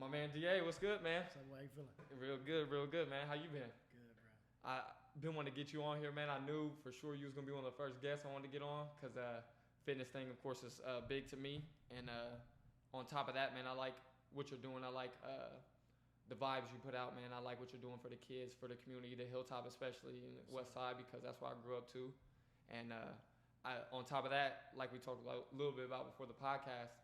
My man DA, what's good, man? So how you feeling? Real good, man. How you been? Good, bro. I been wanting to get you on here, man. I knew for sure you was gonna be one of the first guests I wanted to get on, cause fitness thing, of course, is big to me. And on top of that, man, I like what you're doing. I like the vibes you put out, man. I like what you're doing for the kids, for the community, the Hilltop, especially in the West Side, because that's where I grew up too. And on top of that, like we talked a little bit about before the podcast,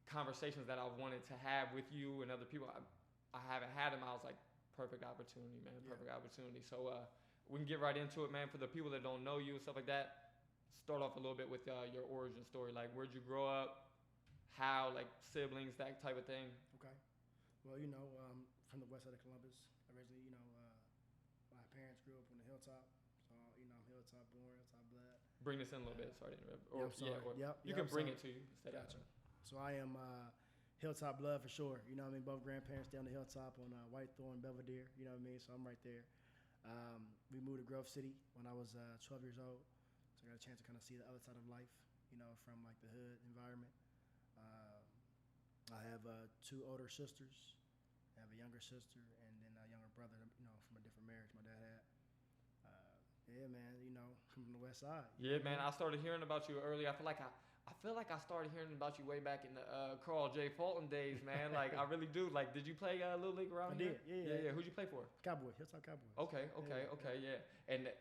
conversations that I wanted to have with you and other people, I haven't had them. I was like, perfect opportunity, man. Perfect opportunity. So we can get right into it, man. For the people that don't know you and stuff like that, start off a little bit with your origin story. Like, where'd you grow up? How, like, siblings, that type of thing. Okay. Well, from the west side of Columbus. Originally, my parents grew up on the Hilltop. So, I'm Hilltop born, Hilltop blood. Bring this in a little bit. Sorry to interrupt. Or, I'm sorry. You can bring it to you. Gotcha. So I am Hilltop blood for sure. You know what I mean? Both grandparents down the Hilltop on Whitethorn, Belvedere. You know what I mean? So I'm right there. We moved to Grove City when I was 12 years old. So I got a chance to kind of see the other side of life, from like the hood environment. I have two older sisters. I have a younger sister and then a younger brother, from a different marriage my dad had. Yeah, man, from the West Side. Yeah, man, I started hearing about you early. I feel like I started hearing about you way back in the Carl J. Fulton days, man. Like, I really do. Like, did you play Little League around here? I did, yeah. Who'd you play for? Cowboys, Hilltop Cowboys. Okay, yeah. And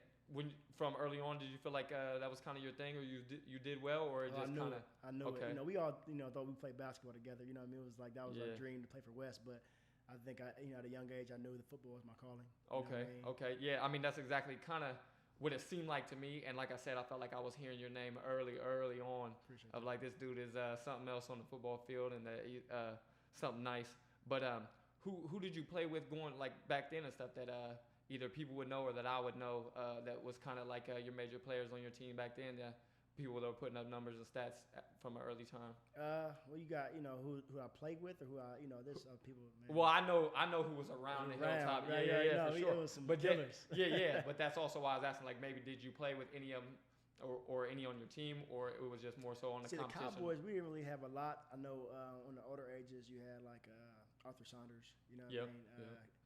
from early on, did you feel like that was kind of your thing, or you did well, or it just kind of? I knew it. We all, thought we played basketball together. You know what I mean? It was like, that was our dream to play for West, but I think at a young age, I knew that football was my calling. Okay. Yeah, I mean, that's exactly kind of what it seemed like to me. And like I said, I felt like I was hearing your name early on. Appreciate of that. Like, this dude is something else on the football field and something nice. But who did you play with going like back then and stuff that either people would know or that I would know that was kind of like your major players on your team back then? People that were putting up numbers and stats from an early time. Well, you got who I played with or who I there's people. Man. Well, I know who was around the Hilltop. Yeah, for sure. It was some killers. Yeah. But that's also why I was asking. Like, maybe did you play with any of them or any on your team, or it was just more so on the competition? The Cowboys, we didn't really have a lot. I know on the older ages you had like Arthur Saunders. You know what I mean?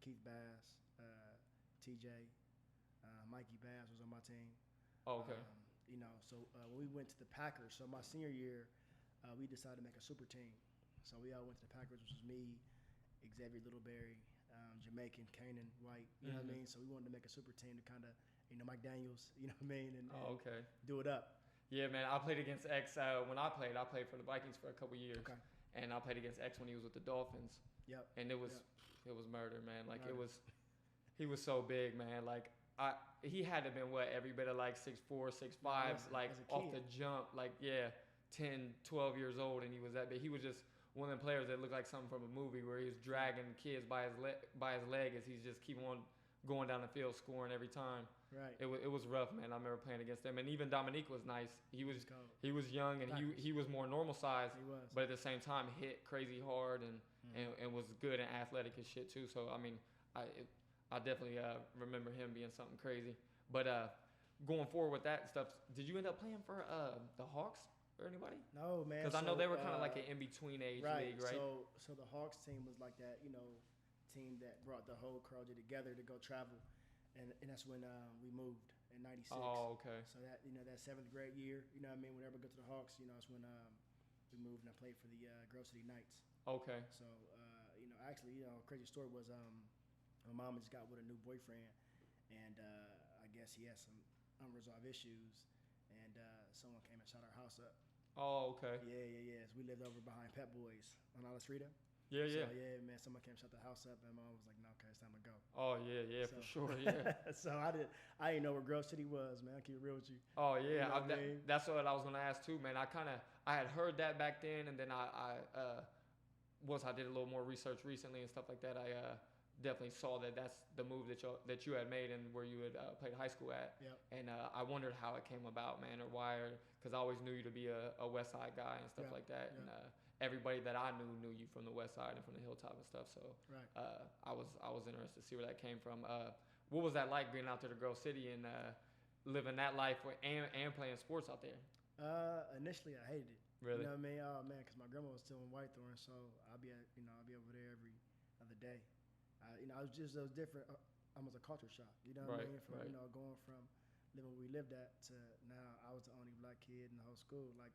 Keith Bass, TJ, Mikey Bass was on my team. Oh, okay. So when we went to the Packers, so my senior year, we decided to make a super team. So we all went to the Packers, which was me, Xavier Littleberry, Jamaican, Kanan White, you know what I mean? So we wanted to make a super team to kind of, Mike Daniels, you know what I mean? And do it up. Yeah, man, I played against X when I played for the Vikings for a couple years. Okay. And I played against X when he was with the Dolphins. Yep. And it was murder, man. Like, he was so big, man. Like, he had to have been every bit of like 6'4", 6'5", like off the jump, like 10, 12 years old, and he was that big. He was just one of them players that looked like something from a movie where he was dragging kids by his leg as he's just keep on going down the field scoring every time. Right. It was rough, man. I remember playing against him, and even Dominique was nice. He was young and he was more normal size, but at the same time hit crazy hard and was good and athletic as shit too. So I mean, I definitely remember him being something crazy. But going forward with that stuff, did you end up playing for the Hawks or anybody? No, man. Because I know they were kind of like an in-between age league, right? So the Hawks team was like that, team that brought the whole Collegiate together to go travel. And that's when we moved in 96. Oh, okay. So that, that 7th grade year, you know what I mean? Whenever I go to the Hawks, that's when we moved and I played for the Grove City Knights. Okay. So, actually, crazy story was my mom just got with a new boyfriend, and I guess he had some unresolved issues, and someone came and shot our house up. Oh, okay. Yeah. So we lived over behind Pep Boys on Alice Rita. Yeah. Man, someone came and shut the house up, and mom was like, "No, okay, it's time to go." Oh, yeah, for sure, yeah. So I didn't know where Grove City was, man. I keep it real with you. Oh, yeah, You know that's what I was gonna ask too, man. I had heard that back then, and then once I did a little more research recently and stuff like that, I definitely saw that that's the move that you had made and where you had played high school at. Yep. And I wondered how it came about, man, or why, because I always knew you to be a West Side guy and stuff like that. And everybody that I knew you from the West Side and from the Hilltop and stuff. So I was interested to see where that came from. What was that like being out there to Grove City and living that life and playing sports out there? Initially, I hated it. Really? You know what I mean? Oh man, because my grandma was still in Whitethorn, so I'll be over there every other day. It was different, almost a culture shock. You know what I mean? From going from living where we lived at to now, I was the only black kid in the whole school, like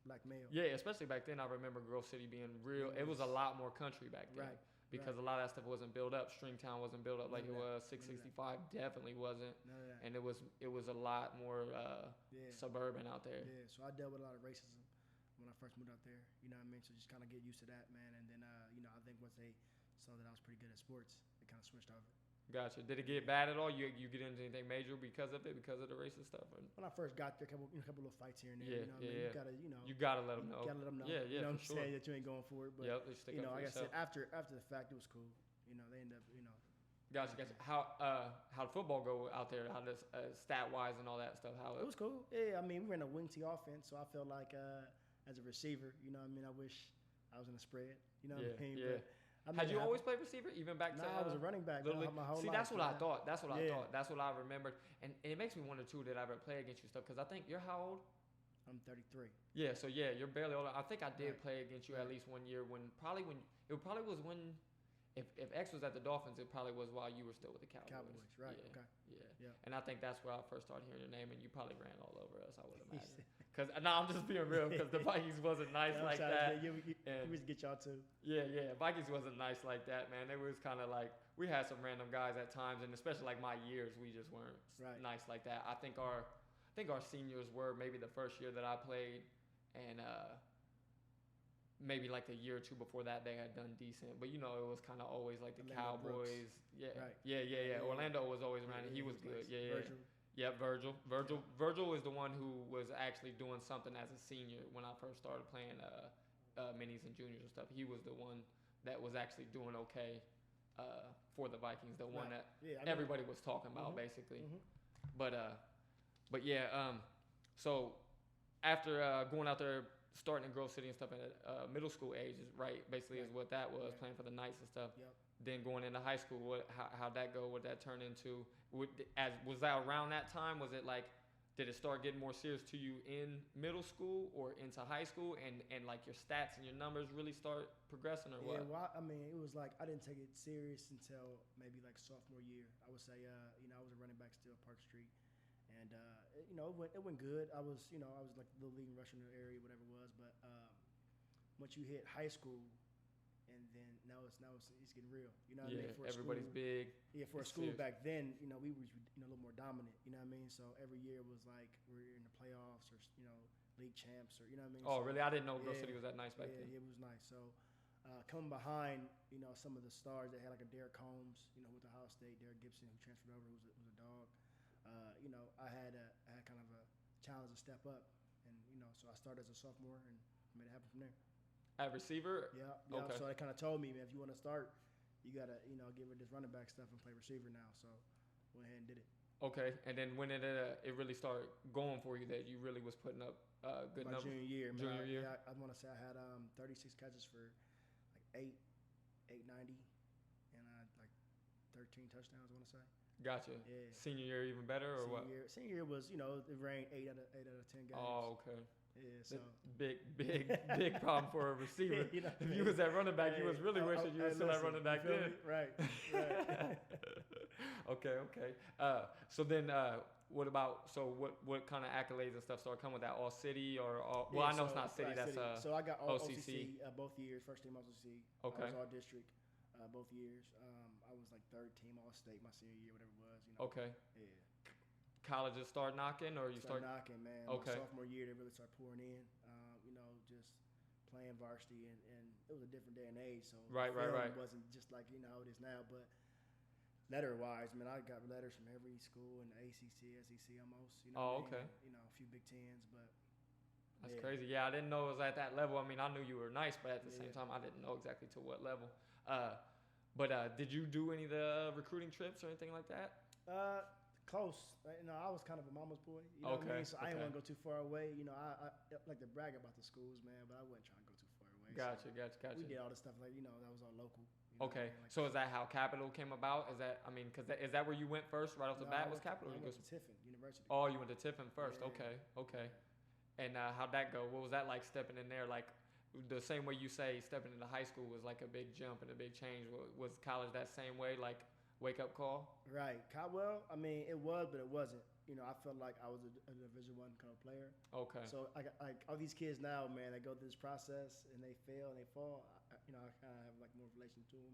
black male. Yeah, especially back then. I remember Grove City being real. It was a lot more country back then. Right. Because a lot of that stuff wasn't built up. Stringtown wasn't built up like it was. 665 definitely wasn't. None of that. And it was a lot more suburban out there. Yeah, so I dealt with a lot of racism when I first moved out there. You know what I mean? So just kind of get used to that, man. And then, I think once they saw that I was pretty good at sports, it kind of switched over. Gotcha. Did it get bad at all? You get into anything major because of it, because of the racist stuff? Or? When I first got there, a couple little fights here and there. Yeah, You gotta, you gotta let them know. You gotta let them know. Yeah, you know what I'm for sure. saying, that you ain't going for it. But they stick up for like yourself. I said, after the fact, it was cool. They end up, Gotcha. How'd football go out there? How does stat wise and all that stuff? It was cool. Yeah, I mean, we ran a wing T offense, so I felt like as a receiver, I wish I was in a spread. You know what I mean? Yeah. But, had you always played receiver, even back to? I was a running back. My whole See, life. that's what I thought. That's what I thought. That's what I remembered. And it makes me wonder too, did I ever play against you stuff? Because I think you're how old? I'm 33. Yeah, so you're barely older. I think I did play against you at least one year when if X was at the Dolphins, it probably was while you were still with the Cowboys. Right? Yeah, Okay. Yeah. And I think that's where I first started hearing your name, and you probably ran all over us. I would imagine. Because I'm just being real. Because the Vikings wasn't nice like that. We used to get y'all too. Yeah. Vikings wasn't nice like that, man. It was kind of like we had some random guys at times, and especially like my years, we just weren't nice like that. I think our seniors were maybe the first year that I played, and maybe like the year or two before that they had done decent. But it was kind of always like the Orlando Cowboys. Brooks. Right. Yeah. Orlando was always around, and he was good. Virgil. Yeah, Virgil. Virgil was the one who was actually doing something as a senior when I first started playing minis and juniors and stuff. He was the one that was actually doing okay for the Vikings. The one that everybody was talking about, basically. Mm-hmm. But yeah. So after going out there, starting in Grove City and stuff at middle school age, right? Basically, is what that was, playing for the Knights and stuff. Yep. Then going into high school, how'd that go? What that turn into? Was that around that time? Was it like, did it start getting more serious to you in middle school or into high school, and like your stats and your numbers really start progressing, or what? Yeah, well, I mean, it was like I didn't take it serious until maybe like sophomore year. I would say, I was a running back still, Park Street, and it went good. I was like the leading rusher in the area, whatever it was. But once you hit high school, and then now it's getting real. You know what I mean? For everybody's school, big. Yeah, for a school serious. Back then, we were a little more dominant. You know what I mean? So every year was like we're in the playoffs or league champs or you know what I mean. Oh, so, really? I didn't know Grove City was that nice back then. Yeah, it was nice. So coming behind, some of the stars that had like a Derick Holmes, with Ohio State, Derek Gibson who transferred over was a dog. I had kind of a challenge to step up, and so I started as a sophomore and made it happen from there. At receiver? Yeah. Okay. So they kind of told me, man, if you want to start, you got to, get rid of this running back stuff and play receiver now. So went ahead and did it. Okay. And then when it really started going for you, that you really was putting up good numbers? My junior year. Junior year? I want to say I had 36 catches for like 890, and I had like 13 touchdowns, I want to say. Gotcha. Yeah. Senior year even better, or what? Senior year was, it ranked 8 out of 10 games. Oh, okay. Yeah, so big problem for a receiver. If you was at running back, you was really wishing you was still at running back then. Right. Okay. So then, what kind of accolades and stuff started coming with that? All city or all? Well, I know it's not city. That's city. So I got all OCC both years. First team OCC. Okay. I was all district both years. I was like third team all state my senior year, whatever it was. Okay. Yeah. Colleges start knocking, or you start knocking, man. Okay. My sophomore year, they really started pouring in. Just playing varsity, and it was a different day and age. So right. wasn't just like how it is now. But letter-wise, man, I got letters from every school in the ACC, SEC, almost. Okay. A few Big Tens, but that's crazy. Yeah, I didn't know it was at that level. I mean, I knew you were nice, but at the same time, I didn't know exactly to what level. But did you do any of the recruiting trips or anything like that? Close. I was kind of a mama's boy. You know what I mean? So I didn't want to go too far away. I like to brag about the schools, man, but I wasn't trying to go too far away. Gotcha. We did all this stuff that was all local. Okay. So is that how Capital came about? Is that is that where you went first right off the bat? Was Capital? I went to Tiffin University. Oh, you went to Tiffin first. Yeah. Okay. And how'd that go? What was that like stepping in there? Like the same way you say stepping into high school was like a big jump and a big change. Was college that same way? Like wake up call? Right. Well, I mean, it was, but it wasn't. You know, I felt like I was a Division I kind of player. Okay. So I all these kids now, man, they go through this process and they fail and they fall. You know, I kind of have like more relation to them,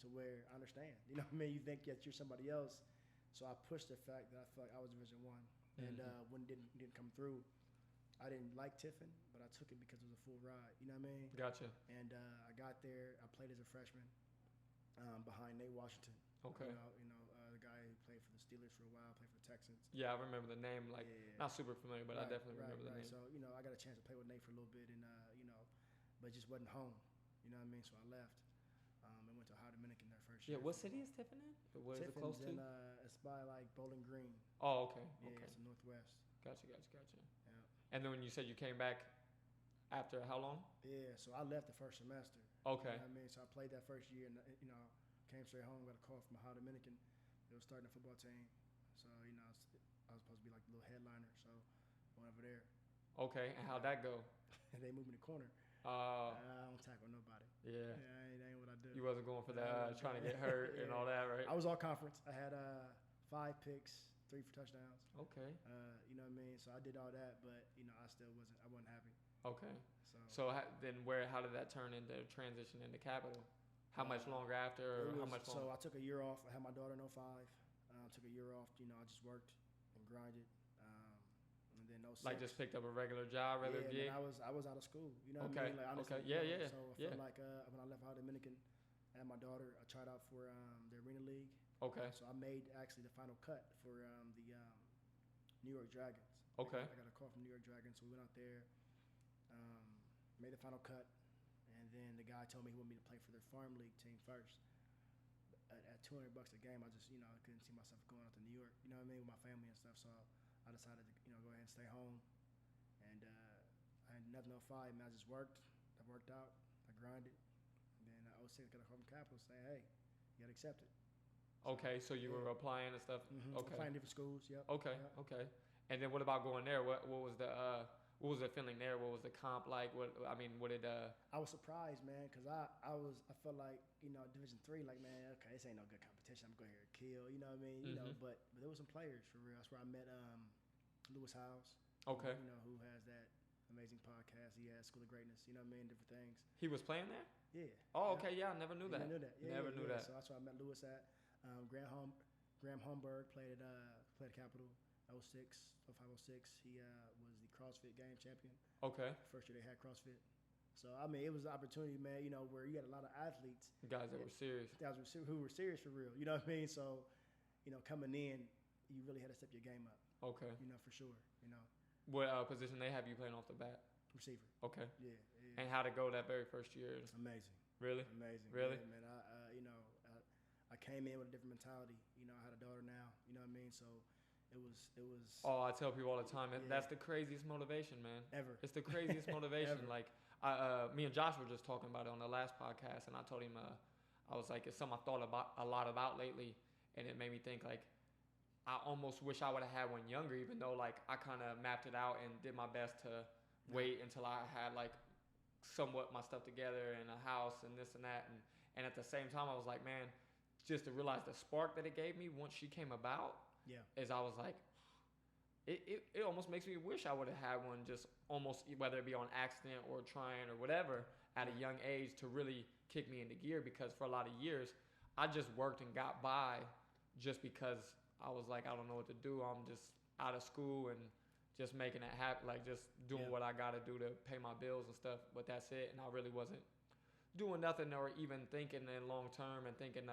to where I understand. You know what I mean? You think that you're somebody else. So I pushed the fact that I felt like I was Division I, and when it didn't come through, I didn't like Tiffin, but I took it because it was a full ride. You know what I mean? Gotcha. And I got there. I played as a freshman behind Nate Washington. Okay. The guy who played for the Steelers for a while, played for the Texans. Yeah, I remember the name. Like not super familiar, but I definitely remember the name. So I got a chance to play with Nate for a little bit, and but just wasn't home. You know what I mean? So I left. And went to Ohio Dominican their first year. Yeah, what city is Tiffin in? What is it close to? It's by like Bowling Green. Oh, okay. Yeah, okay. It's in Northwest. Gotcha. Yeah. And then when you said you came back after how long? Yeah, so I left the first semester. Okay. You know what I mean? So I played that first year, and came straight home, got a call from Ohio Dominican. They were starting a football team. So, I was supposed to be like the little headliner, so went over there. Okay, and how'd that go? And they moved me to corner. I don't tackle nobody. Yeah. That ain't what I do. You wasn't going for that, trying to get hurt and all that, right? I was all conference. I had 5 picks, 3 for touchdowns. Okay. You know what I mean? So I did all that, but I still wasn't happy. Okay. So then how did that turn into transition into Capital? How much longer after? How much longer? So I took a year off. I had my daughter in 05. Took a year off. I just worked and grinded. And then 06. Like just picked up a regular job, gig? Man, I was out of school. You know what okay. I mean? Like, honestly, okay. Yeah. So I felt like when I left Ohio Dominican, I had my daughter. I tried out for the Arena League. Okay. So I made actually the final cut for the New York Dragons. Okay. I got a call from New York Dragons, so we went out there, made the final cut, and then the guy told me he wanted me to play for their farm league team first. At $200 a game, I just I couldn't see myself going out to New York. You know what I mean, with my family and stuff. So I decided to go ahead and stay home, and I had nothing on 05. Man, I just worked. I worked out. I grinded, and then 06 got a call from Capital saying, "Hey, you got accepted." Okay, so you were applying and stuff. Mm-hmm. Okay. Applying different schools. Yep. Okay. Yep. Okay. And then what about going there? What was the feeling there? What was the comp like? What did I was surprised, man, because I felt like Division III, like, man, okay, this ain't no good competition. I'm going to go here and kill. You know what I mean? Mm-hmm. But there were some players for real. That's where I met Lewis Howes. Okay. Who has that amazing podcast. He has School of Greatness. You know what I mean? Different things. He was playing there? Yeah. Oh, okay. Yeah, I never knew that. I knew that. Yeah, never knew that. So that's where I met Lewis at. Graham Holmberg played at Capital. 05, 06. He was the CrossFit game champion. Okay. First year they had CrossFit. So, I mean, it was an opportunity, man, where you had a lot of athletes. Guys that were serious. Guys who were serious for real. You know what I mean? So, coming in, you really had to step your game up. Okay. For sure. What position they have you playing off the bat? Receiver. Okay. Yeah. And how'd it go that very first year? Amazing. Really? Amazing. Really? Yeah, man. I came in with a different mentality. I had a daughter now. You know what I mean? So it was. Oh, I tell people all the time, that's the craziest motivation, man. Ever. It's the craziest motivation. Like, me and Josh were just talking about it on the last podcast, and I told him, I was like, it's something I thought a lot about lately, and it made me think like, I almost wish I would have had one younger, even though like I kind of mapped it out and did my best to wait until I had like somewhat my stuff together and a house and this and that, and at the same time I was like, man, just to realize the spark that it gave me once she came about, is I was like, it almost makes me wish I would have had one, just almost whether it be on accident or trying or whatever at a young age to really kick me into gear, because for a lot of years I just worked and got by just because I was like, I don't know what to do. I'm just out of school and just making it happen, like just doing what I got to do to pay my bills and stuff. But that's it. And I really wasn't doing nothing or even thinking in long term and thinking,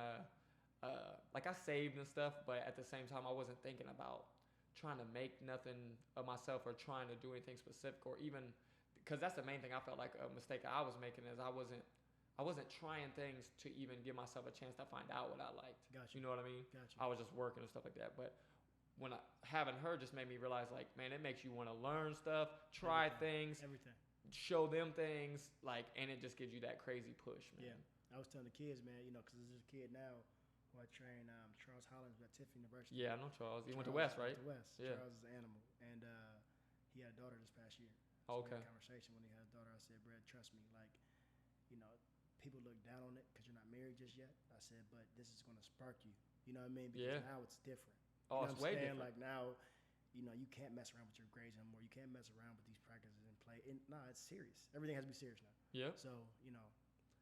like I saved and stuff. But at the same time, I wasn't thinking about trying to make nothing of myself or trying to do anything specific, or even because that's the main thing I felt like a mistake I was making is I wasn't trying things to even give myself a chance to find out what I liked. Gotcha. You know what I mean? Gotcha. I was just working and stuff like that. But when having her just made me realize, like, man, it makes you want to learn stuff, try things, everything, show them things, like, and it just gives you that crazy push, man. Yeah. I was telling the kids, man, because there's a kid now who I train, Charles Hollins at Tiffin University. Yeah, I know Charles. He went to West, right? Went to West. Yeah. Charles is an animal. And he had a daughter this past year. So Okay. we had a conversation when he had a daughter. I said, Brad, trust me, like, you know, people look down on it because you're not married just yet. I said, but this is going to spark you. You know what I mean? Because now it's different. You Oh, know it's what I'm way saying? different. Like now, you know, you can't mess around with your grades anymore. You can't mess around with these practices and play. It's serious. Everything has to be serious now. Yeah. So, you know.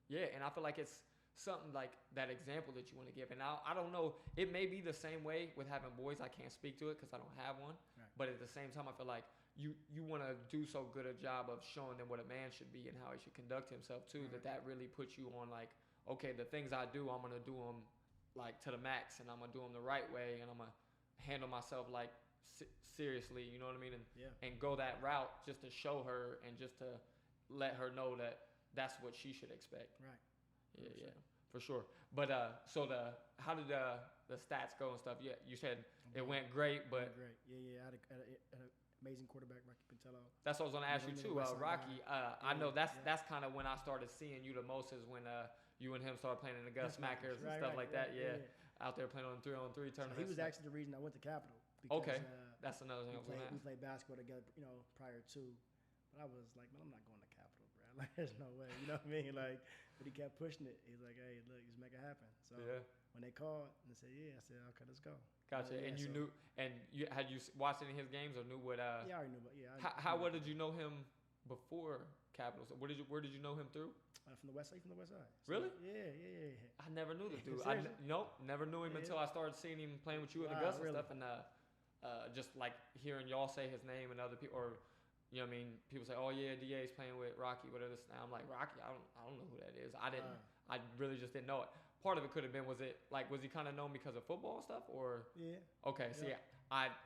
Yeah, and I feel like it's something like that example that you want to give. And I don't know, it may be the same way with having boys. I can't speak to it because I don't have one. Right. But at the same time, I feel like you want to do so good a job of showing them what a man should be and how he should conduct himself too, that really puts you on like, okay, the things I do, I'm going to do them like to the max, and I'm going to do them the right way, and I'm going to handle myself like seriously, you know what I mean? And go that route just to show her and just to let her know that that's what she should expect. Right. Yeah, for sure. But so how did the stats go and stuff? Yeah, you said it went great, but great. Yeah. I had an amazing quarterback, Rocky Pintello. that's what I was gonna ask you too, Rocky. I know that's kind of when I started seeing you the most is when you and him started playing in the Gus Smackers and stuff like that. Yeah, out there playing on 3-on-3 tournaments. So he was actually the reason I went to Capital. Because, okay, that's another thing. We played basketball together, you know, prior to. But I was like, man, I'm not going to Capital, bro. Like, there's no way. You know what I mean? Like, but he kept pushing it. He's like, hey, look, just make it happen. So when they called and they said, I said, okay, let's go. Gotcha. And you knew, and had you watched any of his games or knew what? Yeah, I already knew. But how well did you know him before Capital? So where did you know him through? From the West Side. So, really? Yeah. I never knew the dude. Nope, never knew him until I started seeing him playing with you at the Gus and stuff, and just like hearing y'all say his name and other people, or you know what I mean, people say, oh yeah, DA's playing with Rocky, whatever this. Now I'm like, Rocky, I don't know who that is. I really just didn't know it. Part of it could have been, was he kind of known because of football and stuff, or? Yeah. Okay, so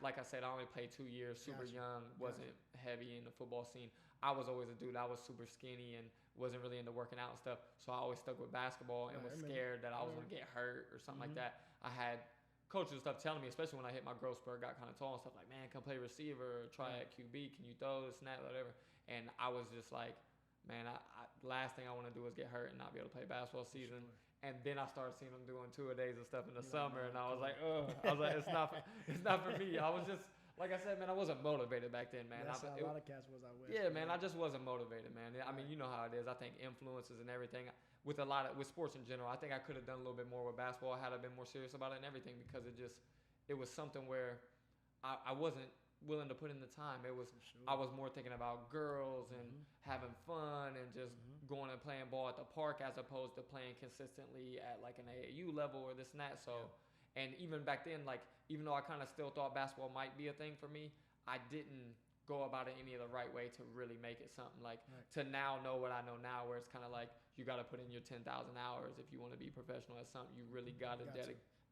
like I said, I only played 2 years, super young, wasn't heavy in the football scene. I was always a dude. I was super skinny and wasn't really into working out and stuff. So I always stuck with basketball and was scared that I was gonna get hurt or something like that. I had coaches and stuff telling me, especially when I hit my growth spurt, got kind of tall and stuff, like, man, come play receiver, or try at QB, can you throw this and that, whatever. And I was just like, man, last thing I want to do is get hurt and not be able to play basketball season. Sure. And then I started seeing them doing 2-a-days and stuff in the summer, and I was like, ugh. I was like, it's not for me. I was just, like I said, man, I wasn't motivated back then, man. That's how a lot of cats was. Yeah, man, I just wasn't motivated, man. I mean, you know how it is. I think influences and everything with sports in general. I think I could have done a little bit more with basketball had I been more serious about it and everything, because it was something where I wasn't willing to put in the time. It was I was more thinking about girls and having fun and just going and playing ball at the park as opposed to playing consistently at like an AAU level or this and that. So, and even back then, like, even though I kind of still thought basketball might be a thing for me, I didn't go about it any of the right way to really make it something. Like, to now know what I know now, where it's kind of like you got to put in your 10,000 hours if you want to be professional at something. You really got to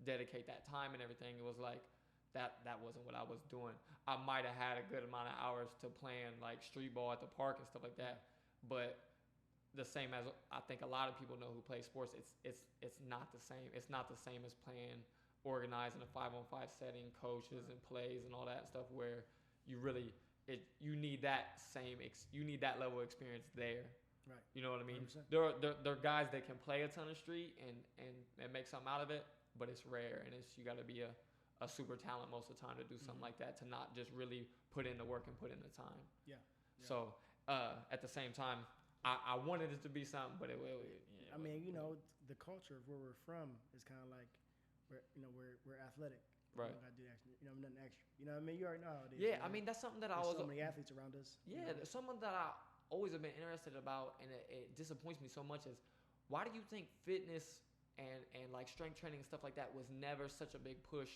dedicate that time and everything. It was like that wasn't what I was doing. I might have had a good amount of hours to playing like street ball at the park and stuff like that, but the same as I think a lot of people know who play sports, it's not the same. It's not the same as playing organized in a 5-on-5 setting, coaches and plays and all that stuff, where you really you need that level of experience there. Right. You know what I mean? 100%. There are guys that can play a ton of street and make something out of it, but it's rare, and you got to be a super talent most of the time to do something like that, to not just really put in the work and put in the time. Yeah. So at the same time, I wanted it to be something, but I mean, you know, the culture of where we're from is kind of like we're athletic. Right. We don't gotta do extra, nothing extra. You know what I mean? You already know how it is. Yeah, I mean, that's something that There's so many athletes around us. Yeah, there's something that I always have been interested about, and it disappoints me so much, is why do you think fitness and like strength training and stuff like that was never such a big push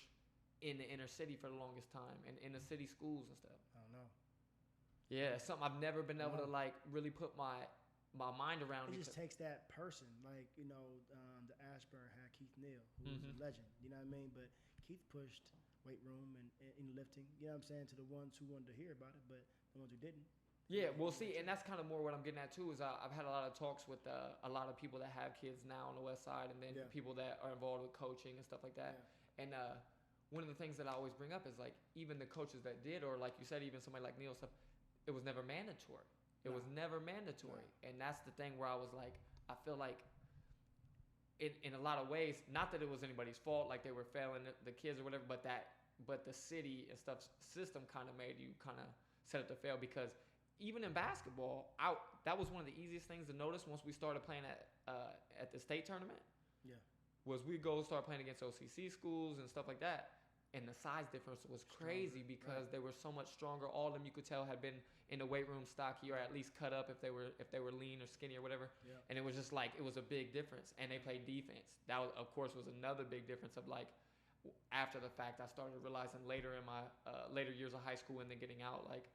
in the inner city for the longest time, and in the city schools and stuff? I don't know. Yeah, something I've never been able to like really put my mind around. It just takes that person, like, the Ashburn had Keith Neal, who was a legend. You know what I mean? But Keith pushed weight room and in lifting. You know what I'm saying? To the ones who wanted to hear about it, but the ones who didn't. Yeah, well, see, and that's kind of more what I'm getting at too. Is I've had a lot of talks with a lot of people that have kids now on the West Side, and then people that are involved with coaching and stuff like that. Yeah. And one of the things that I always bring up is, like, even the coaches that did, or like you said, even somebody like Neal stuff, it was never mandatory. It was never mandatory. And that's the thing where I was like, I feel like in a lot of ways, not that it was anybody's fault, like they were failing the kids or whatever, but the city and stuff system kind of made you kind of set up to fail, because even in basketball, that was one of the easiest things to notice once we started playing at the state tournament. Yeah. Was we go start playing against OCC schools and stuff like that, and the size difference was crazy because they were so much stronger. All of them you could tell had been in the weight room stocky or at least cut up if they were lean or skinny or whatever. Yeah. And it was just like it was a big difference. And they played defense. That was, of course, was another big difference of like after the fact I started realizing later in my later years of high school and then getting out like,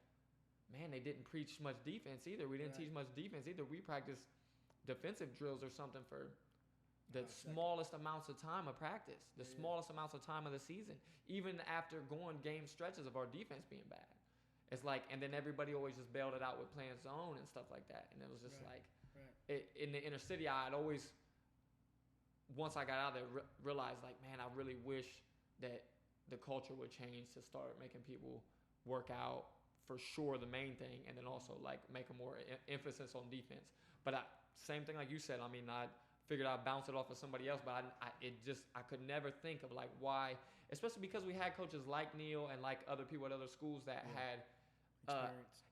man, they didn't preach much defense either. We didn't teach much defense either. We practiced defensive drills or something for the smallest amounts of time of practice, the smallest amounts of time of the season, even after going game stretches of our defense being bad. It's like, and then everybody always just bailed it out with playing zone and stuff like that. And it was just in the inner city, I'd always, once I got out there, realized like, man, I really wish that the culture would change to start making people work out for sure, the main thing, and then also like make a more emphasis on defense. But same thing like you said, I mean, I figured I'd bounce it off of somebody else, but I could never think of like why, especially because we had coaches like Neil and like other people at other schools that had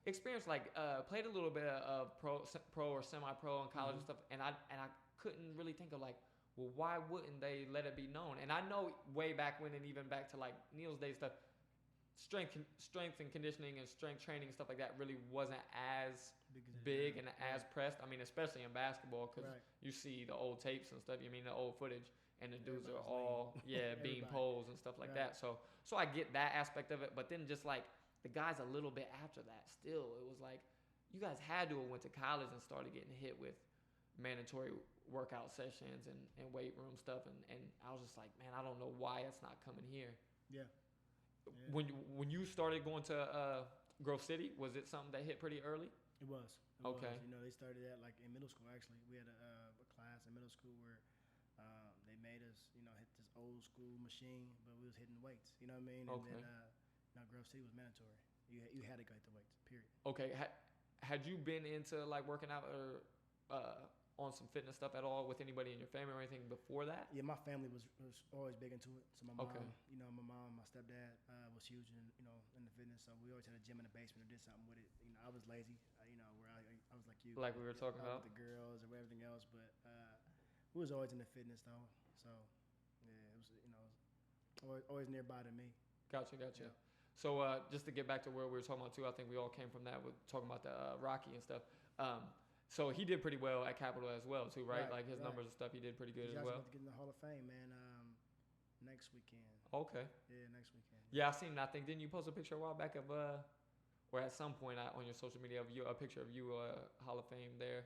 experience, like played a little bit of pro or semi-pro in college and stuff, and I couldn't really think of like, well, why wouldn't they let it be known? And I know way back when, and even back to like Neil's day stuff, strength and conditioning and strength training and stuff like that really wasn't as big and as pressed. I mean, especially in basketball, because you see the old tapes and stuff. You mean the old footage, and the dudes are all being poles and stuff like that. So I get that aspect of it, but then just like the guys a little bit after that, still it was like you guys had to have went to college and started getting hit with mandatory workout sessions and weight room stuff, and I was just like, man, I don't know why it's not coming here. Yeah. When you started going to Grove City, was it something that hit pretty early? It was. Okay. You know, they started that like in middle school. Actually, we had a class in middle school where they made us, you know, hit this old school machine, but we was hitting weights. You know what I mean? And then Grove City was mandatory. You had to go hit the weights. Period. Okay. Had you been into like working out or on some fitness stuff at all with anybody in your family or anything before that? Yeah, my family was always big into it. So my mom, Okay. you know, my stepdad was huge in the fitness. So we always had a gym in the basement or did something with it. You know, I was lazy. You know, where I was like you, like we were talking about with the girls or everything else. But we was always into fitness though. So yeah, it was, you know, always nearby to me. Gotcha. Yeah. So just to get back to where we were talking about too, I think we all came from that with talking about the Rocky and stuff. So he did pretty well at Capitol as well too, right? Like his numbers and stuff, he did pretty good as well. He's about to get in the Hall of Fame, man. Next weekend. Okay. Yeah, next weekend. Yeah, I seen. I think didn't you post a picture a while back of or at some point on your social media of you, a picture of you Hall of Fame there.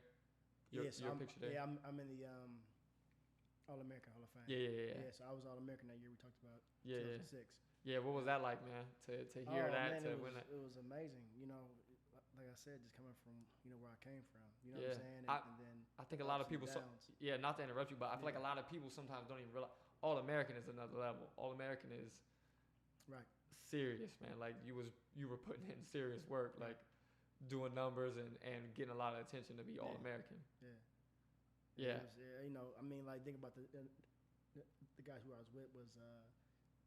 Your picture there. Yeah, I'm in the All-American Hall of Fame. Yeah. So I was All-American that year we talked about. Yeah. 2006. Yeah, what was that like, man? To hear that, man, to win that. It was amazing. You know, like I said, just coming from, you know, where I came from. You know what I'm saying? And then I think a lot of people. Not to interrupt you, but I feel like a lot of people sometimes don't even realize All-American is another level. All-American is serious, man. Like you were putting in serious work, like doing numbers and getting a lot of attention to be All-American. Yeah. You know, I mean, like think about the guys who I was with was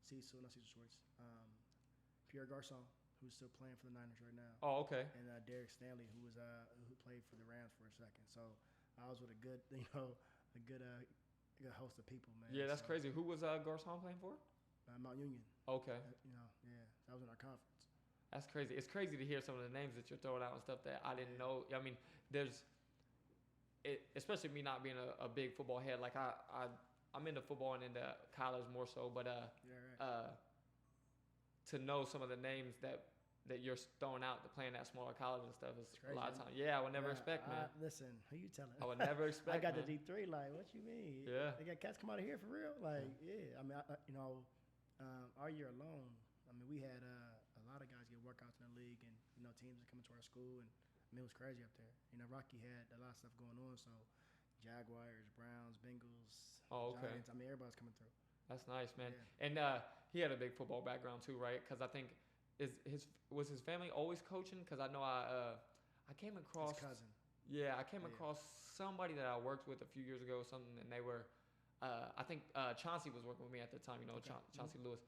Cecil Schwartz, Pierre Garçon, who's still playing for the Niners right now. Oh, okay. And Derick Stanley, who played for the Rams for a second. So I was with a good host of people, man. Yeah, that's crazy. Who was Garçon playing for? Mount Union. Okay. You know, yeah, that was in our conference. That's crazy. It's crazy to hear some of the names that you're throwing out and stuff that I didn't know. I mean, especially me not being a big football head. Like I'm into football and into college more so, but to know some of the names that you're throwing out to playing that smaller college and stuff is a lot of times. Yeah, I would never expect, man. Listen, who you telling? I would never expect. I got man. the D3. Like, what you mean? Yeah. They got cats come out of here for real. Like, yeah. I mean, you know, our year alone, I mean, we had a lot of guys get workouts in the league, and you know, teams that coming to our school, and I mean, it was crazy up there. You know, Rocky had a lot of stuff going on, so Jaguars, Browns, Bengals, Giants. I mean, everybody's coming through. That's nice, man. Yeah. And he had a big football background too, right? Because I think was his family always coaching? Because I know I came across his cousin. Yeah, I came across somebody that I worked with a few years ago or something, and they were. I think Chauncey was working with me at the time. You know, Chauncey Lewis.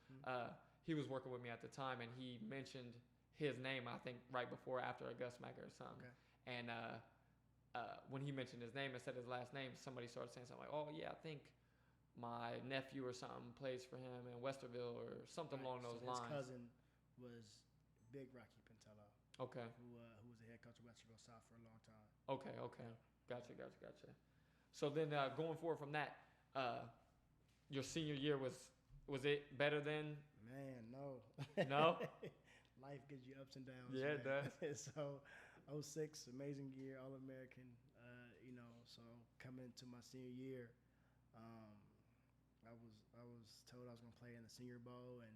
He was working with me at the time, and he mentioned his name, I think, right before or after a Gus Macker or something. Okay. And when he mentioned his name instead of his last name, somebody started saying something like, "Oh yeah, I think my nephew or something plays for him in Westerville or something along those lines." His cousin was Big Rocky Pintello. Okay. Who was the head coach of Westerville South for a long time. Okay. Gotcha. So then going forward from that, your senior year was it better than? Man, no. No? Life gives you ups and downs. Yeah, it does. So 06, amazing year, All-American. So coming into my senior year, I was told I was going to play in the Senior Bowl, and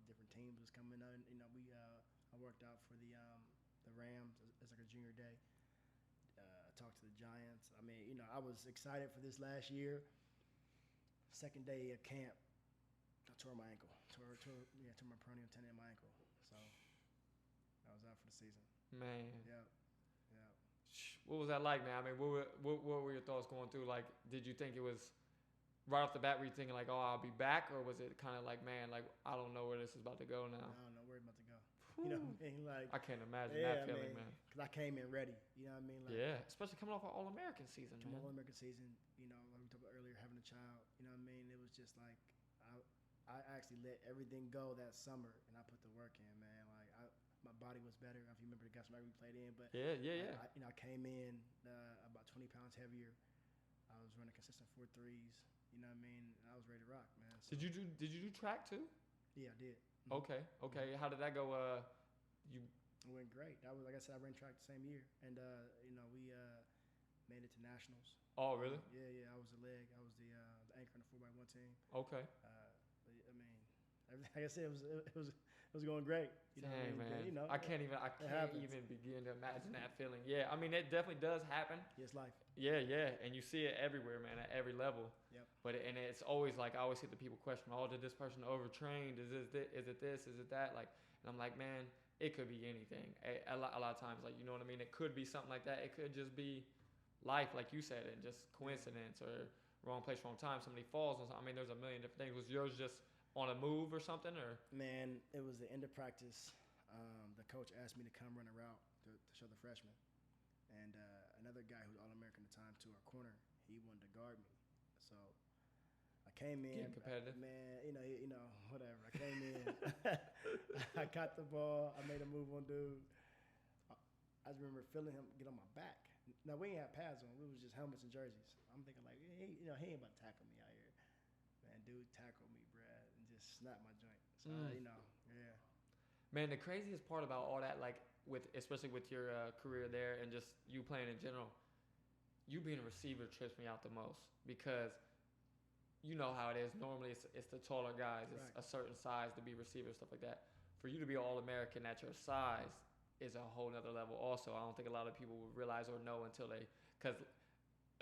different teams was coming on. I worked out for the Rams as like a junior day. Talked to the Giants. I mean, I was excited for this last year. Second day of camp, I tore my ankle. Tore my peroneal tendon in my ankle. So I was out for the season. Man. Yeah. What was that like, man? I mean, what were your thoughts going through? Like, did you think it was right off the bat? Were you thinking like, "Oh, I'll be back," or was it kind of like, "Man, like I don't know where this is about to go now"? I don't know where it's about to go. You know what I mean? Like, I can't imagine that feeling, man. Because I came in ready. You know what I mean? Like, yeah, especially coming off an All-American season, man. All-American season. Like we talked about earlier, having a child. You know what I mean? It was just like I actually let everything go that summer, and I put the work in, man. Like my body was better. If you remember the Gus Macker we played in, but yeah. I came in about 20 pounds heavier. I was running consistent 4.3s. You know what I mean? And I was ready to rock, man. So, Did you do track too? Yeah, I did. Mm-hmm. Okay. How did that go? It went great. That was, like I said, I ran track the same year, and we made it to nationals. Oh, really? Yeah. I was the leg. I was the anchor on the 4x1 team. Okay. I mean, like I said, it was going great. Dang, man. I can't even begin to imagine that feeling. Yeah, I mean, it definitely does happen. Yeah, it's life. Yeah, and you see it everywhere, man, at every level. Yep. But it's always like I always hear the people question, "Oh, did this person overtrain? Is it this? Is it that?" Like, and I'm like, man, it could be anything. A lot of times, like, you know what I mean? It could be something like that. It could just be life, like you said, and just coincidence or wrong place, wrong time. Somebody falls on something. I mean, there's a million different things. Was yours just on a move or something, or? Man, it was the end of practice. The coach asked me to come run a route to show the freshmen, and another guy who was All-American at the time too, our corner, he wanted to guard me. So I came in. Getting competitive. Man, whatever. I came in. I caught the ball. I made a move on dude. I just remember feeling him get on my back. Now, we ain't had pads on. We was just helmets and jerseys. I'm thinking like, he ain't about to tackle me out here. Man, dude tackled me, bruh, and just snapped my joint. So, yeah. Man, the craziest part about all that, like, especially with your career there and just you playing in general, you being a receiver trips me out the most because you know how it is. Normally, it's the taller guys. It's right. a certain size to be receiver, stuff like that. For you to be All-American at your size is a whole nother level also. I don't think a lot of people would realize or know until because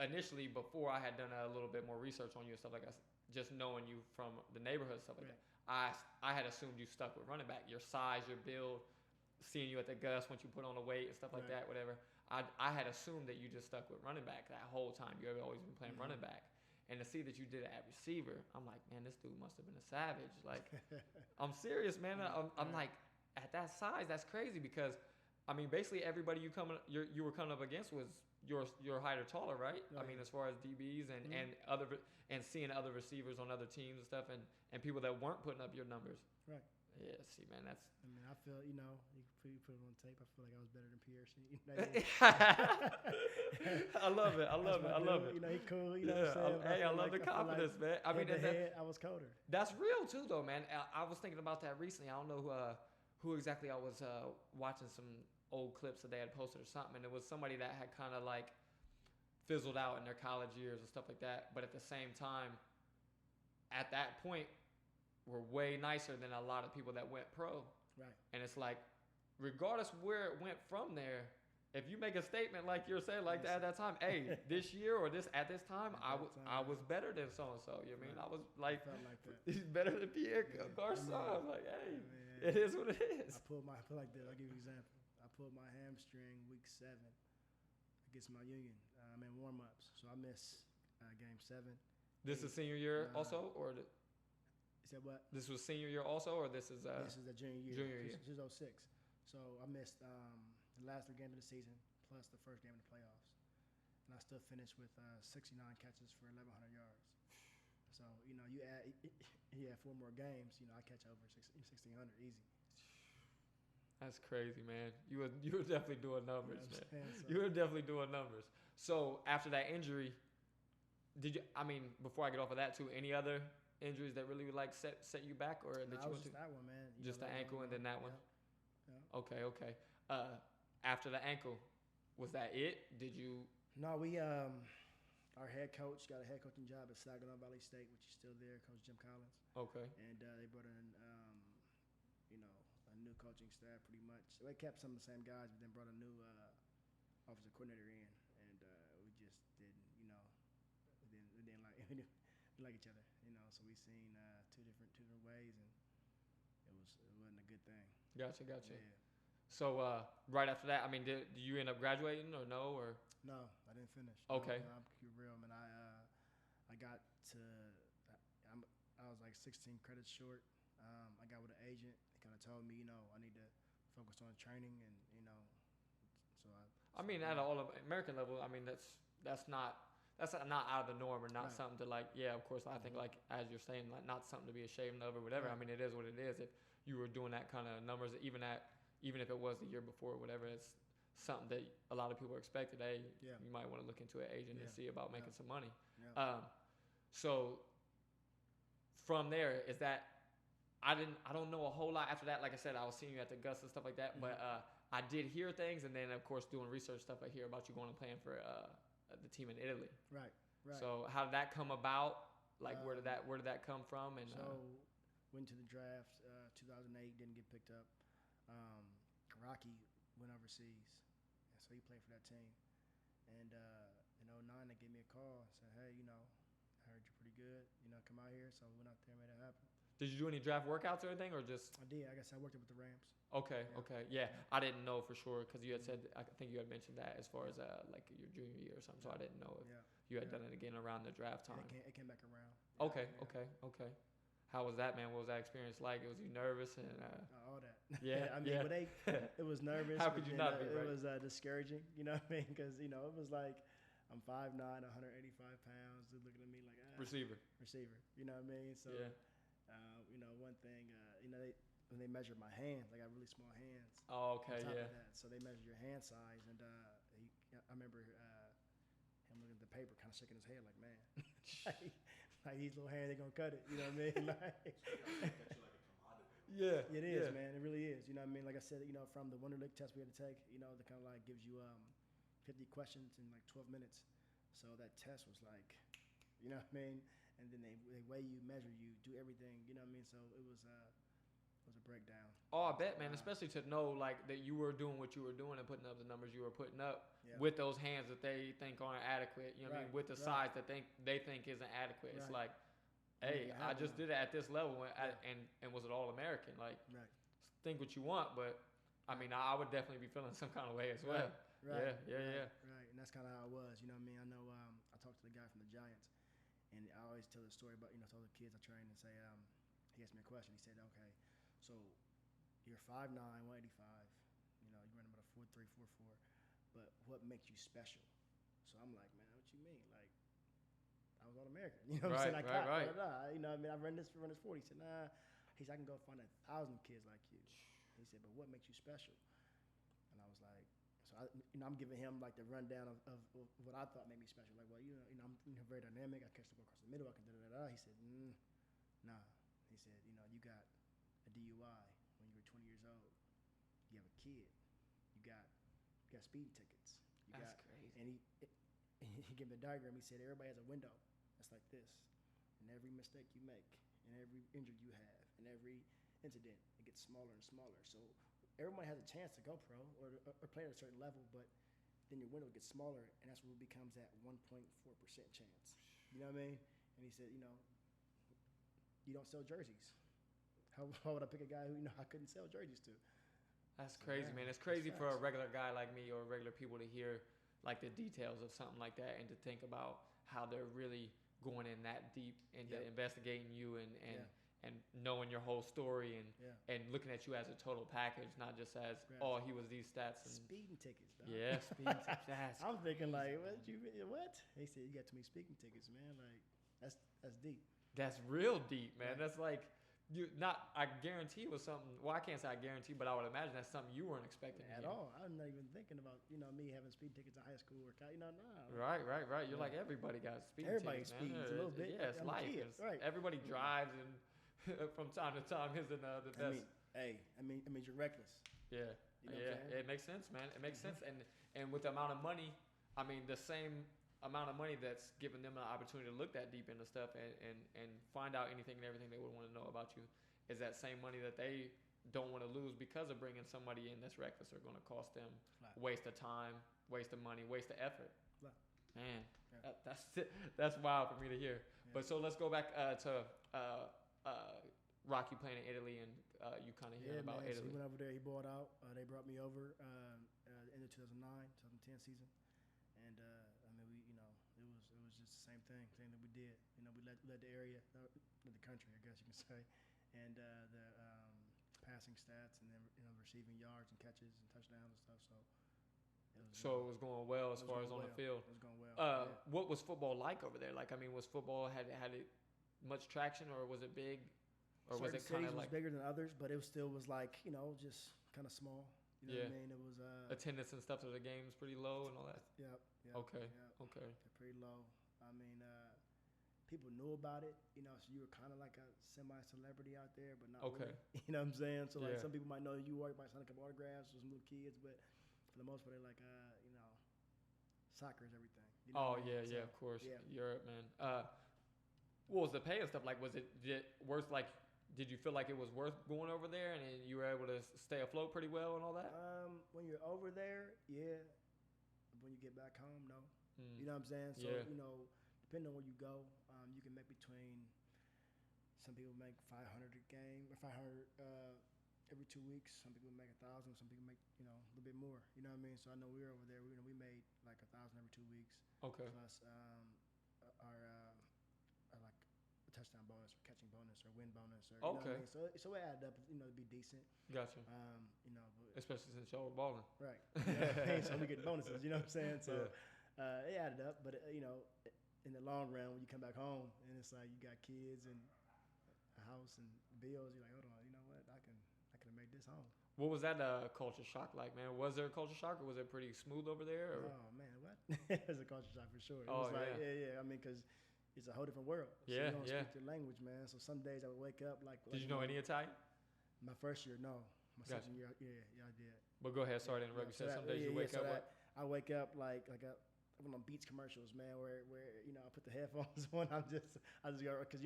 initially, before I had done a little bit more research on you and stuff like that, just knowing you from the neighborhood and stuff like that, I had assumed you stuck with running back. Your size, your build, seeing you at the Gus once you put on the weight and stuff like that, whatever. I had assumed that you just stuck with running back that whole time. You have always been playing running back. And to see that you did it at receiver, I'm like, man, this dude must have been a savage. Like, I'm serious, man. I'm like, at that size, that's crazy because, I mean, basically everybody you were coming up against was your height or taller, right? I mean, as far as DBs and seeing other receivers on other teams and stuff, and people that weren't putting up your numbers. Right. Yeah. See, man, that's. I mean, I feel you put it on tape. I feel like I was better than Pierce. I love it. I love it. He cool. You know what I'm saying? Hey, I love the confidence, man. I mean, I was colder. That's real too, though, man. I was thinking about that recently. I don't know who exactly I was watching some old clips that they had posted or something, and it was somebody that had kind of like fizzled out in their college years and stuff like that, but at the same time, at that point, were way nicer than a lot of people that went pro. Right. And it's like, regardless where it went from there, if you make a statement like you're saying, like at that time, hey, this year or at this time, I was better than so and so. You know what I mean? I was like, he's better than Pierre Garçon. I was like, hey, it is what it is. I pulled like this. I'll give you an example. I pulled my hamstring week 7 against my Union. I'm in warm-ups, so I missed game 7. This is senior year also, or you said what? This was senior year also, or this is this is the junior year. Junior year. This is 06. So I missed the last 3 games of the season plus the first game of the playoffs, and I still finished with 69 catches for 1,100 yards. So you add 4 more games, I catch over 1,600 easy. That's crazy, man. You were definitely doing numbers, man. So. You were definitely doing numbers. So after that injury, did you? I mean, before I get off of that too, any other injuries that really like set you back, or that you went just to? that one, man. Just the ankle and then that one. Yeah. Okay. After the ankle, was that it? Did you? No, we our head coach got a head coaching job at Saginaw Valley State, which is still there, Coach Jim Collins. Okay. And they brought in a new coaching staff pretty much. So they kept some of the same guys, but then brought a new offensive coordinator in, and we just didn't, we didn't like we like each other, So we seen two different ways, and it wasn't a good thing. Gotcha. Yeah. So right after that, I mean, did you end up graduating or no? Or no, I didn't finish. Okay. No, I'm keep real, man. I got to I was like 16 credits short. I got with an agent. He kind of told me, I need to focus on training, and so I mean, at an All-American level, I mean that's not out of the norm, or not right. something to like. Yeah, of course. I think like as you're saying, like not something to be ashamed of or whatever. Right. I mean, it is what it is. If you were doing that kind of numbers, even if it was the year before or whatever, it's something that a lot of people expected. Hey, you might want to look into an agent and see about making some money. Yeah. So from there, is that I don't know a whole lot after that. Like I said, I was seeing you at the Gus and stuff like that, but I did hear things, and then of course doing research stuff, I hear about you going and playing for the team in Italy. Right. So how did that come about? Like where did that come from? And so went to the draft 2008, didn't get picked up. Rocky went overseas, and so he played for that team. And in 2009, they gave me a call and said, hey, I heard you're pretty good. Come out here. So we went out there and made it happen. Did you do any draft workouts or anything, or just? I did. I guess I worked it with the Rams. Okay. Yeah. I didn't know for sure because you had said, I think you had mentioned that as far as like your junior year or something. So I didn't know if you had done it again around the draft time. Yeah, it came back around. Okay. How was that, man? What was that experience like? Was you nervous and? All that. Yeah. I mean, it was nervous. How could you not be? Right? It was discouraging. You know what I mean? Because it was like I'm 5'9", 185 pounds. They're looking at me like receiver. You know what I mean? So. Yeah. One thing, when they measured my hands, I got really small hands. Oh, okay, on top yeah. of that. So they measured your hand size, and I remember him looking at the paper, kind of shaking his head, like, man, like these little hands, they gonna cut it. You know what I mean? Yeah, it is, man. It really is. You know what I mean? Like I said, from the Wonderlic test we had to take, that kind of like gives you 50 questions in like 12 minutes. So that test was like, you know what I mean? And then they weigh you, measure you, do everything. You know what I mean? So it was a breakdown. Oh, I bet, man. Especially to know like that you were doing what you were doing and putting up the numbers you were putting up with those hands that they think aren't adequate. You know what I mean? With the size that they think isn't adequate. It's like, hey, I just did it at this level, and was it All-American? Like, think what you want, but I mean, I would definitely be feeling some kind of way as well. Right. Yeah. Right, and that's kind of how it was. You know what I mean? I know. I talked to the guy from the Giants. And I always tell the story about, to all the kids I train and say, he asked me a question. He said, okay, so you're 5'9", 185, you run about a 4'3", 4'4", but what makes you special? So I'm like, man, what you mean? Like, I was All-American. You know what I'm saying? Right. You know what I mean? I run this 40. He said, nah. He said, I can go find 1,000 kids like you. He said, but what makes you special? And I was like, so I'm giving him like the rundown of what I thought made me special. Like, well, I'm very dynamic. I catch the ball across the middle. I can da-da-da-da. He said, nah. He said, you got a DUI when you were 20 years old. You have a kid. You got speeding tickets. That's crazy. And he gave me the diagram. He said, everybody has a window that's like this. And every mistake you make, and every injury you have, and every incident, it gets smaller and smaller. So everyone has a chance to go pro or play at a certain level, but then your window gets smaller, and that's where it becomes that 1.4% chance. You know what I mean? And he said, you don't sell jerseys. How would I pick a guy who I couldn't sell jerseys to? That's crazy, man. It's crazy for a regular guy like me or regular people to hear like the details of something like that and to think about how they're really going in that deep into investigating you and and knowing your whole story Yeah. and looking at you as a total package, not just as Right. oh he was these stats and Speeding tickets, dog. yeah speeding tickets. That's I'm thinking like, crazy. what? They said you got too many speaking tickets, man. Like that's deep. That's real deep, man. Right. That's like you not. I guarantee it was something. Well, I can't say I guarantee, but I would imagine that's something you weren't expecting At to hear. all. I'm not even thinking about me having speeding tickets in high school or nah. Right. You're Yeah. like everybody got speeding Everybody tickets, man. speeds a little bit. Yeah, it's I'm a life. kid, right. Everybody drives, and from time to time isn't the best. I mean, you're reckless. Yeah, You know what I'm saying? it makes sense, man. It makes sense, and with the amount of money, I mean, the same amount of money that's giving them an opportunity to look that deep into stuff and find out anything and everything they would want to know about you, is that same money that they don't want to lose because of bringing somebody in that's reckless are going to cost them Flat. waste of time, waste of money, waste of effort. Flat. Man, Yeah. that's wild for me to hear. Yeah. But so let's go back to Rocky playing in Italy and you kind of hearing about man. So Italy. he went over there. He bought out. They brought me over the end of 2009, 2010 season, and I mean, it was just the same thing that we did. We led the area, led the country, I guess you can say, and the passing stats, and then receiving yards and catches and touchdowns and stuff. So it was going well as far as on the field. It was going well. What was football like over there? Like, I mean, was football had it much traction, or was it big, or was it kind of like bigger than others? But it still was like just kind of small. You know what I mean? It was attendance and stuff to the games pretty low and all that. Yep. Okay. Yep. Okay. They're pretty low. I mean, people knew about it. So you were kind of like a semi-celebrity out there, but not Okay. really. You know what I'm saying? So like Yeah. some people might know who you are, you might sign a couple autographs with some little kids, but for the most part, they're like, soccer is everything. You know Oh what I mean? yeah, So, of course. yeah. Europe, man. What was the pay and stuff like? Was it worth like? Did you feel like it was worth going over there, and you were able to stay afloat pretty well and all that? When you're over there, yeah. When you get back home, no. Mm. You know what I'm saying? So, Yeah. Depending on where you go, you can make between, some people make 500 a game, or 500 every 2 weeks. Some people make 1,000. Some people make, a little bit more. You know what I mean? So I know we were over there. We made like 1,000 every 2 weeks. Okay. Plus our like a touchdown bonus, or catching bonus, or win bonus, or you know what I mean? So it added up, to be decent. Gotcha. But, Especially since y'all were balling. right. So we get bonuses. You know what I'm saying? So it added up, but in the long run, when you come back home and it's like you got kids and a house and bills, you're like, hold on, you know what? I can make this home. What was that culture shock like, man? Was there a culture shock, or was it pretty smooth over there? Or? Oh man, what? It was a culture shock for sure. It Oh, was like, yeah. I mean, because it's a whole different world. So Yeah, you don't yeah. speak their language, man. So some days I would wake up like. Did you know any Italian? My first year, no. My Gotcha. second year, yeah, I did. But go ahead, sorry to interrupt. You said some days you wake up. I wake up like I went on Beats commercials, man, where I put the headphones on. I just go, because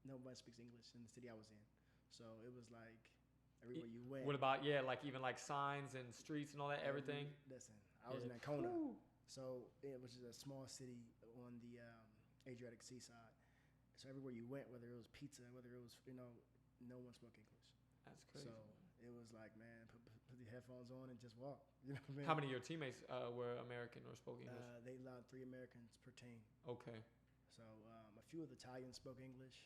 nobody speaks English in the city I was in, so it was like everywhere you went. What about like even like signs and streets and all that, everything? Listen, I was in Ancona, so which is a small city on the Adriatic seaside. So everywhere you went, whether it was pizza, whether it was no one spoke English. That's crazy. So it was like, man, put the headphones on and just walk. You know what I mean? How many of your teammates were American or spoke English? They allowed 3 Americans per team. Okay. So a few of the Italians spoke English.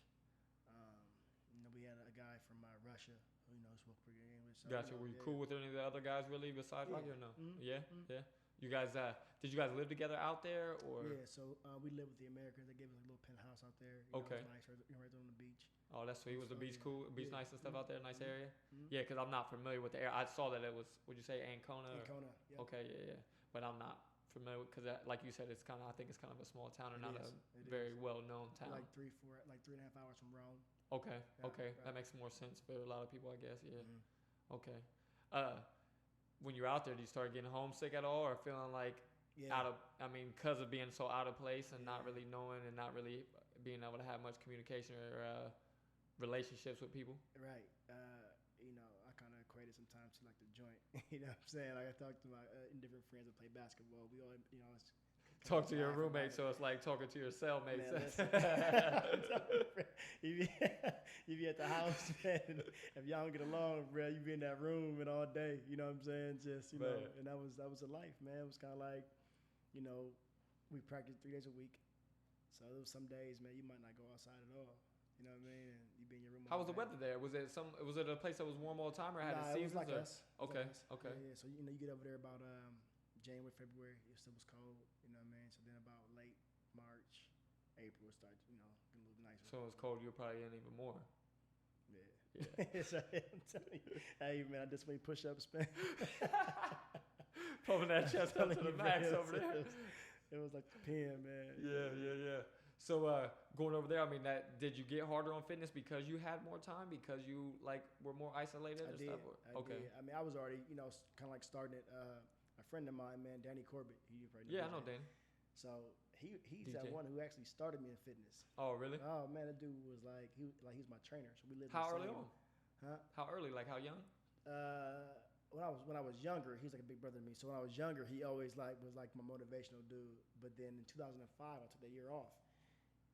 We had a guy from Russia who spoke pretty good English. So, Gotcha. Were you cool with any of the other guys really besides Rocky or no? Mm-hmm. Yeah. Mm-hmm. Yeah. You guys, did you guys live together out there or? Yeah. So we lived with the Americans. They gave us a little penthouse out there. Okay. It was nice, right there on the beach. Oh, that's sweet. Was the beach cool? Beach nice and stuff out there? Nice area? Mm-hmm. Yeah, because I'm not familiar with the area. I saw that it was, would you say Ancona? Ancona, yeah. Okay, yeah. But I'm not familiar because, like you said, I think it's kind of a small town or It not is. a very well-known town. Like 3.5 hours from Rome. Okay, Yeah, okay. right. That makes more sense for a lot of people, I guess, yeah. Mm-hmm. Okay. When you're out there, do you start getting homesick at all or feeling like because of being so out of place and not really knowing and not really being able to have much communication or relationships with people? Right. I kind of equate it sometimes to like the joint. You know what I'm saying? Like I talk to my different friends that play basketball. We all, it's talk to your roommate, so it's like talking to your cellmate. You be at the house, man. If y'all don't get along, bro, you be in that room and all day. You know what I'm saying? Just and that was a life, man. It was kind of like, we practiced 3 days a week. So there was some days, man, you might not go outside at all. You know what I mean? And you be in your room. How was the weather there? Was it a place that was warm all the time, or had Nah, its seasons? it was like or? us. Okay. Like us. Okay. Yeah. So you get over there about January, February. It still was cold. You know what I mean? So then about late March, April, it started getting a little nicer. So it was cold. You're probably in even more. Yeah. So, I'm telling you, hey man, I just made push-ups, man. Pumping that chest up to the max over there. It was like the pen, man. Yeah. So going over there, I mean, did you get harder on fitness because you had more time, because you were more isolated and stuff? I did. I mean, I was already, kind of like starting it. A friend of mine, man, Danny Corbett. I know Danny. So he's that one who actually started me in fitness. Oh, really? Oh man, that dude was like he was my trainer. So we lived. How early on? Huh? How early? Like how young? When I was younger, he's like a big brother to me. So when I was younger, he always was like my motivational dude. But then in 2005, I took that year off.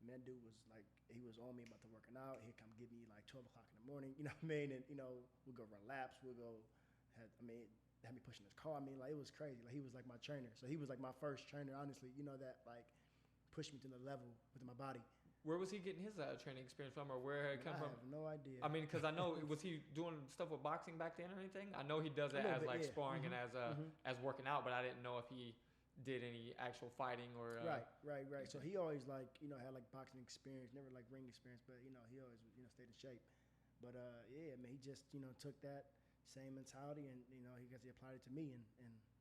And that dude was like, he was on me about to working out. He'd come get me like 12 o'clock in the morning. You know what I mean? And we'd go run laps. Had me pushing his car. I mean, like it was crazy. Like he was like my trainer. So he was like my first trainer, honestly. That like pushed me to the level with my body. Where was he getting his training experience from, or where had it come from? I have no idea. I mean, because I know, was he doing stuff with boxing back then or anything? I know he does it as like sparring and as working out, but I didn't know if he did any actual fighting or. Right. So he always like had like boxing experience, never like ring experience, but he always stayed in shape. But I mean, he just took that same mentality and he applied it to me and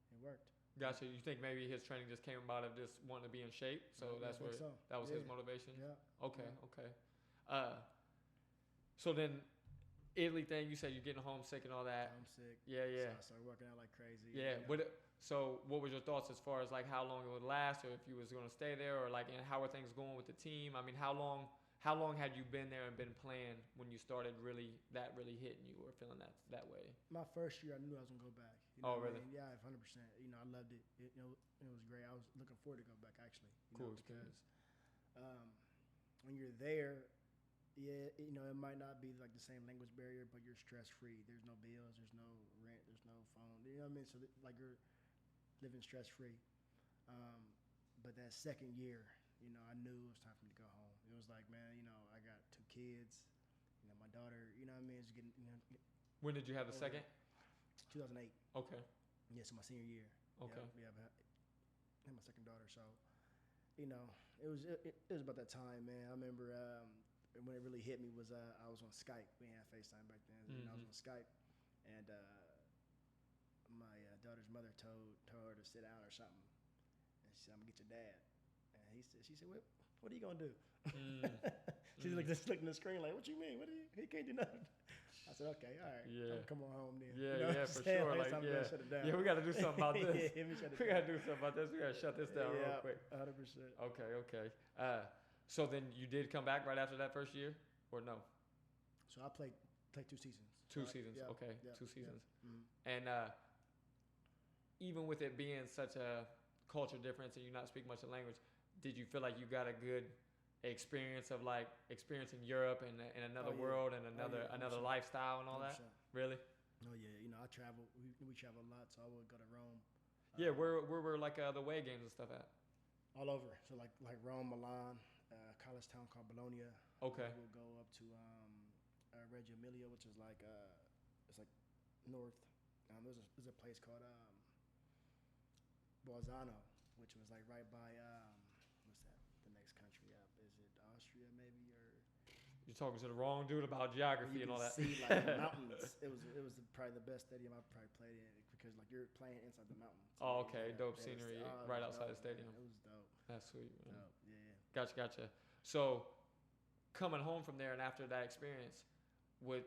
it worked. Gotcha. You think maybe his training just came about of just wanting to be in shape, so that was his motivation. Yeah. Okay. So then, Italy thing, you said you're getting homesick and all that. Homesick. Yeah. So I started working out like crazy. Yeah. So what was your thoughts as far as like how long it would last, or if you was going to stay there, or like, and how are things going with the team? I mean, how long had you been there and been playing when you started really hitting you or feeling that way? My first year, I knew I was gonna go back. Oh, really? I mean? Yeah, 100%. I loved it. It was great. I was looking forward to go back actually. Cool experience. When you're there, it might not be like the same language barrier, but you're stress free. There's no bills. There's no rent. There's no phone. You know what I mean? So like you're living stress free. But that second year, I knew it was time for me to go home. It was like, man, I got 2 kids. My daughter, you know what I mean, is getting. When did you have the second? 2008. Okay. Yeah, so my senior year. Okay. Yeah, I had my second daughter, so it was about that time, man. I remember when it really hit me was I was on Skype. We didn't have FaceTime back then. Mm-hmm. I was on Skype, and my daughter's mother told her to sit down or something, and she said, "I'm gonna get your dad." And she said, "What are you gonna do?" She's like just looking at the screen like, "What you mean? He can't do nothing." I said, "Okay, all right, yeah, come on home then." Yeah, for sure. Like, yeah, we got to do something about this. We got to do something about this. We got to shut this down real quick. 100%. Okay. So then you did come back right after that first year, or no? So I played 2 seasons. 2 seasons. Yeah, okay, 2 seasons. Yeah. Mm-hmm. And even with it being such a culture difference and you not speak much of the language, did you feel like you got a good experience of like experiencing Europe and another world and another lifestyle and all 100%. that? Really? Oh yeah, I travel. We travel a lot, so I would go to Rome. Where were like the away games and stuff at? All over. So like Rome, Milan, college town called Bologna. Okay. We'll go up to Reggio Emilia, which is like it's like north. There's a place called Bolzano, which was like right by what's that? The next country up? Is it Austria maybe or? You're talking to the wrong dude about geography and all that. See like the mountains. It was probably the best stadium I've probably played in because like you're playing inside the mountains. Oh, okay, dope scenery right outside the stadium. Man. It was dope. That's sweet. Man. Dope. Yeah. Gotcha. So, coming home from there and after that experience,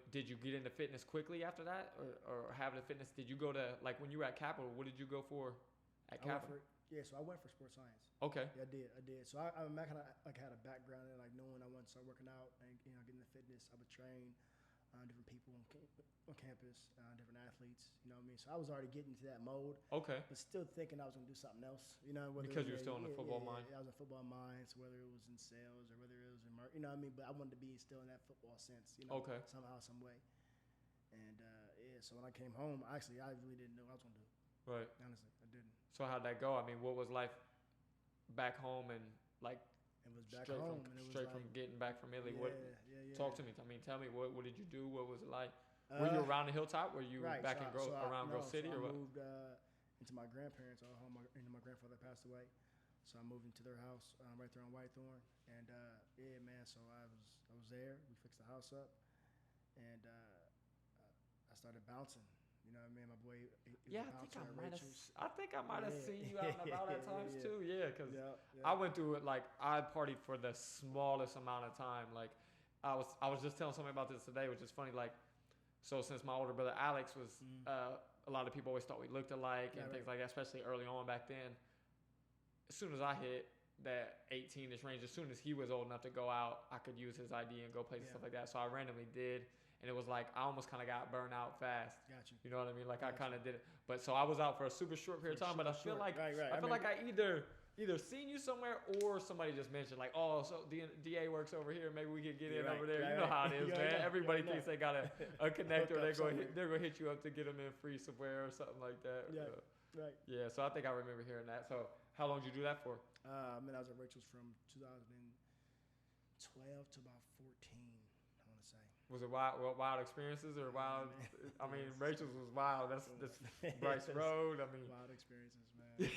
did you get into fitness quickly after that, or having the fitness? Did you go to like when you were at Capital? What did you go for at Capital? So I went for sports science. Okay. Yeah, I did. So I kind of like had a background in like knowing I wanted to start working out and getting the fitness. I would train different people on campus, different athletes. You know what I mean? So I was already getting into that mode. Okay. But still thinking I was gonna do something else. Because you were still in the football mind. Yeah, I was in football minds, whether it was in sales or whether it was in you know what I mean. But I wanted to be still in that football sense. Okay. Somehow, some way. And so when I came home, I really didn't know what I was gonna do. Right. Honestly, I didn't. So how'd that go? I mean, what was life back home and like and was back home. And it was straight like, from getting back from Italy. Yeah. Talk to me. I mean, tell me what did you do? What was it like? Were you around the Hilltop? Were you back in around Grove City or what? I moved into my grandparents' home. My grandfather passed away, so I moved into their house right there on Whitethorn. And yeah, man. So I was there. We fixed the house up, and I started bouncing. You know what I mean? My boy. I think I might have seen you out and about at times too. Yeah, because I went through it like I partied for the smallest amount of time. Like I was just telling somebody about this today, which is funny. Like. So since my older brother Alex was, a lot of people always thought we looked alike and things like that, especially early on back then. As soon as I hit that 18-ish range, as soon as he was old enough to go out, I could use his ID and go places, stuff like that. So I randomly did, and it was like I almost kind of got burned out fast. Gotcha. You know what I mean? Like I kind of did it, but so I was out for a super short period of time. But I feel like I feel like I either seen you somewhere or somebody just mentioned like, oh, so DA works over here. Maybe we could get in over there. You know how it is, man. Everybody thinks they got a connector. They're gonna hit you up to get them in free somewhere or something like that. Yeah, right. Yeah. So I think I remember hearing that. So how long did you do that for? I mean, I was at Rachel's from 2012 to about 14. I want to say. Was it wild experiences or wild? I mean, Rachel's was wild. That's Bryce Road. I mean, wild experiences, man.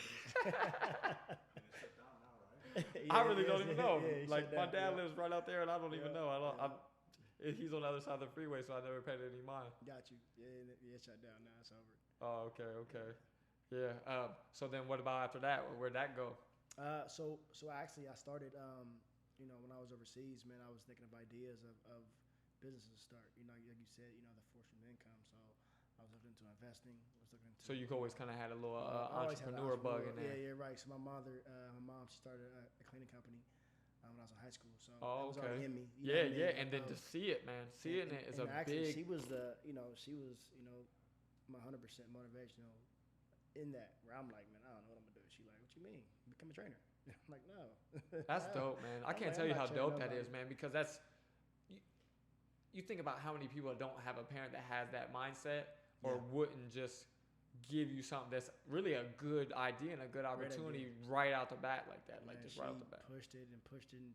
I really don't even know. Like my dad lives right out there, and I don't even know. He's on the other side of the freeway, so I never paid any mind. Got you. Yeah, it's shut down now. It's over. Oh, okay. Yeah. So then, what about after that? Where'd that go? So actually, I started. When I was overseas, man, I was thinking of ideas of businesses to start. You know, like you said, the fortune of income. So I was looking into investing. So you always kind of had a little entrepreneur bug in there. Yeah, right. So my mom, she started a cleaning company when I was in high school. So it was already in me. Yeah. And then to see it, man, seeing it is a actually, big. She was my 100% motivational in that. Where I'm like, man, I don't know what I'm gonna do. She like, what you mean? Become a trainer? I'm like, no. That's dope, man. I can't tell you how dope that is, man. Because that's you think about how many people don't have a parent that has that mindset or wouldn't just give you something that's really a good idea and a good opportunity right out the bat like that. Like just right out the bat. Pushed it and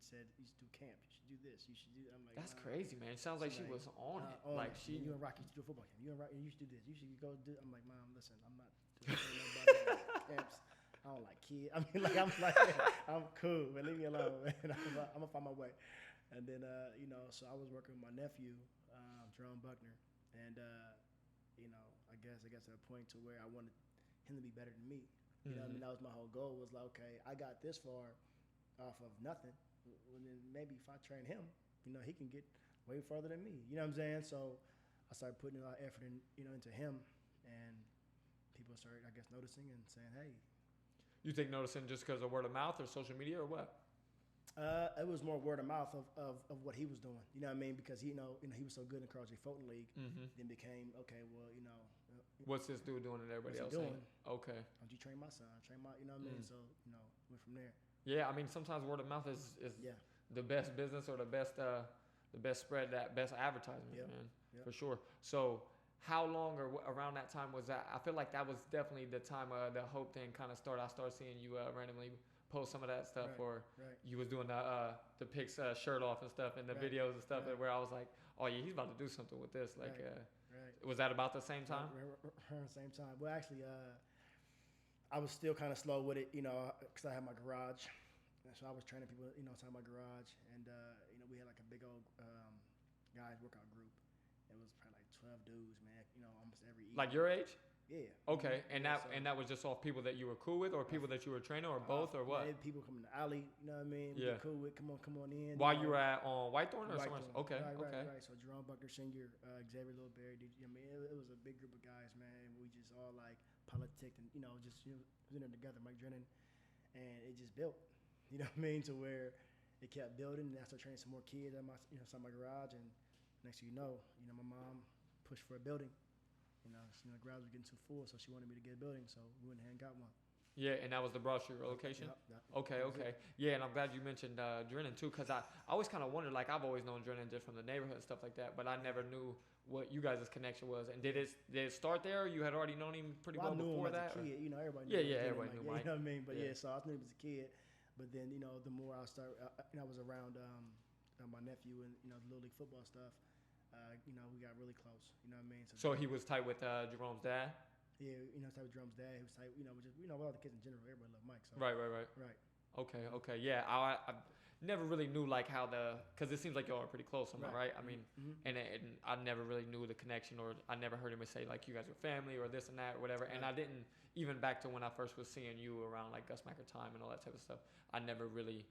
said, you should do camp. You should do this. You should do. I'm like, that's crazy, man. It sounds like she was on it. Like she. You and Rocky should do a football camp. You and Rocky, you should do this. You should go do. I'm like, Mom, listen, I'm not doing nobody camps. I don't like kids. I mean, I'm cool, man. Leave me alone, man. I'm gonna find my way. And then, so I was working with my nephew, Jerome Buckner, and I guess to a point to where I wanted him to be better than me. You know what I mean? That was my whole goal. Was like, okay, I got this far off of nothing. Well, then maybe if I train him, he can get way further than me. You know what I'm saying? So I started putting a lot of effort into him, and people started, I guess, noticing and saying, hey. You think noticing just because of word of mouth or social media or what? It was more word of mouth of what he was doing. You know what I mean? Because he was so good in the Collegiate Fulton League. Then became what's this dude doing and everybody else doing? Okay. Don't you train my son? Train my, you know what I mean? So went from there. Yeah, I mean sometimes word of mouth is the best business or the best spread, that best advertisement, man, for sure. So how long or around that time was that? I feel like that was definitely the time the Hope thing kind of started. I started seeing you randomly post some of that stuff, you was doing the pics shirt off and stuff, and the videos and stuff, where I was like, oh yeah, he's about to do something with this. Like, was that about the same time? Same time. Well, actually, I was still kind of slow with it, because I had my garage, so I was training people, outside my garage, and we had like a big old guys workout group. It was probably like 12 dudes, man. Almost every evening. Like your age? Yeah. Okay, and that was just off people that you were cool with, or people that you were training, or both, or what? People come in the alley, you know what I mean? Yeah. Cool with, come on in. While you were on Whitethorn or somewhere? Okay, Right. So Jerome Buckner Sr., Xavier Littleberry, it was a big group of guys, man. We just all like politicked and just in there together, Mike Drennan, and it just built. You know what I mean? To where it kept building, and I started training some more kids at my inside my garage, and next thing you know, my mom pushed for a building. The garage was getting too full, so she wanted me to get a building, so we went ahead and got one. Yeah, and that was the Broad Street location? Yep. Okay. Yeah, and I'm glad you mentioned Drennan, too, because I always kind of wondered, like, I've always known Drennan just from the neighborhood and stuff like that, but I never knew what you guys' connection was. And did it start there, or you had already known him pretty well before that? I knew him as a kid. Everybody knew him. Everybody knew Mike. You know what I mean? But so I knew him as a kid. But then, you know, the more I start, and I was around my nephew and, you know, the Little League football stuff, you know, we got really close. You know what I mean? So he was tight with Jerome's dad? Yeah, you know, tight with Jerome's dad. He was tight, you know, just, you know, with all the kids in general, everybody loved Mike. So. Right. Right. Okay. Yeah, I never really knew like how because it seems like y'all are pretty close, am I right? I mean, and I never really knew the connection, or I never heard him say like you guys were family or this and that or whatever. Right. And I didn't, even back to when I first was seeing you around like Gus Macker time and all that type of stuff, I never really,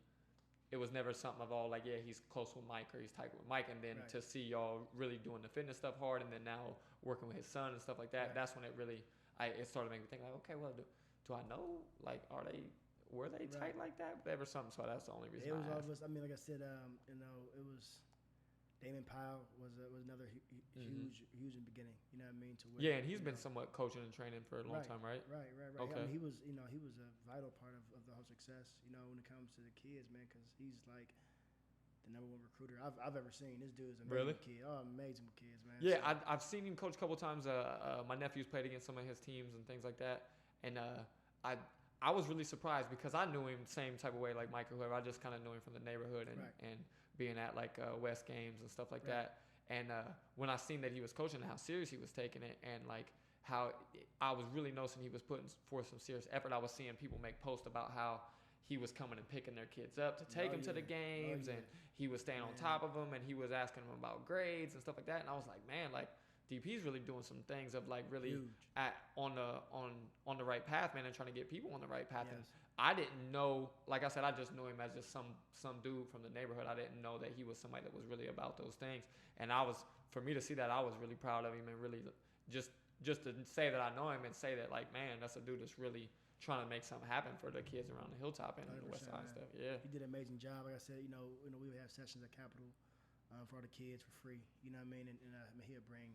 it was never something of all like, yeah, he's close with Mike or he's tight with Mike. And then to see y'all really doing the fitness stuff hard, and then now working with his son and stuff like that, that's when it really, it started making me think like, okay, well, do I know, like, were they tight like that? There was something, so that's the only reason. It was all of us. I mean, like I said, you know, it was Damon Powell was another huge in the beginning. You know what I mean? To where, and he's been somewhat coaching and training for a long time, right? Right. Okay. I mean, he was a vital part of the whole success. You know, when it comes to the kids, man, because he's like the #1 recruiter I've ever seen. This dude is amazing. Really? Kid. Oh, amazing kids, man. Yeah, so, I've seen him coach a couple times. My nephew's played against some of his teams and things like that, and I was really surprised because I knew him the same type of way like Mike or whoever. I just kind of knew him from the neighborhood and being at like West games and stuff like that. And when I seen that he was coaching and how serious he was taking it, and like how I was really noticing he was putting forth some serious effort. I was seeing people make posts about how he was coming and picking their kids up to take them to the games, and he was staying on top of them, and he was asking them about grades and stuff like that. And I was like, man, like DP's really doing some things of like really on the right path, man, and trying to get people on the right path. Yes. And I didn't know, like I said, I just knew him as just some dude from the neighborhood. I didn't know that he was somebody that was really about those things. And for me to see that, I was really proud of him, and really just to say that I know him and say that, like, man, that's a dude that's really trying to make something happen for the kids around the Hilltop and the West Side and stuff. Yeah, he did an amazing job. Like I said, you know, we would have sessions at Capitol for all the kids for free. You know what I mean? And I mean, he'll bring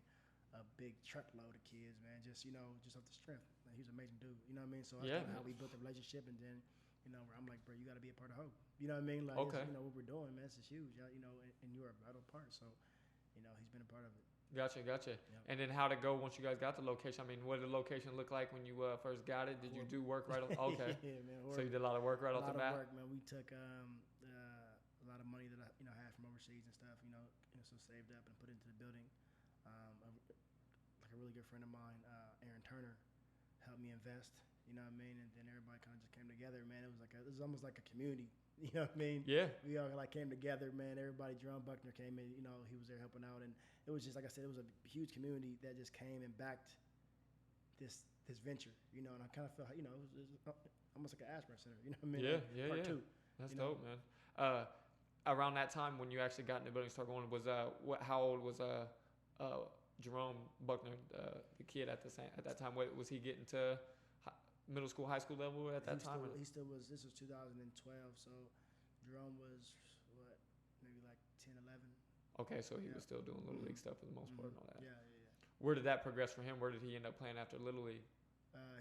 a big truckload of kids, man. Just off the strength. Like, he's an amazing dude. You know what I mean? So that's how we built the relationship, and then, you know, I'm like, bro, you got to be a part of Hope. You know what I mean? Like, you know what we're doing, man. This is huge. You know, and you're a vital part. So, you know, he's been a part of it. Gotcha. Yep. And then how'd it go once you guys got the location? I mean, what did the location look like when you first got it? Did you do work right on? Okay. Yeah, man. So you did a lot of work right off the bat? A lot of work, man. We took a lot of money that I had from overseas and stuff, so saved up and put into the building. Like a really good friend of mine, Aaron Turner, helped me invest. You know what I mean? And then everybody kind of just came together, man. It was almost like a community. You know what I mean? Yeah. We all like came together, man. Everybody, Jerome Buckner came in, you know, he was there helping out. And it was just, like I said, it was a huge community that just came and backed this venture, you know. And I kind of felt, you know, it was almost like an Ashburn Center, you know what I mean? Part two. That's dope, man. Around that time when you actually got in the building, started going, how old was Jerome Buckner, the kid at that time? What was he getting to? Middle school, high school level at that time? He still was. This was 2012, so Jerome was maybe like 10, 11. Okay, so he was still doing Little League stuff for the most part and all that. Yeah. Where did that progress for him? Where did he end up playing after Little League?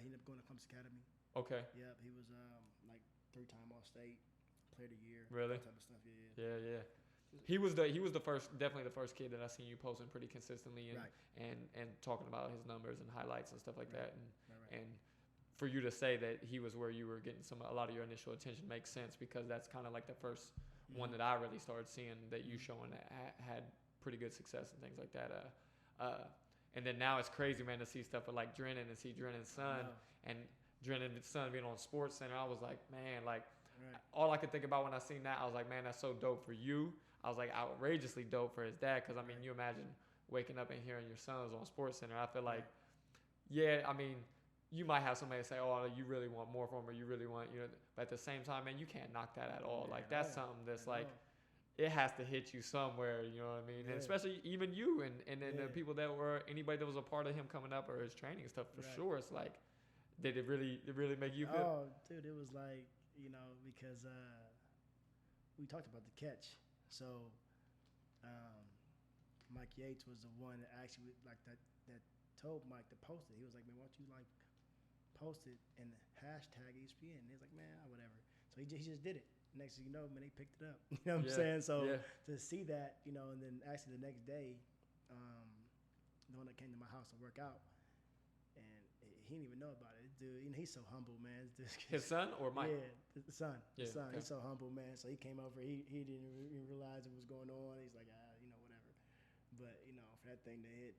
He ended up going to Clemson Academy. Okay. Yep, he was like 3-time All-State, Player of the Year. Really? That type of stuff. Yeah. He was definitely the first kid that I seen you posting pretty consistently and talking about his numbers and highlights and stuff like that. And for you to say that he was where you were getting a lot of your initial attention makes sense, because that's kind of like the first one that I really started seeing that you showing that had pretty good success and things like that. And then now it's crazy, man, to see stuff with like Drennan and see Drennan's son and Drennan's son being on Sports Center. I was like, man, like all I could think about when I seen that, I was like, man, that's so dope for you. I was like, outrageously dope for his dad, because I mean, you imagine waking up and hearing your son is on Sports Center. I feel like, I mean, you might have somebody say, oh, you really want more from him, or you really want, you know, but at the same time, man, you can't knock that at all. Like, that's something that's like, it has to hit you somewhere, you know what I mean? And especially even you and then the people anybody that was a part of him coming up or his training and stuff, for sure. It's like, did it really make you feel? Oh, dude, it was like, you know, because we talked about the catch. So Mike Yates was the one that actually, like, that told Mike to post it. He was like, man, why don't you, like, post it and hashtag ESPN? And he was like, man, whatever. So he just did it. Next thing you know, man, they picked it up. You know what I'm saying? So to see that, you know, and then actually the next day, the one that came to my house to work out, and he didn't even know about it. dude, he's so humble, man. His son or Mike? Yeah, the son. Yeah, The son. okay. He's so humble, man. So he came over. He didn't even realize what was going on. He's like, whatever. But for that thing to hit,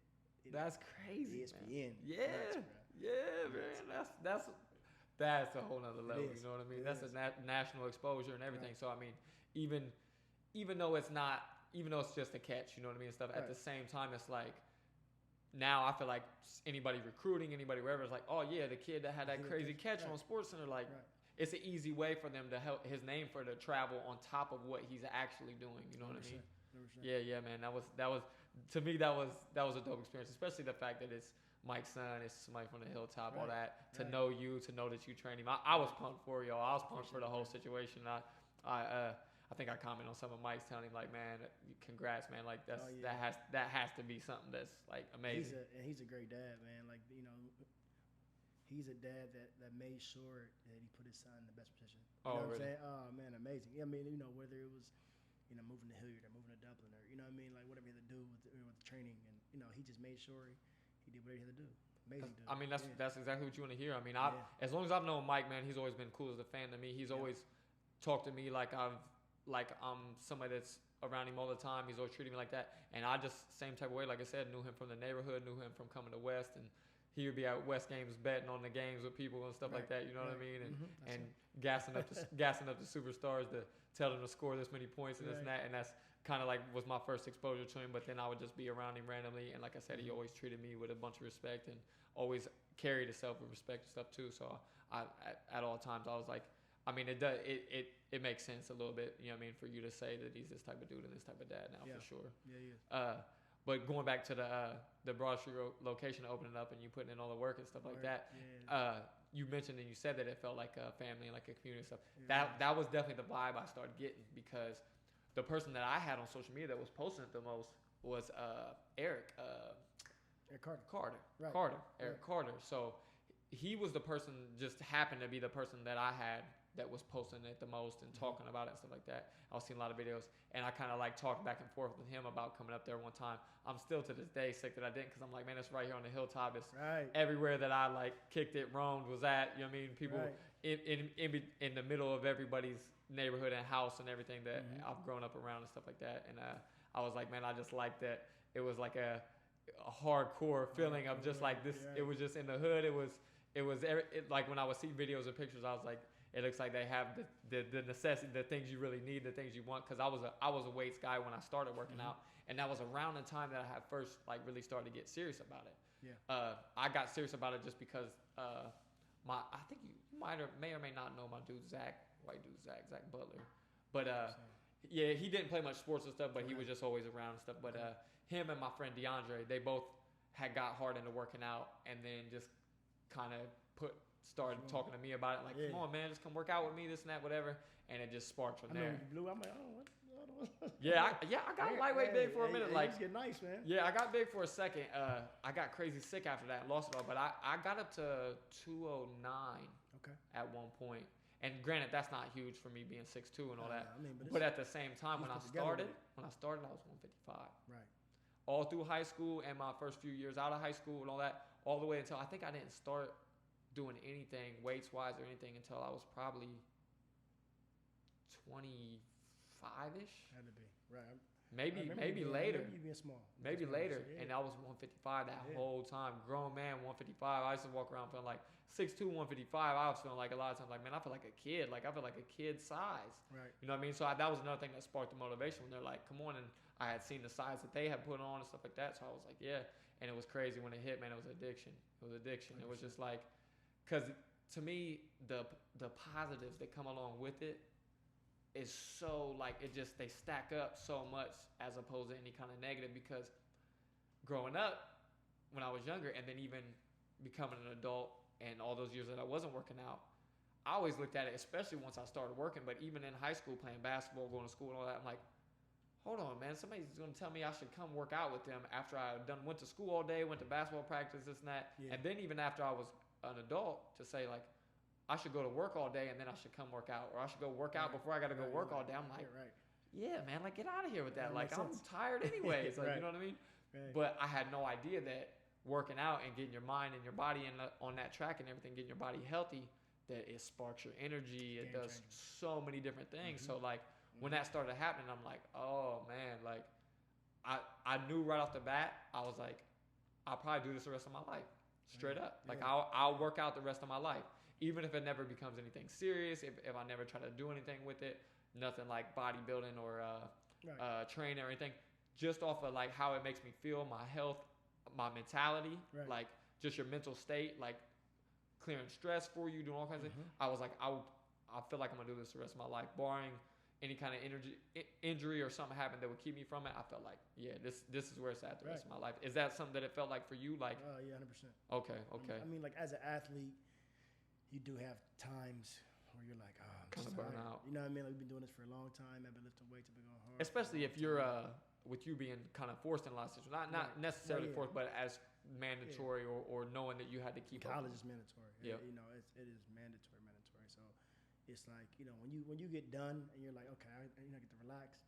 That's crazy, ESPN. man. Yeah, man. That's a whole nother level. You know what I mean? That's a national exposure and everything. Right. So I mean, even though it's just a catch, you know what I mean, and stuff. At the same time, it's like now I feel like anybody recruiting, anybody wherever is like, oh yeah, the kid that had that crazy catch on SportsCenter, like it's an easy way for them to help his name for to travel on top of what he's actually doing. You know what I mean? 100%. Yeah, man. That was to me that was a dope experience, especially the fact that it's Mike's son, it's somebody from the Hilltop, all that. To know you, to know that you train him. I was pumped for y'all. I was pumped for the whole situation. I think I commented on some of Mike's telling him like, man, congrats, man. Like that has to be something that's like amazing. He's a great dad, man. Like he's a dad that made sure that he put his son in the best position. You know what I'm saying? Oh man, amazing. Yeah, I mean, whether it was moving to Hilliard or moving to Dublin or you know what I mean, like whatever he had to do with the training, and he just made sure he did whatever he had to do. Amazing dude. I mean, that's exactly what you want to hear. I mean, as long as I've known Mike, man, he's always been cool as a fan to me. He's always talked to me like I'm somebody that's around him all the time. He's always treated me like that. And I just, same type of way, like I said, knew him from the neighborhood, knew him from coming to West. And he would be at West games betting on the games with people and stuff like that. You know what I mean? And gassing up the superstars to tell them to score this many points and this and that. And that's kind of like was my first exposure to him. But then I would just be around him randomly. And like I said, he always treated me with a bunch of respect and always carried himself with respect and stuff too. So at all times I was like, I mean, it makes sense a little bit, you know what I mean, for you to say that he's this type of dude and this type of dad now, for sure. Yeah, he is. But going back to the Broad Street location opening up and you putting in all the work and stuff like that, you mentioned and you said that it felt like a family, like a community and stuff. Yeah. That was definitely the vibe I started getting because the person that I had on social media that was posting it the most was Eric. Eric Carter. Eric Carter. So he was the person, just happened to be the person that I had that was posting it the most and talking about it and stuff like that. I was seeing a lot of videos, and I kind of like talked back and forth with him about coming up there one time. I'm still to this day sick that I didn't because I'm like, man, it's right here on the Hilltop. It's everywhere that I like kicked it, roamed, was at. You know what I mean? People in the middle of everybody's neighborhood and house and everything that I've grown up around and stuff like that. And I was like, man, I just like that. It was like a hardcore feeling of just like this. It was just in the hood. It was like when I would see videos and pictures, I was like, it looks like they have the necessity, the things you really need, the things you want. Because I was a weights guy when I started working out, and that was around the time that I had first like really started to get serious about it. Yeah. I got serious about it just because I think you may or may not know my dude Zach, white dude Zach Butler, but yeah, he didn't play much sports and stuff, but he was just always around and stuff. But him and my friend DeAndre, they both had got hard into working out, and then just kind of started talking to me about it, like, come on, man, just come work out with me, this and that, whatever, and it just sparked from there. You blew. I'm like, what? I got lightweight big for a minute. Like, get nice, man. Yeah, I got big for a second. I got crazy sick after that and lost it all, but I got up to 209 at one point. And granted, that's not huge for me being 6'2" and all that. But at the same time, when I started, I was 155. Right. All through high school and my first few years out of high school and all that, all the way until I think I didn't start doing anything weights wise or anything until I was probably 25-ish. Had to be right. Maybe later. Maybe being small. Maybe later, and I was 155 that whole time. Grown man, 155. I used to walk around feeling like 6'2", 155. I was feeling like a lot of times like, man, I feel like a kid. Like I feel like a kid size. Right. You know what I mean? So that was another thing that sparked the motivation when they're like, come on, and I had seen the size that they had put on and stuff like that. So I was like, yeah. And it was crazy when it hit, man. It was addiction. 100%. It was just like. Because to me, the positives that come along with it is so like they stack up so much as opposed to any kind of negative. Because growing up, when I was younger, and then even becoming an adult, and all those years that I wasn't working out, I always looked at it, especially once I started working. But even in high school, playing basketball, going to school, and all that, I'm like, hold on, man. Somebody's going to tell me I should come work out with them after I went to school all day, went to basketball practice, this and that, and then even after I was an adult, to say like I should go to work all day and then I should come work out, or I should go work out before I got to go work all day. I'm like, yeah, man, like get out of here with that. Like I'm tired anyways. Like you know what I mean? But I had no idea that working out and getting your mind and your body on that track and everything, getting your body healthy, that it sparks your energy. It does so many different things. So like when that started happening, I'm like, oh man, like I knew right off the bat, I was like, I'll probably do this the rest of my life. Straight up. Like I'll work out the rest of my life. Even if it never becomes anything serious, if I never try to do anything with it, nothing like bodybuilding or training or anything, just off of like how it makes me feel, my health, my mentality, like just your mental state, like clearing stress for you, doing all kinds of things. I was like, I feel like I'm gonna do this the rest of my life, barring any kind of injury or something happened that would keep me from it. I felt like, yeah, this is where it's at the rest of my life. Is that something that it felt like for you? Like, yeah, 100%. Okay. I mean, like as an athlete, you do have times where you're like, oh, I'm kind of burn out. You know what I mean? Like we've been doing this for a long time. I've been lifting weights, I've been going hard. Especially if you're with you being kind of forced in a lot of situations, not necessarily forced, but as mandatory or knowing that you had to keep college is mandatory. Yeah, you know, it is mandatory. So it's like, you know, when you get done and you're like, okay, I get to relax.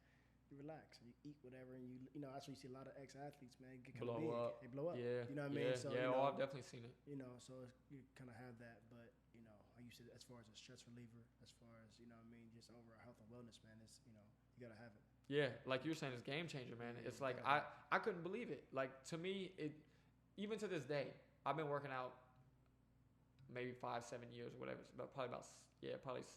You relax and you eat whatever, and you know, that's why you see a lot of ex-athletes, man, get kind of big. They blow up. Yeah, you know what I mean? So, yeah. I've definitely seen it. You know, so you kind of have that, but you know, like you said, as far as a stress reliever, as far as, you know what I mean, just overall health and wellness, man, it's, you know, you gotta have it. Yeah, like you're saying, it's game changer, man. It's like I couldn't believe it. Like to me, it even to this day, I've been working out maybe 5-7 years, whatever. It's probably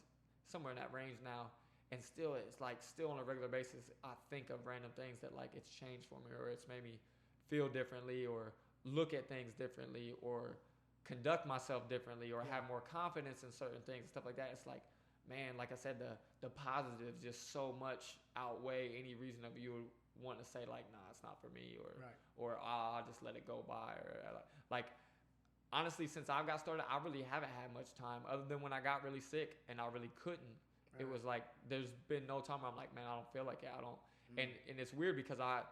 somewhere in that range now. And still, it's like still on a regular basis, I think of random things that like it's changed for me, or it's made me feel differently, or look at things differently, or conduct myself differently, or have more confidence in certain things and stuff like that. It's like, man, like I said, the positives just so much outweigh any reason of you wanting to say like, nah, it's not for me, or I'll just let it go by, or like. Honestly, since I got started, I really haven't had much time other than when I got really sick and I really couldn't. It was like there's been no time where I'm like, man, I don't feel like it. I don't. And it's weird because I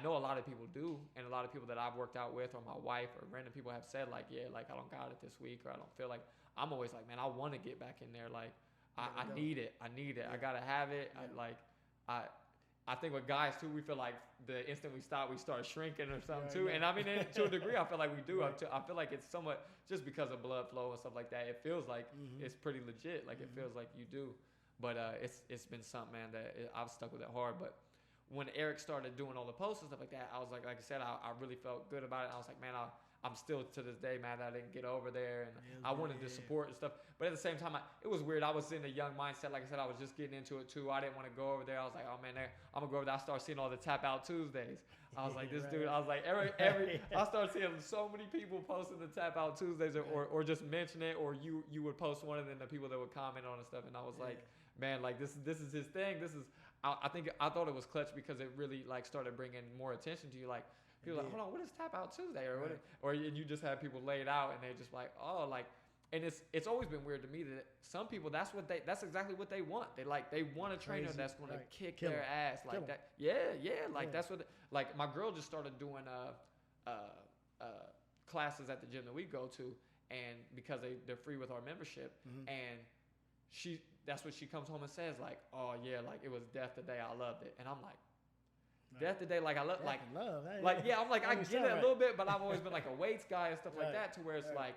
know a lot of people do, and a lot of people that I've worked out with, or my wife, or random people have said like, yeah, like I don't got it this week, or I don't feel like. I'm always like, man, I want to get back in there. Like I need it. I need it. I gotta have it. I think with guys too, we feel like the instant we stop, we start shrinking or something too. And I mean, to a degree, I feel like we do. I feel like it's somewhat just because of blood flow and stuff like that. It feels like it's pretty legit. Like it feels like you do. But it's been something, man, that I've stuck with it hard. But when Eric started doing all the posts and stuff like that, I was like I said, I really felt good about it. I was like, man, I'm still to this day mad that I didn't get over there, and I wanted to support and stuff. But at the same time, it was weird. I was in a young mindset. Like I said, I was just getting into it too. I didn't want to go over there. I was like, oh man, I'm gonna go over there. I started seeing all the Tap Out Tuesdays. I was like, this dude. I was like, every I started seeing so many people posting the Tap Out Tuesdays, or just mention it, or you would post one, and then the people that would comment on and stuff. And I was like, man, like this is his thing. I thought it was clutch because it really like started bringing more attention to you. Like people like, hold on, what is Tap Out Tuesday, or you just have people laid out and they just like, oh, like, and it's always been weird to me that some people that's exactly what they want. They want a trainer that's going to kick their ass like that. Like that's what like my girl just started doing classes at the gym that we go to, and because they're free with our membership, and that's what she comes home and says, like, oh yeah, like it was death today, I loved it. And I'm like, death today, like I love, like yeah, I'm like I get it a little bit, but I've always been like a weights guy and stuff like that, to where it's like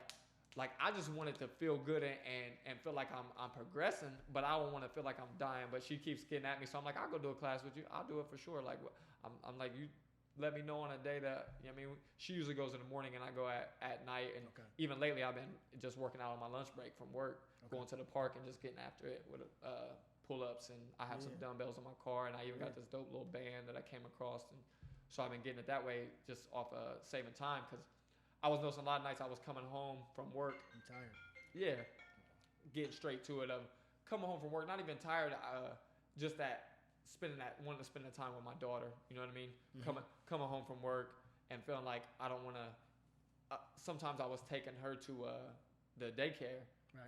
I just wanted to feel good and feel like I'm progressing, but I don't want to feel like I'm dying. But she keeps getting at me, so I'm like, I'll go do a class with you. I'll do it for sure. Like I'm like, you let me know on a day that, you know what I mean, she usually goes in the morning and I go at night. And even lately I've been just working out on my lunch break from work, going to the park and just getting after it with pull-ups, and I have some dumbbells in my car, and I even got this dope little band that I came across, and so I've been getting it that way, just off saving time, because I was noticing a lot of nights I was coming home from work. I'm tired. Yeah, getting straight to it. Coming home from work, not even tired. Just wanting to spend the time with my daughter. You know what I mean? Coming home from work and feeling like I don't want to. Sometimes I was taking her to the daycare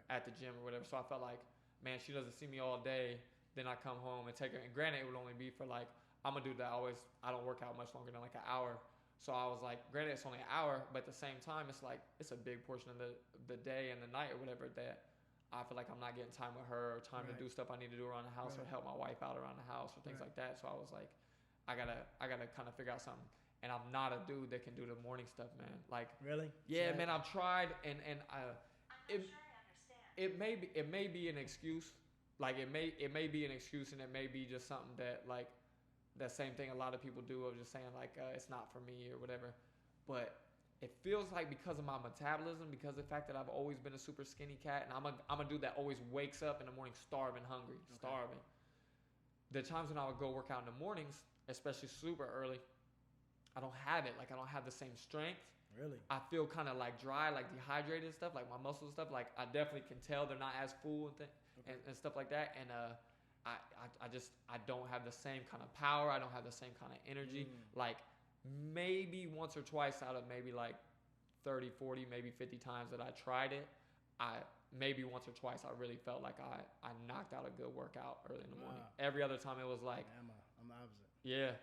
at the gym or whatever. So I felt like, man, she doesn't see me all day. Then I come home and take her. And granted, it would only be for like, I'm gonna do that I don't work out much longer than like an hour. So I was like, granted, it's only an hour, but at the same time, it's like, it's a big portion of the day and the night or whatever that I feel like I'm not getting time with her, or time to do stuff I need to do around the house, or help my wife out around the house, or things like that. So I was like, I gotta kind of figure out something. and I'm not a dude that can do the morning stuff, man. Like, Really? yeah, man, I've tried, and it it may be an excuse. Like it may be an excuse, and it may be just something that like that same thing a lot of people do of just saying like it's not for me or whatever. But it feels like because of my metabolism, because of the fact that I've always been a super skinny cat, and I'm a dude that always wakes up in the morning starving, hungry, starving. The times when I would go work out in the mornings, especially super early, I don't have it. Like I don't have the same strength. Really? I feel kind of like dry, like dehydrated and stuff. Like my muscles and stuff. Like I definitely can tell they're not as full and stuff like that. And I don't have the same kind of power. I don't have the same kind of energy. Like maybe once or twice out of maybe like 30, 40, maybe 50 times that I tried it, maybe once or twice I really felt like I knocked out a good workout early in the morning. Every other time it was like I'm the opposite. Yeah,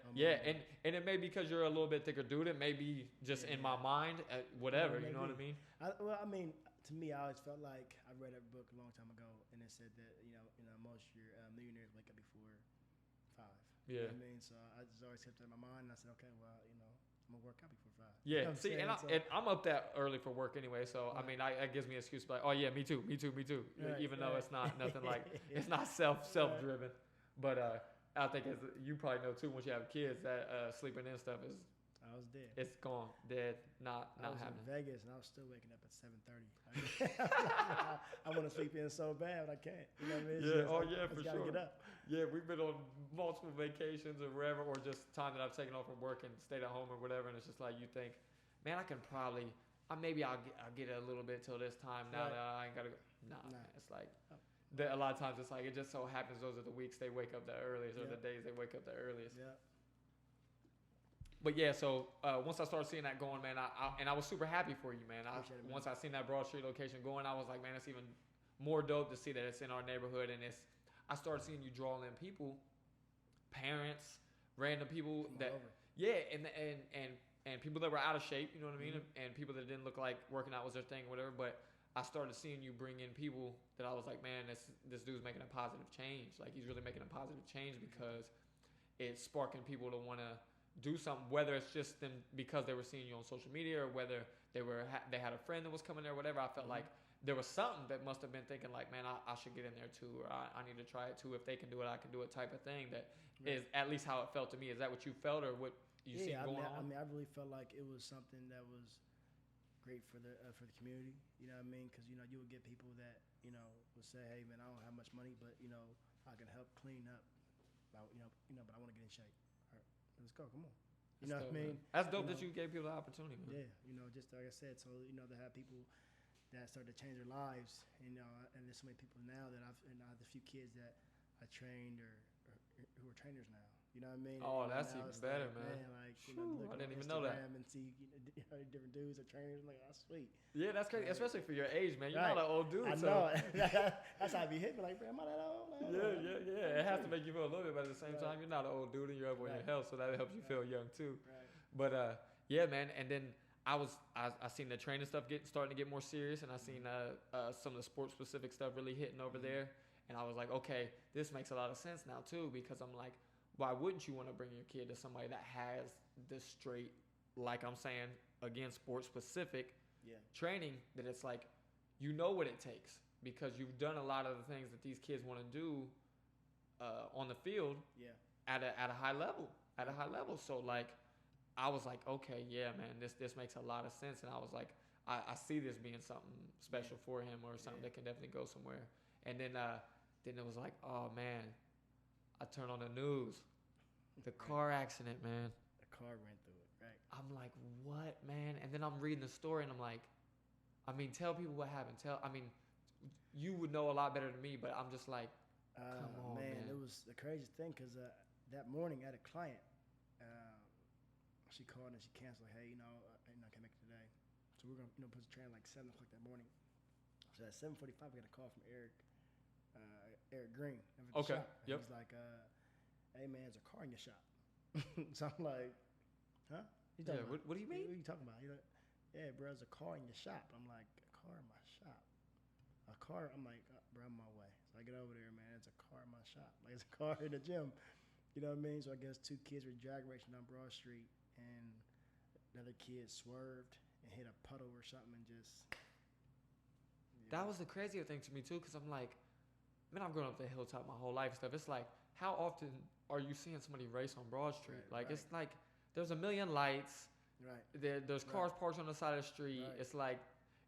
and it may be because you're a little bit thicker dude. It may be just in my mind, whatever. You know what I mean? To me, I always felt like I read a book a long time ago, and it said that most of your millionaires wake up before 5. Yeah. You know what I mean? So I just always kept that in my mind, and I said, okay, well, I'm gonna work out before 5. Yeah. You know See, and I'm up that early for work anyway, so I mean, it gives me an excuse like, oh yeah, me too. Right, Even though it's not nothing like it's not self driven, but I think as you probably know too, once you have kids, that sleeping in stuff is. I was dead. It's gone, dead, not happening. I was in Vegas and I was still waking up at 7:30. I want to sleep in so bad, but I can't. You know what I mean? For sure. Gotta get up. Yeah, we've been on multiple vacations or wherever, or just time that I've taken off from work and stayed at home or whatever, and it's just like you think, man, I can probably, maybe I'll get it a little bit till this time. Now that I ain't gotta go. Nah. Man, it's like. A lot of times it's like it just so happens those are the weeks they wake up the earliest or the days they wake up the earliest. Yeah. But yeah, so once I started seeing that going, man, I was super happy for you, man. Once I seen that Broad Street location going, I was like, man, it's even more dope to see that it's in our neighborhood, and I started seeing you draw in people, parents, random people from that and people that were out of shape, you know what I mean, and people that didn't look like working out was their thing or whatever, but. I started seeing you bring in people that I was like, man, this dude's making a positive change. Like he's really making a positive change because it's sparking people to want to do something. Whether it's just them because they were seeing you on social media, or whether they had a friend that was coming there, or whatever. I felt like there was something that must have been thinking like, man, I should get in there too, or I need to try it too. If they can do it, I can do it. Type of thing. That is at least how it felt to me. Is that what you felt, or what you see going on? I mean, I really felt like it was something that was great for the community, you know what I mean? Because you would get people that would say, hey man, I don't have much money, but I can help clean up, but I want to get in shape. All right, let's go, come on. You know what I mean? That's dope that you gave people the opportunity, man. Yeah, just like I said, so to have people that started to change their lives, and there's so many people now that I have a few kids that I trained or who are trainers now. You know what I mean? Oh, that's even better, like, man. Look I didn't even Instagram know that. and see different dudes are trainers. I'm like, that's sweet. Yeah, that's crazy, especially for your age, man. You're not an old dude. I know. That's how I be hitting me like, bro, am I that old? Yeah. It has to make you feel a little bit, but at the same time, you're not an old dude and you're up on your health, so that helps you feel young too. Right. But yeah, man. And then I seen the training stuff starting to get more serious, and I seen some of the sports specific stuff really hitting over there, and I was like, okay, this makes a lot of sense now too, because I'm like, why wouldn't you want to bring your kid to somebody that has this straight, like I'm saying, again, sports specific training, that it's like, what it takes, because you've done a lot of the things that these kids want to do on the field at a high level, So like, I was like, okay, yeah, man, this makes a lot of sense. And I was like, I see this being something special for him, or something that can definitely go somewhere. And then it was like, oh man, I turn on the news. The car accident, man. The car ran through it, right? I'm like, what, man? And then I'm reading the story, and I'm like, I mean, tell people what happened. You would know a lot better than me, but I'm just like, come on, man. It was the craziest thing, because that morning I had a client. She called and she canceled. Like, hey, I can't make it today. So we're gonna put the train like 7 o'clock that morning. So at 7:45, we got a call from Eric Green. Okay. Yep. He's like, hey man, there's a car in your shop. So I'm like, huh? What do you mean? What are you talking about? He's like, yeah, bro, there's a car in your shop. I'm like, a car in my shop? A car? I'm like, bro, I'm on my way. So I get over there, man. There's a car in my shop. Like, it's a car in the gym. You know what I mean? So I guess 2 kids were drag racing down Broad Street, and another kid swerved and hit a puddle or something and just. That was the crazier thing to me too, because I'm like, man, I've grown up at Hilltop my whole life and stuff. It's like, how often are you seeing somebody race on Broad Street? Right. It's like there's a million lights. Right. There's cars parked on the side of the street. Right. It's like,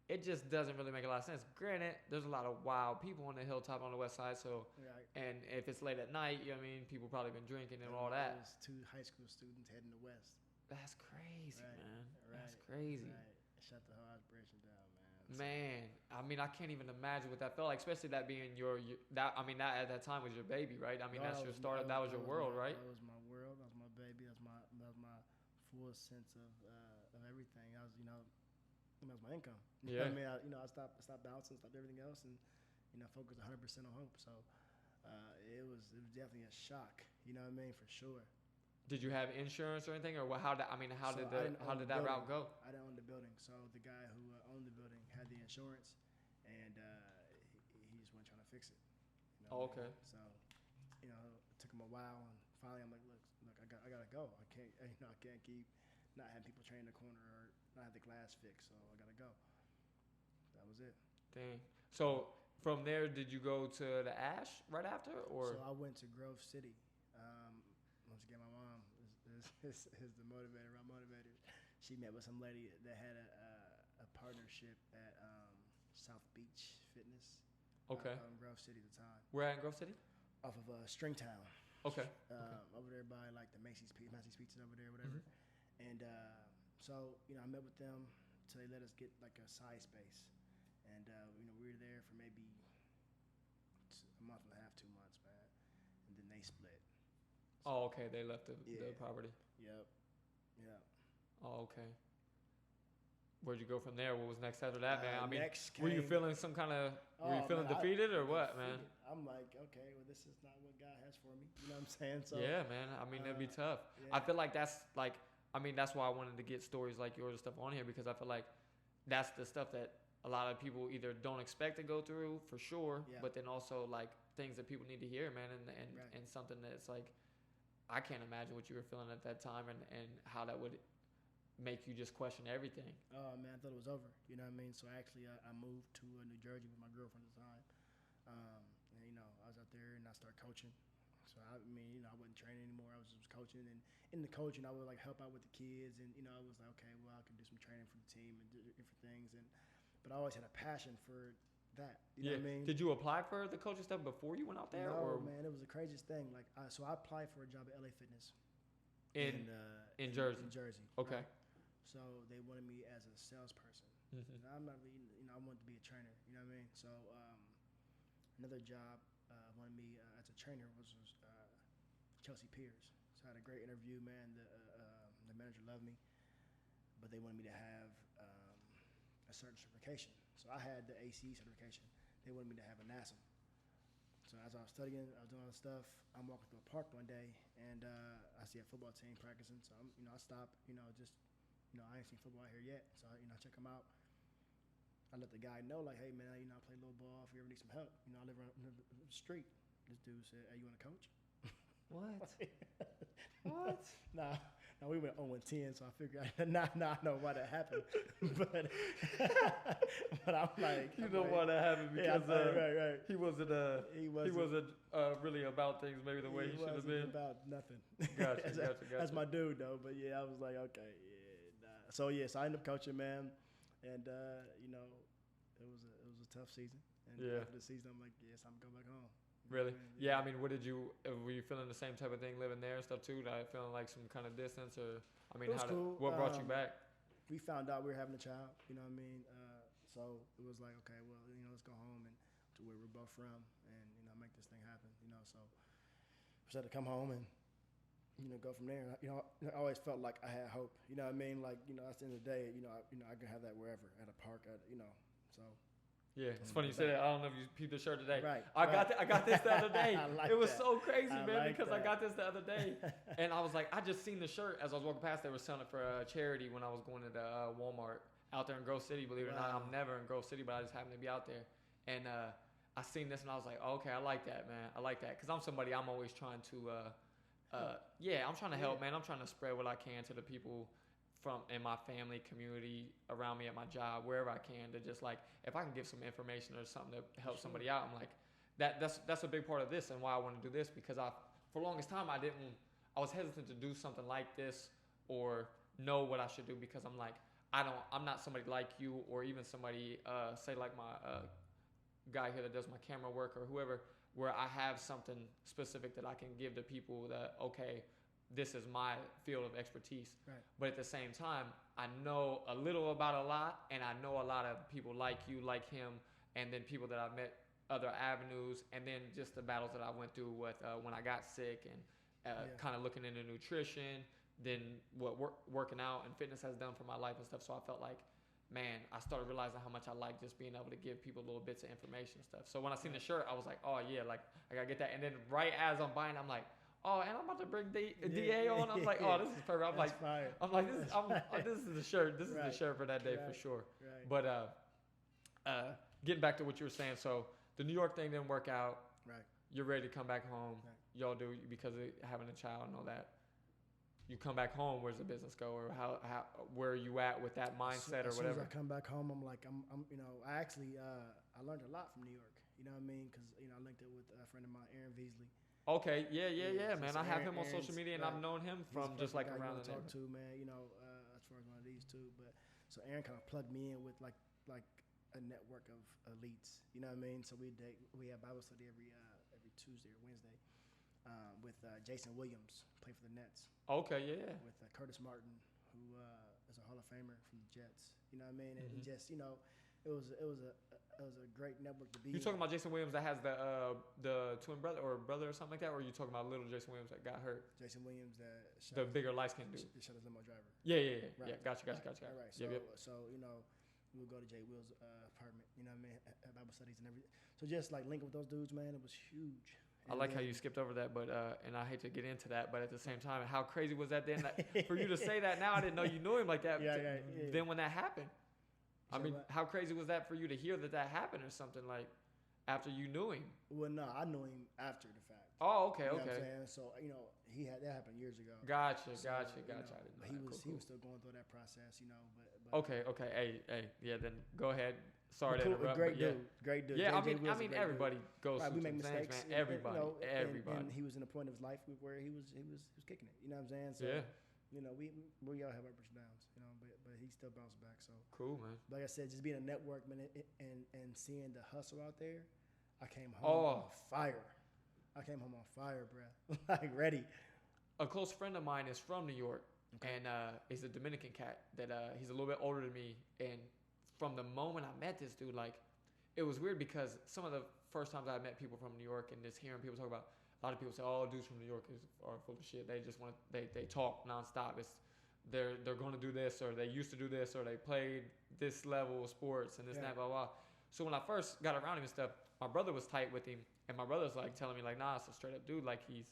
it just doesn't really make a lot of sense. Granted, there's a lot of wild people on the Hilltop on the west side. So, and if it's late at night, you know what I mean, people probably been drinking and all that. There's 2 high school students heading west. That's crazy, man. Right. That's crazy. Right. Shut the whole operation down, man. Man, I mean, I can't even imagine what that felt like, especially that being that at that time was your baby, right? I mean, that's your start. That was your world, right? That was my world. That was my baby. That was my full sense of everything. That was, that was my income. Yeah. I mean, I stopped bouncing, stopped everything else, and focused 100% on Hope. So it was definitely a shock. You know what I mean, for sure. Did you have insurance or anything, or how did that route go? I didn't own the building, so the guy who owned the building had the insurance, and he just wasn't trying to fix it. Okay. So, it took him a while, and finally I'm like, look, I gotta go. I can't keep not having people train in the corner or not have the glass fixed, so I gotta go. That was it. Dang. So from there, did you go to the Ash right after, or? So I went to Grove City. Once again, my mom is the motivator. My motivators. She met with some lady that had a partnership at South Beach Fitness. Okay. Grove City at the time. Where at in Grove City? Off of Stringtown. Okay. Over there by like the Macy's Pizzas over there, whatever. Mm-hmm. And so I met with them till they let us get like a size space, and we were there for maybe a month and a half, 2 months, man, and then they split. So, okay. They left the property. Yep. Oh, okay. Where'd you go from there? What was next after that, man? I mean, were you feeling some kind of? Were you feeling defeated or what, man? I'm like, okay, well, this is not what God has for me. You know what I'm saying? So yeah, man. I mean, that'd be tough. Yeah. I feel like that's why I wanted to get stories like yours and stuff on here, because I feel like that's the stuff that a lot of people either don't expect to go through for sure, but then also like things that people need to hear, man, and something that's like, I can't imagine what you were feeling at that time and how that would make you just question everything. Oh man, I thought it was over. You know what I mean? So actually, I moved to New Jersey with my girlfriend at the time, and I was out there and I started coaching. So I wasn't training anymore. I was just coaching, and in the coaching, I would like help out with the kids, and I was like, okay, well, I can do some training for the team and do different things, but I always had a passion for that. You know what I mean? Did you apply for the coaching stuff before you went out there? No, man, it was the craziest thing. Like, so I applied for a job at LA Fitness in Jersey. In Jersey. Okay. Right? So they wanted me as a salesperson. Mm-hmm. And I'm not really, I wanted to be a trainer. You know what I mean? So another job wanted me as a trainer was Chelsea Piers. So I had a great interview, man. The manager loved me, but they wanted me to have a certain certification. So I had the ACE certification. They wanted me to have a NASM. So as I was studying, I was doing all this stuff. I'm walking through a park one day, and I see a football team practicing. So I stop. I ain't seen football out here yet. So I check them out. I let the guy know, like, hey man, I play a little ball. If you ever need some help, I live around the street. This dude said, hey, you want to coach? What? What? Nah, we went 0-10, so I figured I know why that happened. but I'm like, why that happened because right. He wasn't really about things maybe the way he should have been. About nothing. Gotcha. That's my dude though. But yeah, I was like, okay, yeah. Nah. So yes, I ended up coaching, man, and it was a tough season. And after the season, I'm like, yes, I'm going back home. Really? Yeah. I mean, were you feeling the same type of thing living there and stuff too? Like feeling like some kind of distance, or cool. What brought you back? We found out we were having a child. You know what I mean? So it was like, okay, well, let's go home and to where we're both from, and make this thing happen. So we just had to come home and go from there. I always felt like I had hope. You know what I mean? Like at the end of the day, I can have that wherever, at a park, so. Yeah, it's funny you said that. I don't know if you peeped the shirt today. Right. I got this the other day. It was so crazy, man, because I got this the other day, and I was like, I just seen the shirt as I was walking past. They were selling it for a charity when I was going to the Walmart out there in Grove City. Believe it or not, I'm never in Grove City, but I just happened to be out there, and I seen this and I was like, okay, I like that, man. I like that because I'm always trying to, I'm trying to help, man. I'm trying to spread what I can to the people in my family, community, around me at my job, wherever I can, to just like, if I can give some information or something to help somebody out, I'm like, that's a big part of this and why I want to do this, because for the longest time I was hesitant to do something like this or know what I should do, because I'm like, I'm not somebody like you, or even somebody say like my guy here that does my camera work or whoever, where I have something specific that I can give to people that, okay, this is my field of expertise. Right. But at the same time, I know a little about a lot, and I know a lot of people like you, like him, and then people that I've met other avenues, and then just the battles that I went through with when I got sick, and kind of looking into nutrition, then what working out and fitness has done for my life and stuff. So I felt like, man, I started realizing how much I like just being able to give people little bits of information and stuff. So when I seen the shirt, I was like, oh yeah, like I gotta get that. And then right as I'm buying, I'm like, oh, and I'm about to bring DA on. I was like, oh, this is perfect. I'm like, this is the shirt. This is the shirt for that day for sure. Right. But getting back to what you were saying, so the New York thing didn't work out. Right. You're ready to come back home. Right. Y'all do, because of having a child and all that. You come back home, where's the business go, or how where are you at with that mindset or whatever? As soon as I come back home, I'm like, I'm I actually I learned a lot from New York. You know what I mean? Because I linked it with a friend of mine, Aaron Beasley. Okay, yeah, man. I have him on Aaron's, social media, and I've known him from just like around the talk to, man. As far as one of these two, but so Aaron kind of plugged me in with like a network of elites. You know what I mean? So we have Bible study every Tuesday or Wednesday with Jason Williams, play for the Nets. Okay, yeah. With Curtis Martin, who is a Hall of Famer from the Jets. You know what I mean? And just it was a great network to be. You talking about Jason Williams that has the twin brother or something like that, or are you talking about little Jason Williams that got hurt? Jason Williams the bigger light skinned dude. Shot his limo driver. Yeah. Right. Yeah. Gotcha. Right. So, yep. So we would go to Jay Will's apartment. You know what I mean? At Bible studies and everything. So just like linking with those dudes, man, it was huge. I like how you skipped over that, but and I hate to get into that, but at the same time, how crazy was that then? For you to say that now, I didn't know you knew him like that. Yeah. Then when that happened, I mean, what? how crazy was that for you to hear that happened or something, like after you knew him? Well, no, I knew him after the fact. Oh, okay, You know okay. what I'm saying? So that happened years ago. Gotcha. So, I didn't know he that. was Cool. still going through that process, But Okay. Hey, yeah. Then go ahead. Sorry to cool, interrupt. great but dude, great dude. Yeah, JJ I mean, everybody goes right, through we make some things, mistakes, man. Everybody. And he was in a point of his life where he was kicking it. You know what I'm saying? So, yeah. We all have ups and downs, but he still bounced back. So cool, man. Like I said, just being a network, man, and seeing the hustle out there, I came home on fire. Bro. Like ready. A close friend of mine is from New York, and he's a Dominican cat that he's a little bit older than me. And from the moment I met this dude, like, it was weird because some of the first times I met people from New York and just hearing people talk about, a lot of people say, oh, dudes from New York are full of shit. They just they talk nonstop. They're going to do this, or they used to do this, or they played this level of sports and this and that, blah, blah. So when I first got around him and stuff, my brother was tight with him, and my brother's like telling me like, nah, it's a straight up dude. Like he's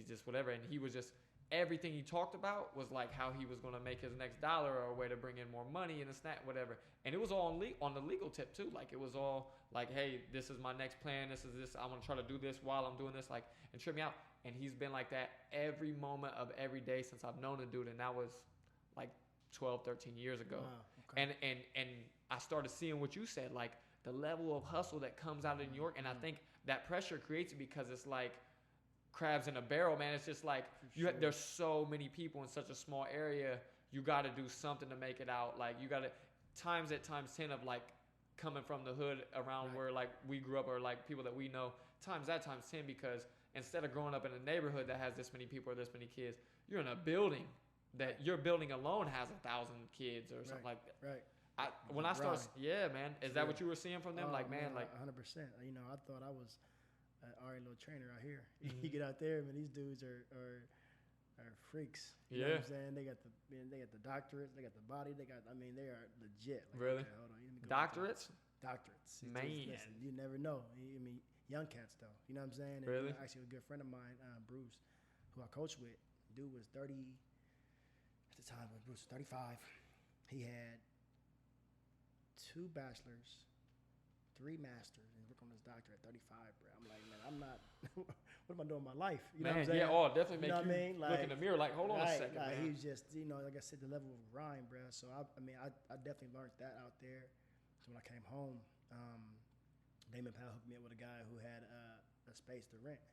just whatever. And he was just, everything he talked about was like how he was going to make his next dollar or a way to bring in more money and a snack, whatever. And it was all on the legal tip too. Like it was all like, hey, this is my next plan. This. I'm going to try to do this while I'm doing this, like, and trip me out. And he's been like that every moment of every day since I've known the dude. And that was like 12, 13 years ago. Wow, okay. And I started seeing what you said, like the level of hustle that comes out of New York. And I think that pressure creates it because it's like crabs in a barrel, man. It's just like there's so many people in such a small area. You got to do something to make it out. Like you got to times 10 of like coming from the hood around where like we grew up, or like people that we know, times 10 because instead of growing up in a neighborhood that has this many people or this many kids, you're in a building that your building alone has 1,000 kids or something like that. Right. When I started, man, is that what you were seeing from them? Like, man, like 100%. I thought I was an already little trainer out here. You get out there, man, these dudes are freaks. You know what I'm saying? They got the doctorates, they got the body, they are legit. Like, really? Okay, hold on. Doctorates? Doctorates. Man. Listen, you never know. Young cats though. You know what I'm saying? Really? And actually, a good friend of mine, Bruce, who I coach with, dude was 30 at the time. When Bruce was 35, he had 2 bachelors, 3 masters and work on this doctor at 35, bro. I'm like, man, I'm not. What am I doing with my life? You know what I'm saying? Yeah, oh, definitely make You know what I mean? look in the mirror like, hold on a second, like, man. he was just, like I said, the level of grind, bro. So I definitely learned that out there. So when I came home, Damon Powell hooked me up with a guy who had a space to rent.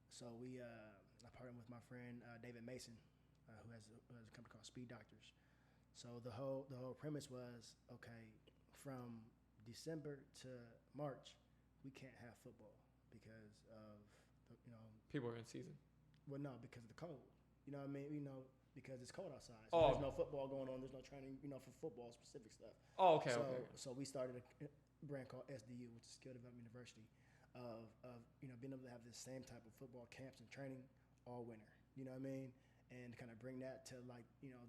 So I partnered with my friend David Mason, who has a company called Speed Doctors. So the whole premise was, okay, from December to March, we can't have football because of people are in season. Well, no, because of the cold. You know what I mean? Because it's cold outside. So Oh. there's no football going on. There's no training, for football specific stuff. Oh, okay, So, okay. So we started a brand called SDU, which is Skill Development University, of being able to have the same type of football camps and training all winter. You know what I mean? And kind of bring that to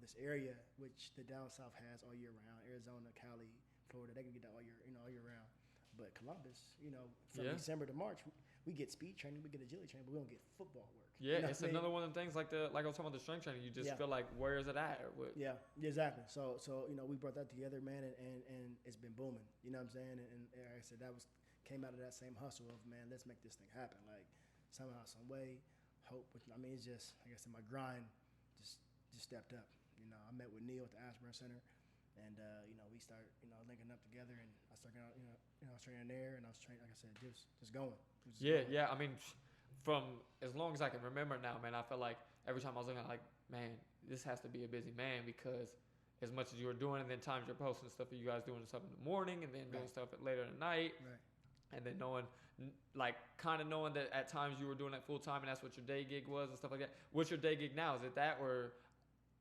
this area, which the down south has all year round. Arizona, Cali, Florida, they can get that all year round. But Columbus, from December to March, we get speed training, we get agility training, but we don't get football work. Yeah, it's another one of the things like I was talking about the strength training. You just feel like, where is it at? Or what? Yeah, exactly. So we brought that together, man, and it's been booming. You know what I'm saying? And like I said, came out of that same hustle of, man, let's make this thing happen. Like somehow, some way, hope. It's just like I said, my grind just stepped up. I met with Neil at the Ashburn Center, and we started linking up together, and I started I was training there, and I was training, like I said, just going. Yeah. I mean, from as long as I can remember now, man, I felt like every time I was looking at, like, man, this has to be a busy man, because as much as you were doing, and then times you're posting stuff of you guys doing stuff in the morning, and then doing stuff later in the night, and then knowing that at times you were doing that full time, and that's what your day gig was and stuff like that. What's your day gig now? Is it that, or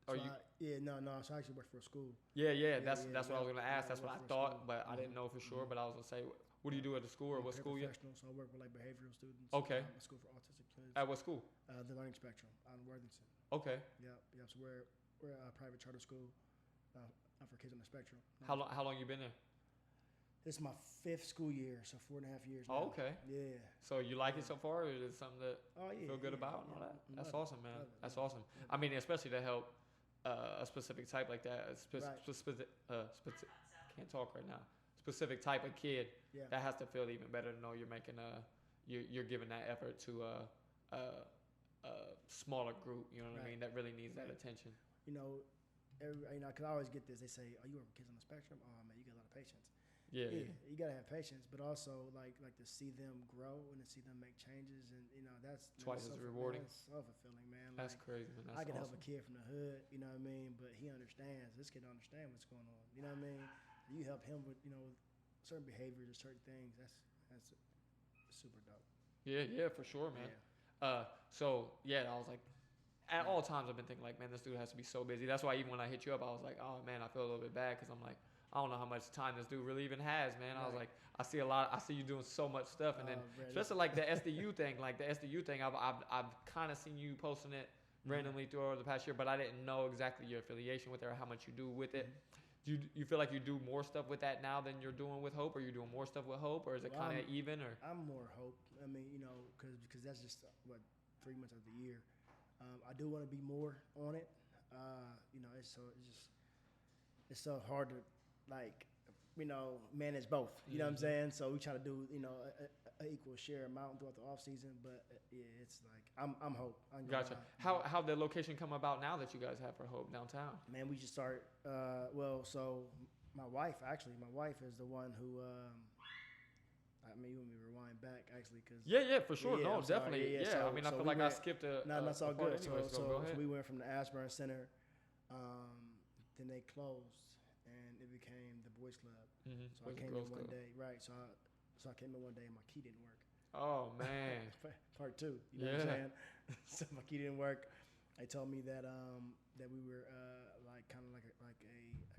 are you? So I actually work for a school. Yeah. That's what I was gonna ask. That's what I thought, but I didn't know for sure. But I was gonna say, what do you do at the school, or what school you? So I work with behavioral students. Okay. A school for autistic kids. At what school? The Learning Spectrum out in Worthington. Okay. Yeah. So we're a private charter school for kids on the spectrum. How long you been there? This is my 5th school year, so 4.5 years now. Oh, okay. Yeah. So you like it so far, or is it something that you feel good about and all that? That's awesome, man. That's awesome. I mean, especially to help a specific type like that, can't talk right now. Specific type of kid that has to feel even better to know you're making you're giving that effort to a smaller group. You know what I mean? That really needs that attention. Because I always get this. They say, "Oh, you work with kids on the spectrum? Oh man, you got a lot of patience." Yeah. You gotta have patience, but also like to see them grow and to see them make changes, and that's twice as rewarding. It's so fulfilling, man. That's crazy, man. That's I can awesome. help a kid from the hood, you know what I mean, but he understands. This kid don't understand what's going on, you know what I mean. You help him with certain behaviors or certain things. That's super dope. Yeah, for sure, man. Yeah. I was like, at all times I've been thinking like, man, this dude has to be so busy. That's why even when I hit you up, I was like, oh man, I feel a little bit bad, because I'm like, I don't know how much time this dude really even has, man. I was like, I see you doing so much stuff, and then especially like the SDU thing, I've kind of seen you posting it randomly throughout the past year, but I didn't know exactly your affiliation with it or how much you do with it. Do you feel like you do more stuff with that now than you're doing with Hope, or you're doing more stuff with Hope, or is it kind of even? Or I'm more Hope. I mean, because that's just 3 months of the year. I do want to be more on it. It's so hard to manage both. You know what I'm saying? So we try to do an equal share amount throughout the off season, but it's like I'm Hope. Gotcha. How the location come about now that you guys have for Hope downtown? Man, we just start. So my wife is the one who. You want me to rewind back actually, because for sure. No, definitely. So, I feel like I skipped a. No, that's all good. Anyway, so go ahead. So we went from the Ashburn Center, then they closed, and it became the Boys Club. Mm-hmm. So I came in one day, right? So I came in one day and my key didn't work. Oh man. Part 2. You know what I'm saying? So my key didn't work. They told me that we were kind of like a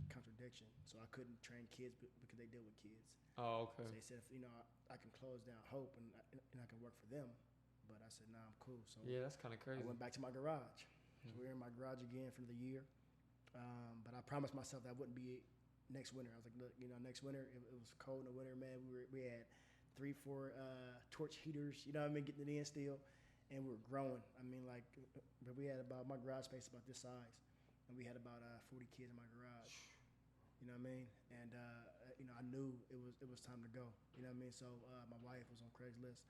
contradiction. So I couldn't train kids because they deal with kids. Oh, okay. So they said, I can close down Hope and I can work for them. But I said, nah, I'm cool. So that's kind of crazy. I went back to my garage. So we're in my garage again for the year. But I promised myself that I wouldn't be next winter. I was like, look, next winter, it was cold in the winter, man. We had 3-4 torch heaters, getting it in still. And we were growing. But we had my garage space about this size. And we had about 40 kids in my garage. You know what I mean? And I knew it was time to go. You know what I mean? So my wife was on Craigslist,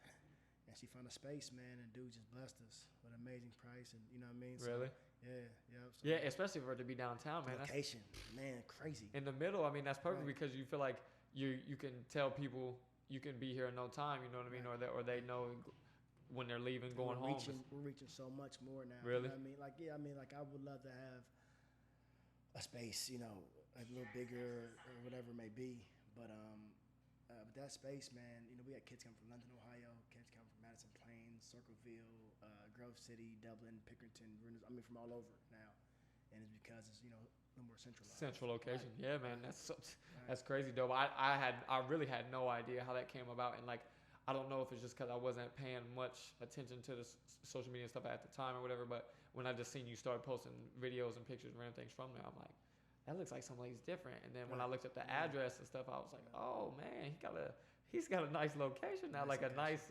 and she found a space, man, and dude just blessed us with an amazing price, and you know what I mean? Really? So, yeah. So Yeah, especially for it to be downtown, man. Location, man, crazy. In the middle, I mean, that's perfect Right. because you feel like you can tell people you can be here in no time. You know what I mean? Right. Or they know when they're leaving, going home. We're reaching so much more now. Really? You know what I mean? Like I would love to have a space, a little bigger or whatever it may be. But that space, man, we had kids come from London, Ohio, kids come from Madison Plains, Circleville, Grove City, Dublin, Pickerington, from all over now. And it's because it's, a little more centralized. Central location. Right. Yeah, man. That's crazy dope. I really had no idea how that came about, and like I don't know if it's just because I wasn't paying much attention to the social media stuff at the time or whatever, but when I just seen you start posting videos and pictures and random things from there, I'm like, that looks like someplace different. And then when I looked up the address and stuff, I was like, oh man, he's got a nice location now, like a nice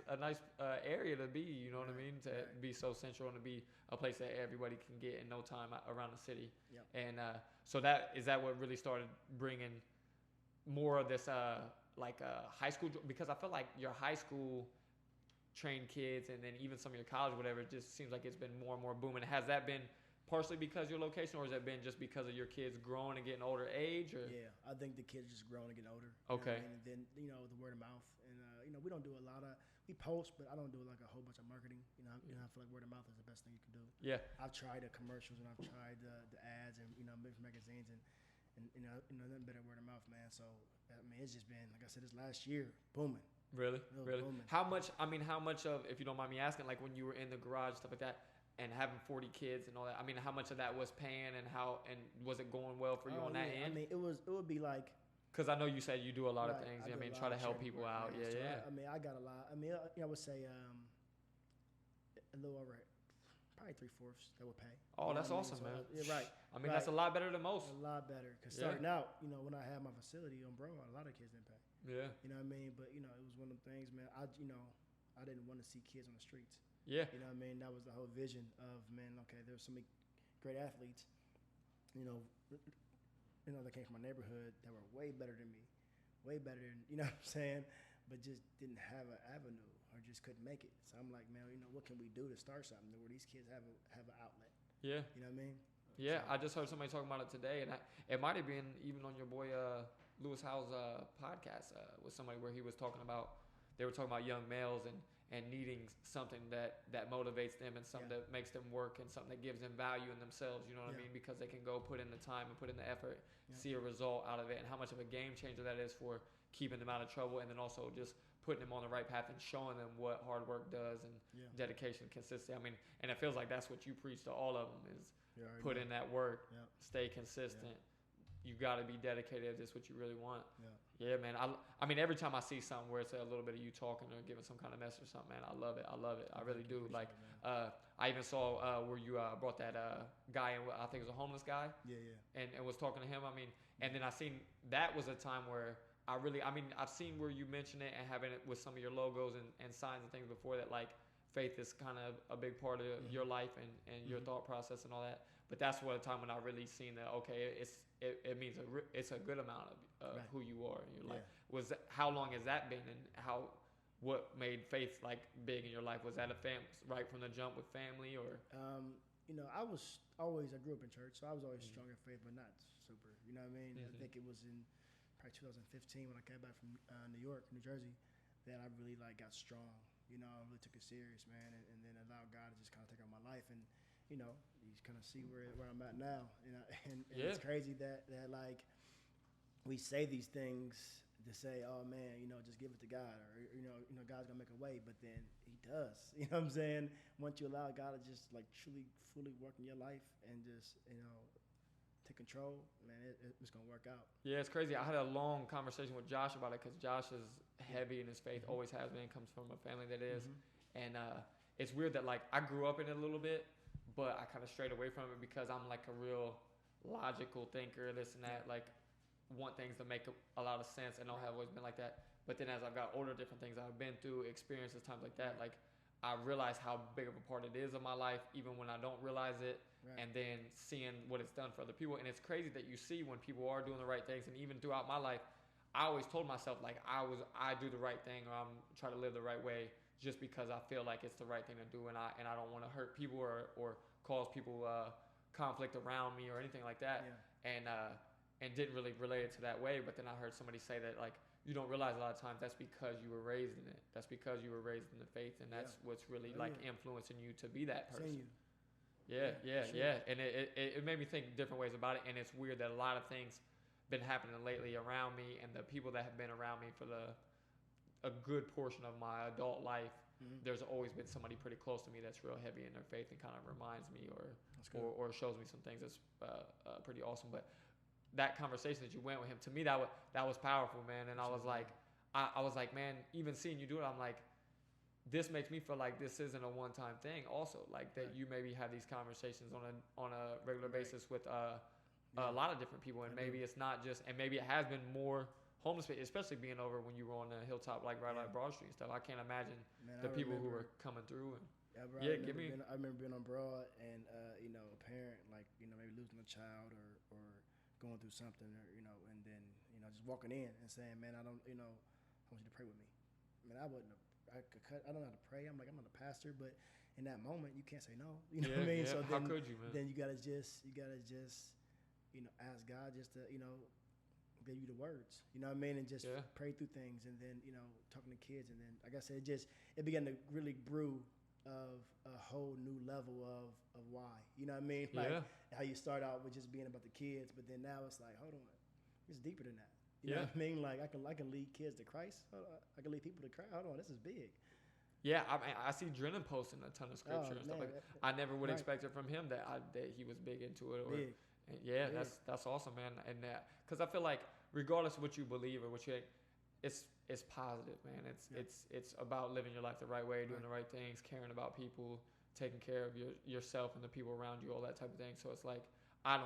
area to be. You know what I mean? To be so central and to be a place that everybody can get in no time around the city. Yep. And so that what really started bringing more of this high school, because I feel like your high school trained kids and then even some of your college, whatever, it just seems like it's been more and more booming. Has that been partially because of your location, or has that been just because of your kids growing and getting older age? Or? Yeah, I think the kids are just growing and getting older. Okay. And then, the word of mouth. And, we don't do a lot of, we post, but I don't do like a whole bunch of marketing. I feel like word of mouth is the best thing you can do. Yeah. I've tried the commercials and I've tried the ads and, magazines and nothing better word of mouth, man. So, I mean, it's just been, like I said, this last year, booming. Really? Booming. How much of, if you don't mind me asking, like when you were in the garage, stuff like that, and having 40 kids and all that, I mean, how much of that was paying and was it going well for you on that end? I mean, it would be like, because I know you said you do a lot of things. I Try to help people out. Man. Yeah. I mean, I got a lot. I mean, I would say a little over, probably 3/4 that would pay. Oh, that's awesome, man. Yeah, right. I mean, that's a lot better than most. A lot better. Because starting out, when I had my facility on Broadway, a lot of kids didn't pay. Yeah. You know what I mean? But, it was one of them things, man. I didn't want to see kids on the streets. Yeah. You know what I mean? That was the whole vision of, man, okay, there's so many great athletes, that came from my neighborhood that were way better than me, way better than, you know what I'm saying, but just didn't have an avenue or just couldn't make it. So I'm like, man, what can we do to start something where these kids have an outlet? Yeah. You know what I mean? Yeah, so, I just heard somebody talking about it today, and it might have been even on your boy Lewis Howe's podcast with somebody where he was talking about, they were talking about young males and needing something that motivates them and something that makes them work and something that gives them value in themselves, you know what I mean? Because they can go put in the time and put in the effort, see a result out of it, and how much of a game changer that is for keeping them out of trouble, and then also just putting them on the right path and showing them what hard work does and dedication, consistency. I mean, and it feels like that's what you preach to all of them is put in that work, stay consistent. You got to be dedicated if this is what you really want. Yeah, man. I mean, every time I see something where it's a little bit of you talking or giving some kind of message or something, man, I love it. I really do. Like, I even saw where you brought that guy in, I think it was a homeless guy. Yeah. And was talking to him. I mean, and then I seen that was a time where I've seen where you mention it and having it with some of your logos and signs and things before that, like, faith is kind of a big part of your life and your thought process and all that. But that's what a time when I really seen that, okay, it means it's a good amount of who you are in your life. How long has that been, and what made faith like big in your life? Was that right from the jump with family, or? I grew up in church, so I was always strong in faith, but not super. You know what I mean? I think it was in probably 2015 when I came back from New Jersey, that I really got strong. I really took it serious, man, and then allowed God to just kind of take over my life, and you kind of see where I'm at now. And it's crazy that like we say these things to say, oh man, just give it to God, or God's gonna make a way, but then He does. You know what I'm saying? Once you allow God to just like truly, fully work in your life and just take control, man, it's gonna work out. Yeah, it's crazy. I had a long conversation with Josh about it because Josh is heavy in his faith, always has been, comes from a family that is, and it's weird that like I grew up in it a little bit, but I kind of strayed away from it because I'm like a real logical thinker, this and that, like want things to make a lot of sense, and I have always been like that. But then as I've got older, different things I've been through, experiences, times like that, like I realize how big of a part it is of my life, even when I don't realize it, and then seeing what it's done for other people. And it's crazy that you see when people are doing the right things, and even throughout my life, I always told myself like I do the right thing, or I'm trying to live the right way just because I feel like it's the right thing to do, and I don't want to hurt people or cause people conflict around me or anything like that. Yeah. And didn't really relate it to that way. But then I heard somebody say that like you don't realize a lot of times that's because you were raised in it. That's because you were raised in the faith, and that's what's really influencing you to be that person. Yeah. And it made me think different ways about it. And it's weird that a lot of things been happening lately around me, and the people that have been around me for a good portion of my adult life, there's always been somebody pretty close to me that's real heavy in their faith and kind of reminds me or shows me some things that's pretty awesome. But that conversation that you went with him, to me that was powerful, man. And I was like, man, even seeing you do it, I'm like, this makes me feel like this isn't a one-time thing. Also, like that you maybe have these conversations on a regular basis with a lot of different people, and maybe it's not just, and maybe it has been more homeless, especially being over when you were on the Hilltop, like right on Broad Street and stuff. I can't imagine the people who were coming through. And I remember being on Broad and a parent like maybe losing a child or going through something, or and then just walking in and saying, man, I want you to pray with me. I mean, I don't know how to pray. I'm not a pastor, but in that moment you can't say no. You know what I mean? Yeah. So how could you, man? Then you gotta just ask God just to give you the words. You know what I mean? And just pray through things, and then talking to kids, and then like I said, it began to really brew of a whole new level of why. You know what I mean? Like how you start out with just being about the kids, but then now it's like, hold on, it's deeper than that. You know what I mean? Like I can lead kids to Christ. I can lead people to Christ. Hold on, this is big. Yeah, I see Drennan posting a ton of scripture and stuff like that. I never would expect it from him that he was big into it. Or, big. And that's awesome, man. And because I feel like regardless of what you believe or what you, it's positive, man. It's about living your life the right way, doing the right things, caring about people, taking care of yourself and the people around you, all that type of thing. So it's like I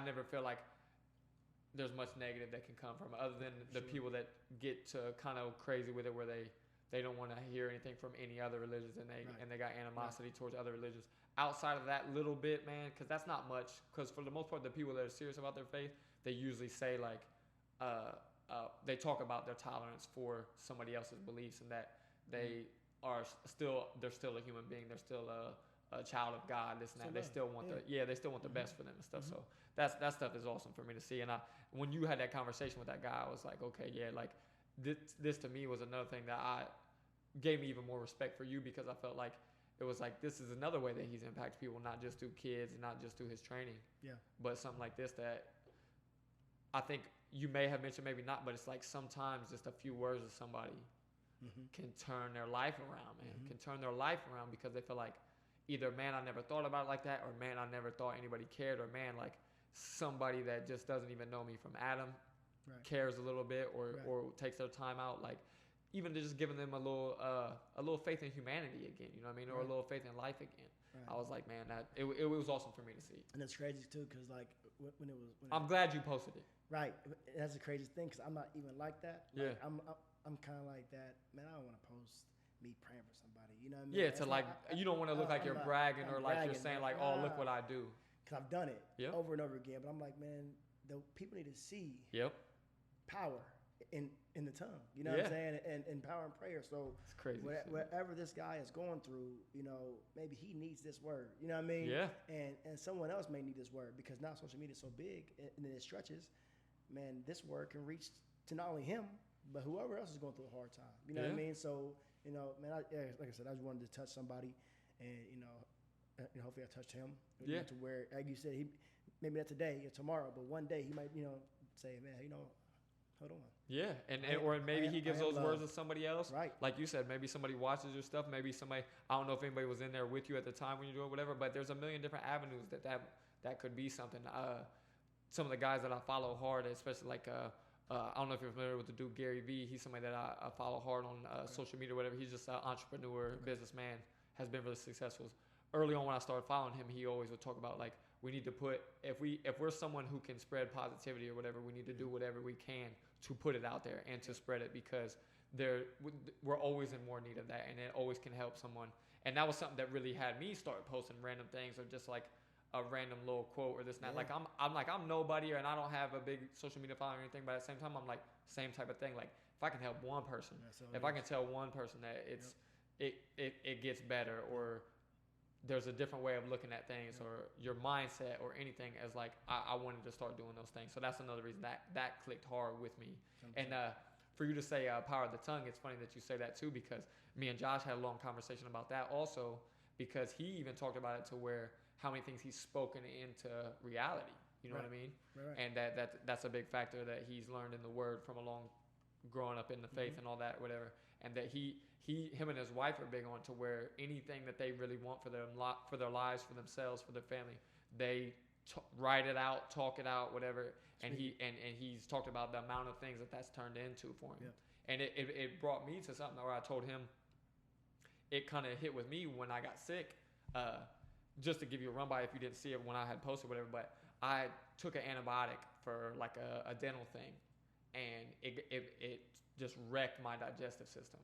never feel like there's much negative that can come from it, other than the people that get to kind of crazy with it, where they don't want to hear anything from any other religions, and they got animosity towards other religions. Outside of that little bit, man, because that's not much. Because for the most part, the people that are serious about their faith, they usually say like, they talk about their tolerance for somebody else's beliefs, and that they're still a human being. They're still a child of God. This and that. They still want the best for them and stuff. So that stuff is awesome for me to see. And when you had that conversation with that guy, I was like, okay, like this to me was another thing that gave me even more respect for you, because I felt like it was like, this is another way that he's impacted people, not just through kids and not just through his training, but something like this that I think you may have mentioned, maybe not, but it's like sometimes just a few words of somebody can turn their life around, man. Can turn their life around, because they feel like either, man, I never thought about it like that, or man, I never thought anybody cared, or man, like somebody that just doesn't even know me from Adam cares a little bit, or takes their time out, like even to just giving them a little faith in humanity again, you know what I mean, or a little faith in life again. I was like, man, that it was awesome for me to see. And it's crazy too, because like when I'm glad you posted it. Right, that's the craziest thing, because I'm not even like that. Like, I'm kind of like that, man. I don't want to post me praying for somebody, you know what I mean? Yeah, to like, you don't want to look like you're bragging, or like you're saying like, oh, look what I do. Because I've done it over and over again, but I'm like, man, the people need to see power in the tongue, you know what I'm saying, and power in prayer. So it's crazy. Whatever this guy is going through, maybe he needs this word, you know what I mean? Yeah. And someone else may need this word, because now social media is so big and then it stretches. Man, this word can reach to not only him, but whoever else is going through a hard time. You know what I mean? So, man, like I said, I just wanted to touch somebody, and hopefully I touched him. To where, like you said, he maybe not today or tomorrow, but one day he might, say, man, hold on. Yeah, and maybe he gives those words to somebody else. Right. Like you said, maybe somebody watches your stuff. Maybe somebody, I don't know if anybody was in there with you at the time when you do it, whatever. But there's a million different avenues that could be something. Some of the guys that I follow hard, especially like I don't know if you're familiar with the dude Gary Vee. He's somebody that I follow hard on social media or whatever. He's just an entrepreneur, businessman, has been really successful. Early on when I started following him, he always would talk about like, we need to put, if we're someone who can spread positivity or whatever, we need to do whatever we can to put it out there and to spread it, because we're always in more need of that, and it always can help someone. And that was something that really had me start posting random things, or just like a random little quote or this and that. Like I'm nobody and I don't have a big social media following or anything, but at the same time I'm like same type of thing. Like if I can help one person, if I can tell one person that it gets better, or there's a different way of looking at things, or your mindset or anything, as like I wanted to start doing those things. So that's another reason that clicked hard with me. 100%. And for you to say power of the tongue, it's funny that you say that too, because me and Josh had a long conversation about that also, because he even talked about it to where how many things he's spoken into reality. You know what I mean? Right. And that's a big factor that he's learned in the Word from a long growing up in the faith and all that, whatever. And that him and his wife are big on to where anything that they really want for their lives, for themselves, for their family, they write it out, talk it out, whatever. And he's talked about the amount of things that's turned into for him. Yeah. And it brought me to something where I told him, it kind of hit with me when I got sick. Just to give you a run by if you didn't see it when I had posted whatever, but I took an antibiotic for like a dental thing, and it just wrecked my digestive system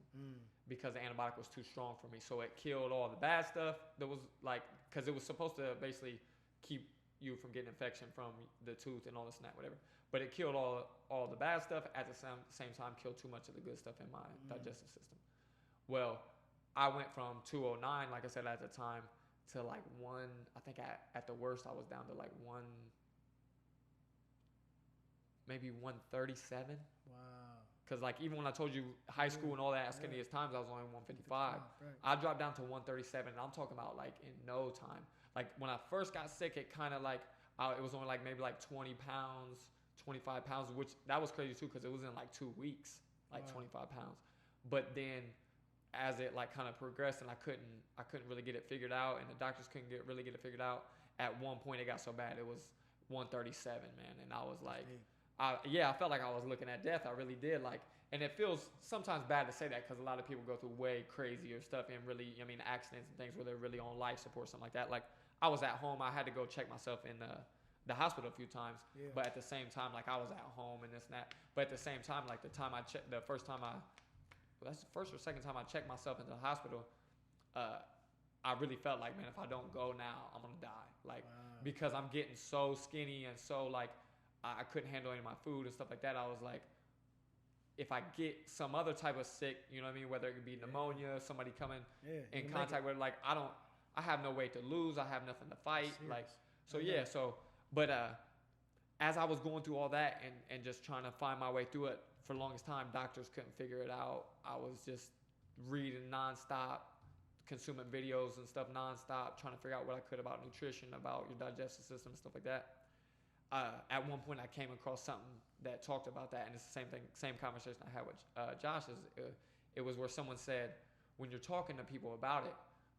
because the antibiotic was too strong for me. So it killed all the bad stuff that was like, because it was supposed to basically keep you from getting infection from the tooth and all this and that, whatever. But it killed all the bad stuff at the same time, killed too much of the good stuff in my digestive system. Well, I went from 209, like I said at the time, to like I think at the worst I was down to like maybe 137. Wow. Because like even when I told you high school and all that, at skinniest times, I was only 155. Right. I dropped down to 137, and I'm talking about like in no time. Like when I first got sick, it kind of like, it was only like maybe like 20 pounds, 25 pounds, which that was crazy too, because it was in like 2 weeks, like 25 pounds. But then as it like kind of progressed, and I couldn't really get it figured out, and the doctors couldn't really get it figured out. At one point it got so bad it was 137, man, and I was like, I felt like I was looking at death. I really did. Like, and it feels sometimes bad to say that because a lot of people go through way crazier stuff and really, accidents and things where they're really on life support, something like that. Like I was at home, I had to go check myself in the hospital a few times, but at the same time, like I was at home and this and that. But at the same time, like that's the first or second time I checked myself into the hospital. I really felt like, man, if I don't go now, I'm gonna die. Like, because I'm getting so skinny and so like I couldn't handle any of my food and stuff like that. I was like, if I get some other type of sick, you know what I mean, whether it could be pneumonia, somebody coming in contact with, like, I have no weight to lose. I have nothing to fight. Serious. But as I was going through all that and just trying to find my way through it, for the longest time, doctors couldn't figure it out. I was just reading nonstop, consuming videos and stuff nonstop, trying to figure out what I could about nutrition, about your digestive system and stuff like that. At one point, I came across something that talked about that, and it's the same conversation I had with Josh. It was where someone said, when you're talking to people about it,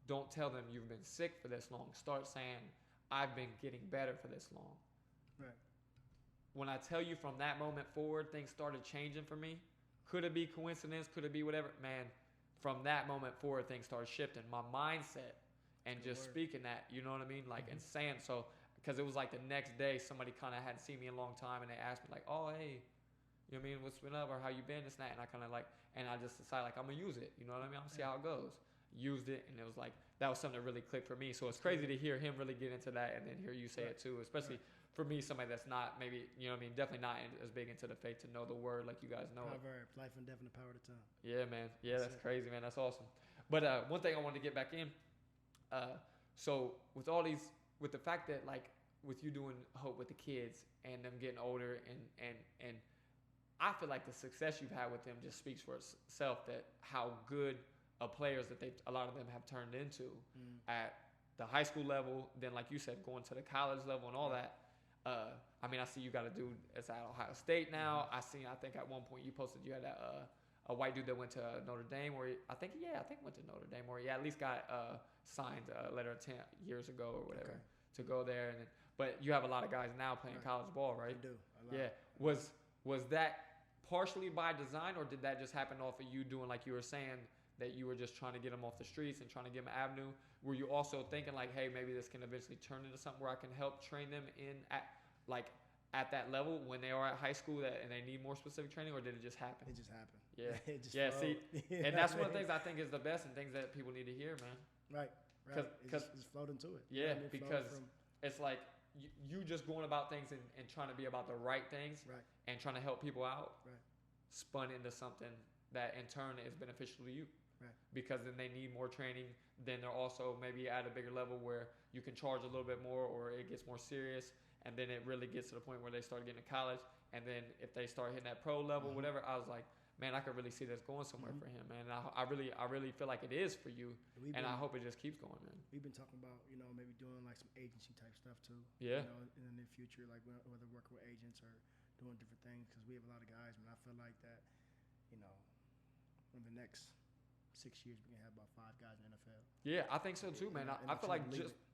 don't tell them you've been sick for this long. Start saying, I've been getting better for this long. Right. When I tell you from that moment forward, things started changing for me. Could it be coincidence? Could it be whatever? Man, from that moment forward, things started shifting. My mindset and just speaking that, you know what I mean? Like, and saying so, because it was like the next day, somebody kind of hadn't seen me in a long time, and they asked me like, oh, hey, you know what I mean? What's been up, or how you been, this and that? And I kind of like, and I just decided like, I'm going to use it. You know what I mean? I'm going to see how it goes. Used it, and it was like, that was something that really clicked for me. So it's crazy to hear him really get into that, and then hear you say it too, especially for me, somebody that's not maybe, you know what I mean, definitely not as big into the faith, to know the Word like you guys know. Proverb, life and death in the power of the tongue. Yeah, man. Yeah, that's crazy, man. That's awesome. But one thing I wanted to get back in, so with all these, with the fact that like with you doing Hope with the kids and them getting older, and I feel like the success you've had with them just speaks for itself, that how good of players that a lot of them have turned into at the high school level, then like you said, going to the college level and all that. I mean, I see you got a dude that's at Ohio State now. I think at one point you posted you had a white dude that went to Notre Dame, where I think went to Notre Dame, where he at least got signed a letter of 10 years ago or whatever to go there. But you have a lot of guys now playing college ball, right? I do. Yeah. Was that partially by design, or did that just happen off of you doing, like you were saying, that you were just trying to get them off the streets and trying to give them an avenue? Were you also thinking like, hey, maybe this can eventually turn into something where I can help train them at that level when they are at high school and they need more specific training, or did it just happen? It just happened. Yeah. It just flowed. See, and that's one of the things I think is the best and things that people need to hear, man. Right. It just flowed into it. Yeah, because it's like you just going about things and trying to be about the right things Right. and trying to help people out, Right. spun into something that in turn is beneficial to you. Right. Because then they need more training. Then they're also maybe at a bigger level where you can charge a little bit more, or it gets more serious, and then it really gets to the point where they start getting to college. And then if they start hitting that pro level, whatever, I was like, man, I could really see this going somewhere for him, man. And I really feel like it is for you, and I hope it just keeps going, man. We've been talking about, maybe doing like some agency type stuff too. Yeah. In the near future, like whether working with agents or doing different things, because we have a lot of guys, man. I feel like that, in the next 6 years, we can have about 5 guys in the NFL. Yeah, I think so too, man. I feel like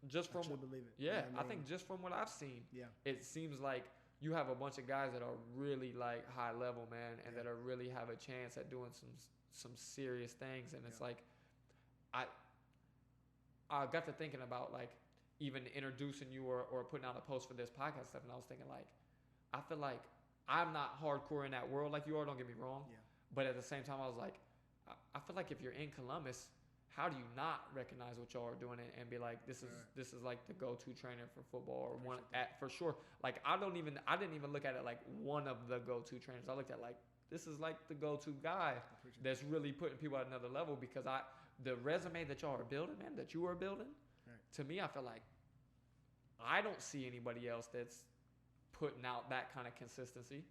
just from believe it. Yeah, I think just from what I've seen, it seems like you have a bunch of guys that are really like high level, man, and that are really have a chance at doing some serious things. And it's like I got to thinking about like even introducing you or putting out a post for this podcast stuff, and I was thinking like I feel like I'm not hardcore in that world like you are, don't get me wrong. Yeah. But at the same time I was like, I feel like if you're in Columbus, how do you not recognize what y'all are doing and be like, this is like the go-to trainer for football, or one for sure. Like I didn't even look at it like one of the go-to trainers. I looked at like, this is like the go-to guy that's really putting people at another level, because the resume that y'all are building, man, that you are building, to me, I feel like I don't see anybody else that's putting out that kind of consistency.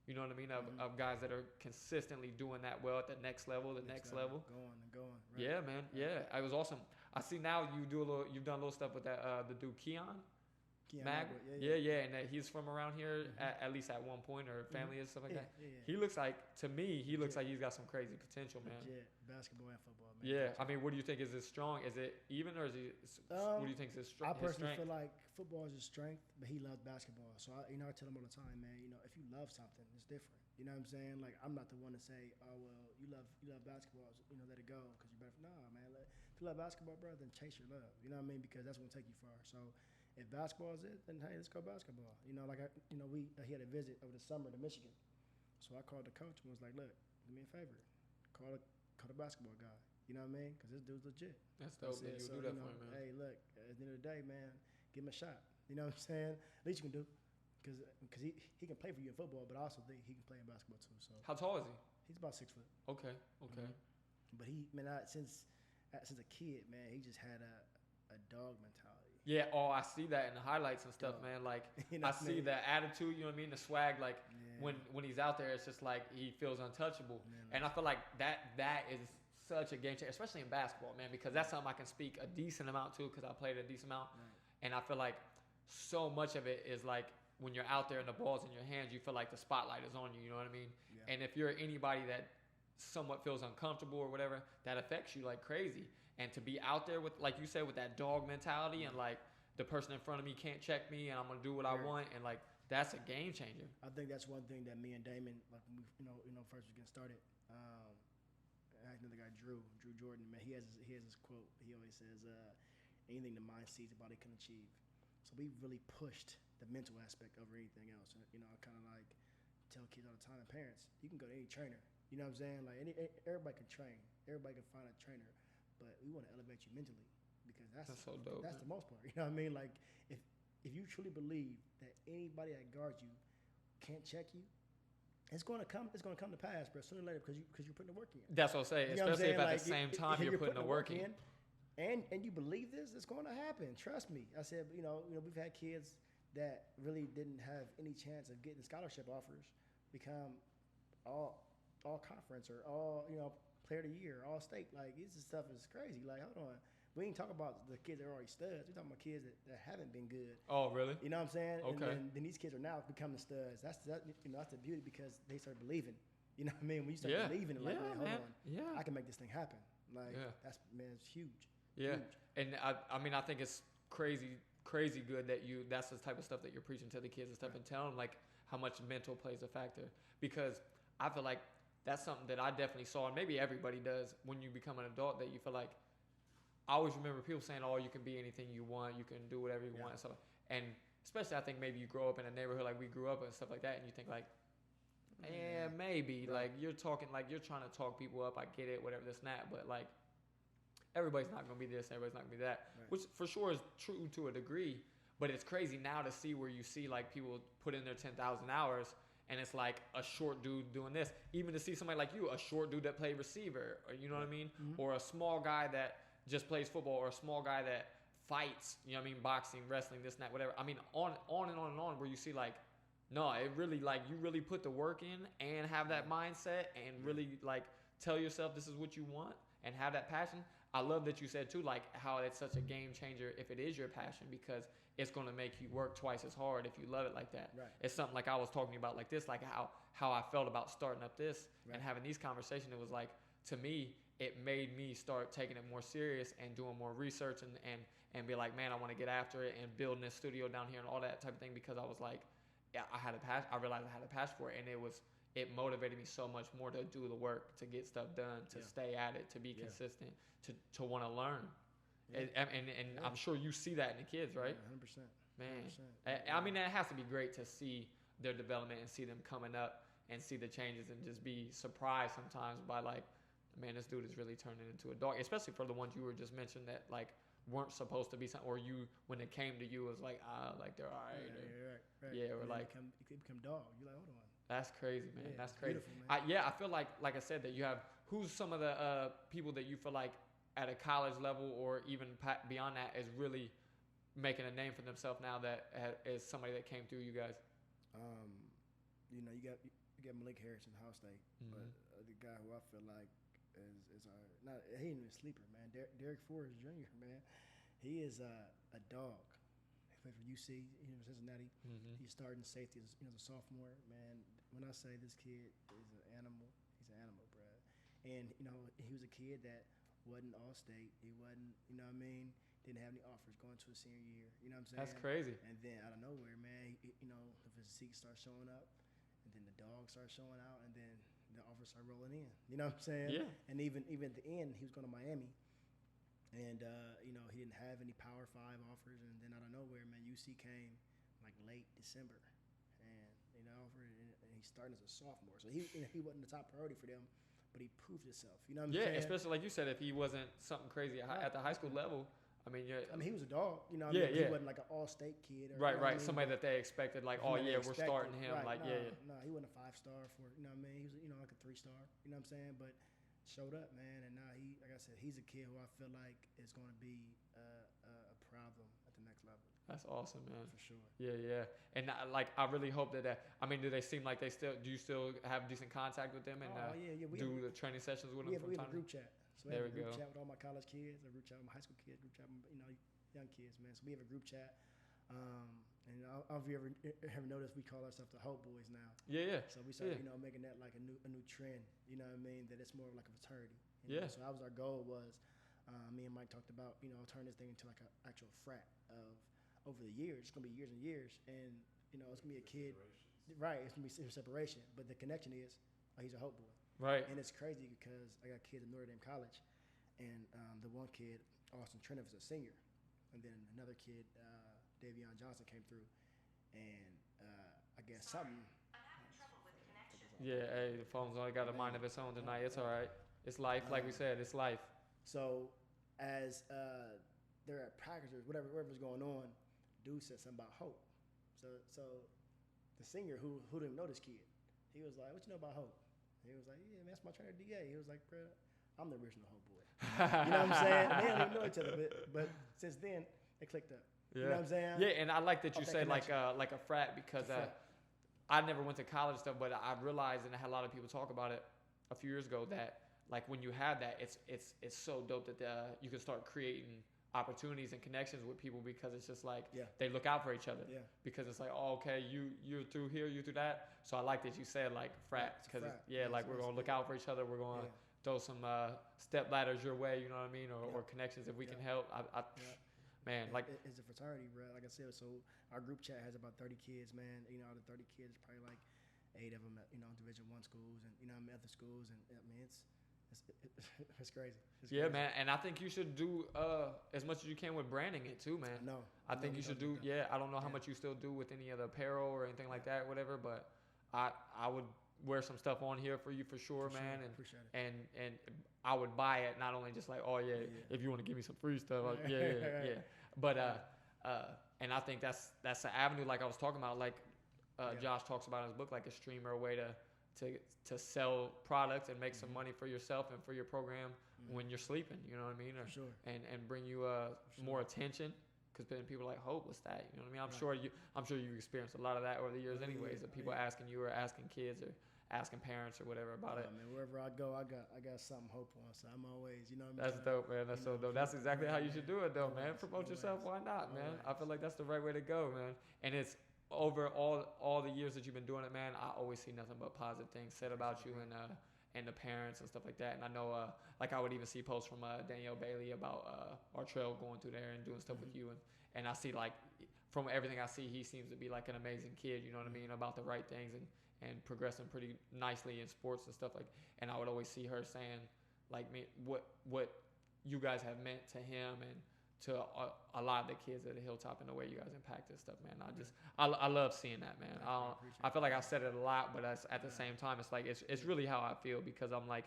You know what I mean? Of guys that are consistently doing that well at the next level, next level. Going. Right. Yeah, man. Yeah, it was awesome. I see now you've done a little stuff with that the dude Keon Mag. Yeah, and he's from around here at least at one point, or family and stuff like that. Yeah. He looks like he's got some crazy potential, man. Legit. Basketball and football, man. Yeah, I mean, what do you think? Is it strong? Is it even, or is it? What do you think is his strength? I personally feel like football is his strength, but he loves basketball. So I tell him all the time, man. If you love something, it's different. You know what I'm saying? Like, I'm not the one to say, oh well, you love basketball, let it go because you're better. Nah, man. If you love basketball, bro, then chase your love. You know what I mean? Because that's gonna take you far. So if basketball is it, then hey, let's go basketball. He had a visit over the summer to Michigan, so I called the coach and was like, look, do me a favor, call the basketball guy. You know what I mean? Because this dude's legit. That's dope that you do that for him, man. Hey, look, at the end of the day, man, give him a shot. You know what I'm saying? Least you can do. Because he can play for you in football, but I also think he can play in basketball too. So how tall is he? He's about 6 foot. Okay. But since a kid, man, he just had a dog mentality. Yeah. Oh, I see that in the highlights and stuff, man. Like I see the attitude. You know what I mean? The swag. Like when he's out there, it's just like he feels untouchable. And I feel like that is such a game changer, especially in basketball, man, because that's something I can speak a decent amount to, because I played a decent amount, and I feel like so much of it is like, when you're out there and the ball's in your hands, you feel like the spotlight is on you. You know what I mean? Yeah. And if you're anybody that somewhat feels uncomfortable or whatever, that affects you like crazy. And to be out there with, like you said, with that dog mentality, and like the person in front of me can't check me, and I'm gonna do what I want, and like that's a game changer. I think that's one thing that me and Damon, like when we, first was getting started. I know the guy Drew Jordan, man. He has this quote. He always says, "Anything the mind sees, the body can achieve." So we really pushed the mental aspect over anything else. I kind of like tell kids all the time, and parents, you can go to any trainer. You know what I'm saying? Like everybody can train. Everybody can find a trainer, but we want to elevate you mentally, because that's so dope. That's the most part. You know what I mean? Like if you truly believe that anybody that guards you can't check you, it's going to come to pass, bro. Sooner or later, because you're putting the work in. That's what I'm saying. Especially if at the same time you're putting the work in. And you believe this, it's going to happen. Trust me. I said, we've had kids that really didn't have any chance of getting scholarship offers become all conference or all player of the year, all state. Like, this stuff is crazy. Like, hold on, we ain't talking about the kids that are already studs. We're talking about kids that haven't been good. Oh, really? You know what I'm saying? Okay. And then these kids are now becoming studs. That's the beauty, because they start believing. You know what I mean? When you start believing, like, hold on, I can make this thing happen. Like, it's huge. Yeah, huge. And I mean, I think it's crazy good that that's the type of stuff that you're preaching to the kids and stuff, and telling them like how much mental plays a factor, because I feel like that's something that I definitely saw, and maybe everybody does when you become an adult, that you feel like, I always remember people saying, oh, you can be anything you want, you can do whatever you want and stuff, and especially I think maybe you grow up in a neighborhood like we grew up and stuff like that, and you think like, maybe like you're talking, like you're trying to talk people up, I get it, whatever, this and that, but like everybody's not going to be this, everybody's not going to be that, which for sure is true to a degree. But it's crazy now to see where you see like people put in their 10,000 hours and it's like a short dude doing this. Even to see somebody like you, a short dude that played receiver, or you know what I mean? Mm-hmm. Or a small guy that just plays football, or a small guy that fights, you know what I mean? Boxing, wrestling, this and that, whatever. I mean, on and on and on, where you see like, no, it really like you really put the work in and have that mindset and really like tell yourself this is what you want and have that passion. I love that you said too, like how it's such a game changer if it is your passion, because it's going to make you work twice as hard if you love it like that. Right. It's something like I was talking about like this, like how I felt about starting up this and having these conversations. It was like, to me, it made me start taking it more serious and doing more research and be like, man, I want to get after it and building this studio down here and all that type of thing, because I was like, yeah, I realized I had a passion for it, and it motivated me so much more to do the work, to get stuff done, to stay at it, to be consistent, to want to learn. And I'm sure you see that in the kids, right? 100%. Man, 100%. I mean, it has to be great to see their development and see them coming up and see the changes and just be surprised sometimes by like, man, this dude is really turning into a dog. Especially for the ones you were just mentioned that like weren't supposed to be something, or you, when it came to you, it was like, like they're all right. Right. Yeah, or like you become dog. You're like, hold on. That's crazy, man. Yeah, that's crazy. Man. I feel like I said, that you have, who's some of the people that you feel like at a college level or even beyond that is really making a name for themselves now, that is somebody that came through you guys? You know, you got Malik Harrison, Ohio State, but the guy who I feel like is our, not, he ain't even a sleeper, man. Derick Forrest Jr., man. He is a dog. He played for UC, Cincinnati. He's starting safety as a sophomore, man. When I say this kid is an animal, he's an animal, bro. And you know, he was a kid that wasn't all-state. He wasn't, you know what I mean? Didn't have any offers going to his senior year. You know what I'm saying? That's crazy. And then out of nowhere, man, you know, the physique starts showing up, and then the dog starts showing out, and then the offers start rolling in. You know what I'm saying? Yeah. And even at the end, he was going to Miami, and you know, he didn't have any Power 5 offers. And then out of nowhere, man, UC came like late December, and you know, offered, and he's starting as a sophomore. So he wasn't the top priority for them, but he proved himself. You know what I'm saying? Yeah, especially like you said, if he wasn't something crazy at the high school level. I mean, he was a dog. You know what I mean? He wasn't like an all-state kid. Or, right. You know what I mean? Somebody that they expected, like, oh yeah, we're starting him. Right. Like, No, he wasn't a 5-star for, you know what I mean? He was, you know, like a 3-star. You know what I'm saying? But showed up, man, and now he, like I said, he's a kid who I feel like is going to be a problem at the next level. That's awesome, man. For sure. Yeah. And like, I really hope that. I mean, do they seem like they still? Do you still have decent contact with them and do the training sessions with them from we time have a group chat. So we have a group chat with all my college kids, a group chat with my high school kids, group chat with, you know, young kids, man. So we have a group chat. And I don't know if you ever noticed, we call ourselves the Hope Boys now. Yeah. So we started, you know, making that like a new trend. You know what I mean? That it's more like a fraternity. You know? So that was our goal. Was me and Mike talked about, you know, turn this thing into like an actual frat of over the years. It's gonna be years and years, and you know, it's gonna be a kid. Right. It's gonna be separation, but the connection is he's a Hope Boy. Right. And it's crazy because I got kids at Notre Dame College, and the one kid, Austin Treniff, is a senior, and then another kid, Davion Johnson, came through, and I guess something. I'm having trouble with the connection. Yeah, hey, the phone's only got a mind of its own tonight. It's all right. It's life, like we said. It's life. So as they're at practice or whatever's going on, dude said something about hope. So the senior who didn't know this kid, he was like, "What you know about hope?" He was like, "Yeah, man, that's my trainer DA." He was like, "Bro, I'm the original Hope Boy." You know what I'm saying? They don't even know each other, but since then it clicked up. Yeah. You know what I'm saying? Yeah, and I like that you said like a frat, because I never went to college stuff, but I realized, and I had a lot of people talk about it a few years ago, that like when you have that, it's so dope that you can start creating opportunities and connections with people, because it's just like they look out for each other. Yeah. Because it's like, oh, okay, you're through here, you through that. So I like that you said like frat, because like we're gonna look out for each other. We're gonna throw some step ladders your way. You know what I mean, or connections if we can help. Man, like it's a fraternity, bro. Like I said, so our group chat has about 30 kids, man. You know, out of 30 kids, probably like 8 of them, at, you know, Division I schools, and you know, other schools, and I mean, it's crazy. It's crazy. Man, and I think you should do as much as you can with branding it too, man. No, I think you should do. Yeah, I don't know how much you still do with any other apparel or anything like that, whatever. But I would wear some stuff on here for you for sure, man. And appreciate it. And I would buy it, not only just like, oh yeah, if you want to give me some free stuff, yeah. But And I think that's the avenue, like I was talking about, like Josh talks about in his book, like a streamer, a way to sell products and make some money for yourself and for your program when you're sleeping. You know what I mean? Or, For sure. And bring you more attention. Because then people are like, Hope, what's that? You know what I mean? I'm sure you experienced a lot of that over the years, anyways. Of people asking you or asking kids or asking parents or whatever about it. Man, wherever I go, I got something Hope on. So I'm always, you know what I mean? That's dope, man. That's so dope. That's exactly how you should do it, though, man. Promote yourself. Why not, man? I feel like that's the right way to go, man. And it's over all the years that you've been doing it, man. I always see nothing but positive things said about you and the parents and stuff like that. And I know, like I would even see posts from Danielle Bailey about our trail going through there and doing stuff with you. And I see, like, from everything I see, he seems to be like an amazing kid, you know what I mean, about the right things and progressing pretty nicely in sports and stuff like. And I would always see her saying, like, me, what you guys have meant to him and to a lot of the kids at the Hilltop and the way you guys impacted stuff, man. I love seeing that, man. I feel like I said it a lot, but at the same time, it's like it's really how I feel, because I'm like,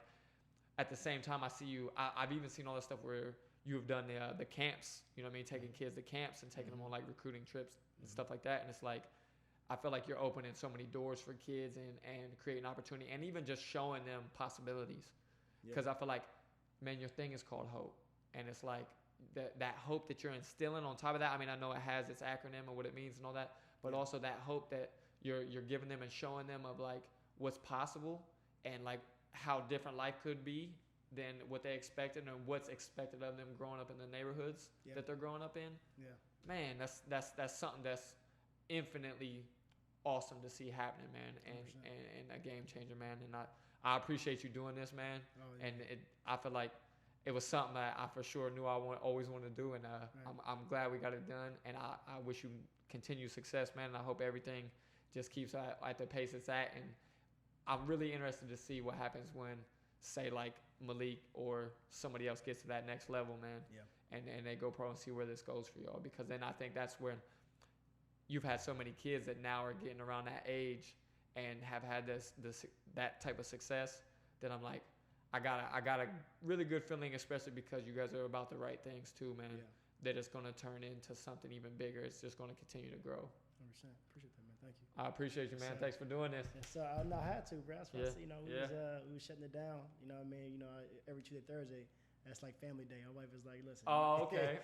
at the same time, I see you. I've even seen all this stuff where you've done the camps, you know what I mean, taking kids to camps and taking them on like recruiting trips and stuff like that. And it's like, I feel like you're opening so many doors for kids and creating opportunity and even just showing them possibilities. Because I feel like, man, your thing is called Hope. And it's like that hope that you're instilling on top of that. I mean, I know it has its acronym and what it means and all that, but also that hope that you're giving them and showing them of like what's possible and like how different life could be than what they expected and what's expected of them growing up in the neighborhoods that they're growing up in. Yeah. Man, that's something that's infinitely awesome to see happening, man, and a game changer, man. And I appreciate you doing this, man. And I feel like it was something that I for sure knew I always wanted to do, and I'm glad we got it done. And I wish you continued success, man. And I hope everything just keeps at the pace it's at. And I'm really interested to see what happens when, say, like Malik or somebody else gets to that next level, man. Yeah. And they go pro and see where this goes for y'all. Because then I think that's when you've had so many kids that now are getting around that age and have had that type of success that I'm like, I got a really good feeling, especially because you guys are about the right things too, man. Yeah. That it's gonna turn into something even bigger. It's just gonna continue to grow. 100%. Appreciate that, man. Thank you. I appreciate you, man. So, thanks for doing this. So I had to, bro. That's why we was shutting it down. You know what I mean? You know, every Tuesday, Thursday, that's like family day. My wife was like, listen. Oh, okay.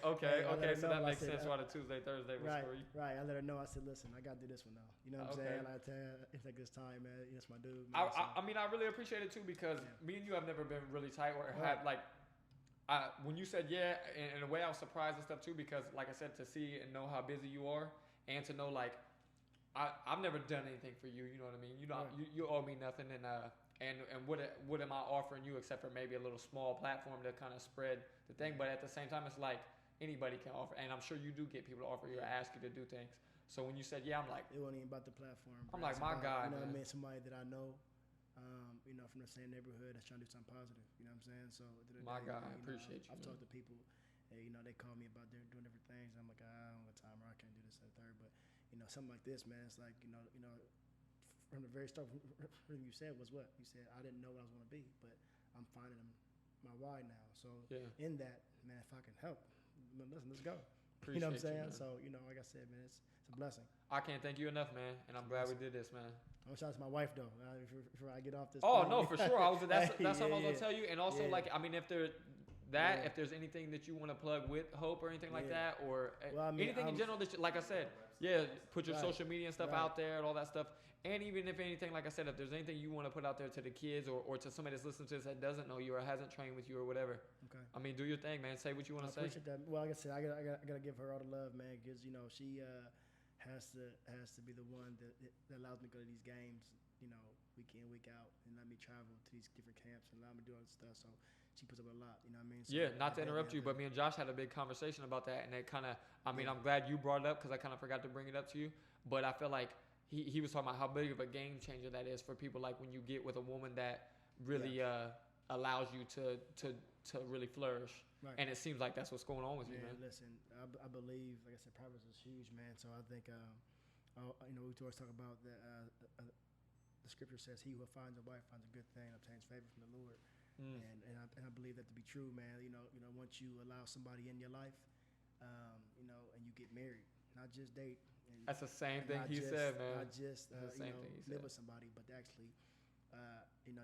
So that makes sense why the Tuesday, Thursday was for you. Right. I let her know. I said, listen, I got to do this one now. You know what I'm saying? I tell her, it's like this time, man. That's my dude. Man, I mean, I really appreciate it too, because me and you have never been really tight or had like, when you said in a way I was surprised and stuff too, because like I said, to see and know how busy you are and to know like, I've never done anything for you. You know what I mean? You know, you owe me nothing, and what am I offering you except for maybe a little small platform to kind of spread the thing? But at the same time, it's like anybody can offer, and I'm sure you do get people to offer you or ask you to do things. So when you said I'm like, it wasn't even about the platform. I'm like, my God, you know man. what I mean? Somebody that I know, you know, from the same neighborhood that's trying to do something positive. You know what I'm saying? So my God, I appreciate you. I've talked to people, you know, they call me about doing different things. I'm like, I don't have time, or I can't do this and the third. But you know, something like this, man, it's like, you know, from the very start, everything you said was what? You said, I didn't know what I was going to be, but I'm finding my why now. So in that, man, if I can help, listen, let's go. Appreciate you know what I'm saying? Man. So, you know, like I said, man, it's a blessing. I can't thank you enough, man, and I'm glad we did this, man. I'm shout out to my wife, though, before I get off this. Oh, no, for sure. That's something I was going to tell you. And also, like, I mean, if there's anything that you want to plug with Hope or anything like that, or anything in general that, like I said, put your social media and stuff out there and all that stuff. And even if anything, like I said, if there's anything you want to put out there to the kids or to somebody that's listening to this that doesn't know you or hasn't trained with you or whatever, I mean, do your thing, man. Say what you want to say. I appreciate that. Well, like I said, I gotta give her all the love, man, because you know she has to be the one that allows me to go to these games, you know, week in, week out, and let me travel to these different camps and allow me to do all this stuff. So she puts up a lot, you know what I mean? So not to interrupt you, but me and Josh had a big conversation about that, and it kind of, I mean, I'm glad you brought it up because I kind of forgot to bring it up to you, but I feel like he was talking about how big of a game changer that is for people, like when you get with a woman that really allows you to really flourish. Right. And it seems like that's what's going on with you, man. Listen, I believe, like I said, purpose is huge, man. So I think, you know, we always talk about the scripture says, "He who finds a wife finds a good thing, obtains favor from the Lord." And I believe that to be true, man. You know, once you allow somebody in your life, you know, and you get married, not just date. And That's the same thing not he just, said, man. Not just That's the same thing he live said. with somebody, but to actually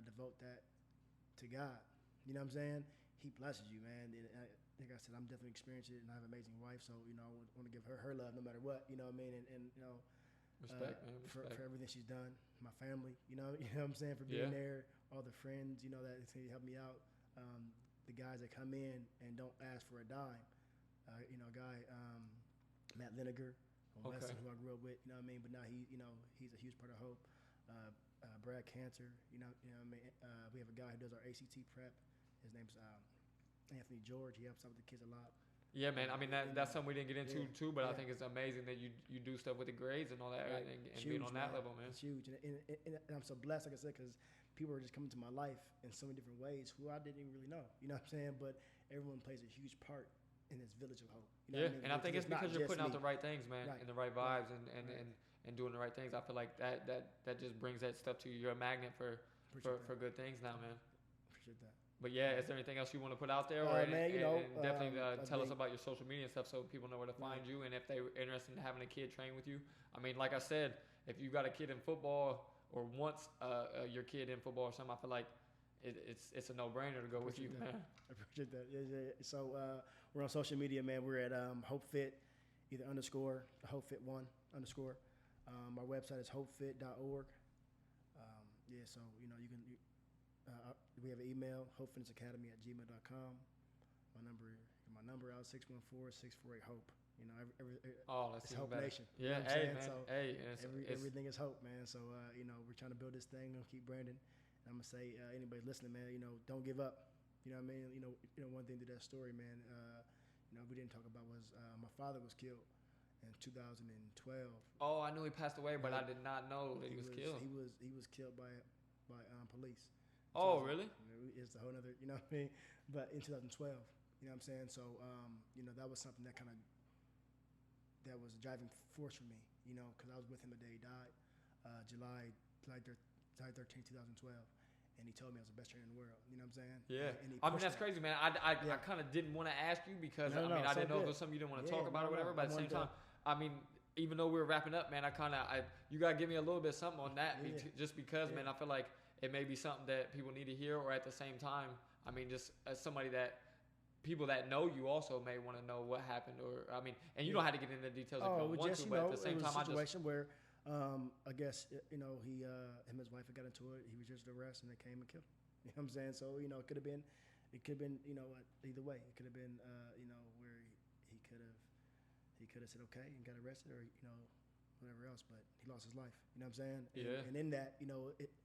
devote that to God. You know what I'm saying? He blesses you, man. And like I said, I'm definitely experiencing it, and I have an amazing wife, so I want to give her love no matter what. You know what I mean? And Respect, man. Respect. For everything she's done, my family. You know what I'm saying, for being there, all the friends. That help me out. The guys that come in and don't ask for a dime. A guy, Matt Linegar, from Weston, who I grew up with. You know what I mean? But now he's a huge part of Hope. Brad Cantor. You know what I mean? We have a guy who does our ACT prep. His name's Anthony George. He helps out with the kids a lot. Yeah, man. I mean, that's something we didn't get into too, but I Yeah. think it's amazing that you do stuff with the grades and all that, Right. and Huge, being on that level, man. It's huge, and I'm so blessed, like I said, because people are just coming to my life in so many different ways who I didn't even really know. You know what I'm saying? But everyone plays a huge part in this village of hope. You know what I mean? And I think it's because you're putting out the me. right things, man, Right. and the right vibes, Right. and doing the right things. I feel like that just brings that stuff to you. You're a magnet for good things now, man. Appreciate that. But yeah, is there anything else you want to put out there, Man, and definitely tell us think- about your social media and stuff so people know where to find you, and if they're interested in having a kid train with you. I mean, like I said, if you got a kid in football or wants your kid in football or something, I feel like it's a no-brainer to go with you, man. I appreciate that. Yeah. So we're on social media, man. We're at Hopefit, either _ Hopefit1 _ our website is hopefit.org. So you can. We have an email, hopefitnessacademy@gmail.com. My number out 614-648-HOPE. That's it's even Hope better. Nation. Yeah, You know what I'm hey, saying? man. So Hey, everything is hope, man. So we're trying to build this thing. We're gonna keep branding. And I'm gonna say, anybody listening, man, don't give up. You know what I mean? One thing to that story, man. We didn't talk about was my father was killed in 2012. Oh, I knew he passed away, but I did not know that he was killed. He was killed by police. Oh, So, really? It's a whole other, you know what I mean? But in 2012, you know what I'm saying? So, that was something that was a driving force for me, because I was with him the day he died, July 13th, 2012. And he told me I was the best trainer in the world. You know what I'm saying? Yeah. And he I mean, pushed that's that. crazy, man. I kind of didn't want to ask you because, I didn't know if it was something you didn't want to talk about or whatever. But at the same time, I mean, even though we were wrapping up, man, you got to give me a little bit of something on that just because, man, I feel like it may be something that people need to hear, or at the same time, I mean, just as somebody that people that know you also may want to know what happened, or I mean, and you don't have to get into the details if you don't want to, but at the same time, it was a situation where I guess him and his wife had got into it. He was just arrested, and they came and killed him. You know what I'm saying? So it could have been either way. It could have been where he could have said okay and got arrested, or whatever else, but he lost his life. You know what I'm saying? And in that,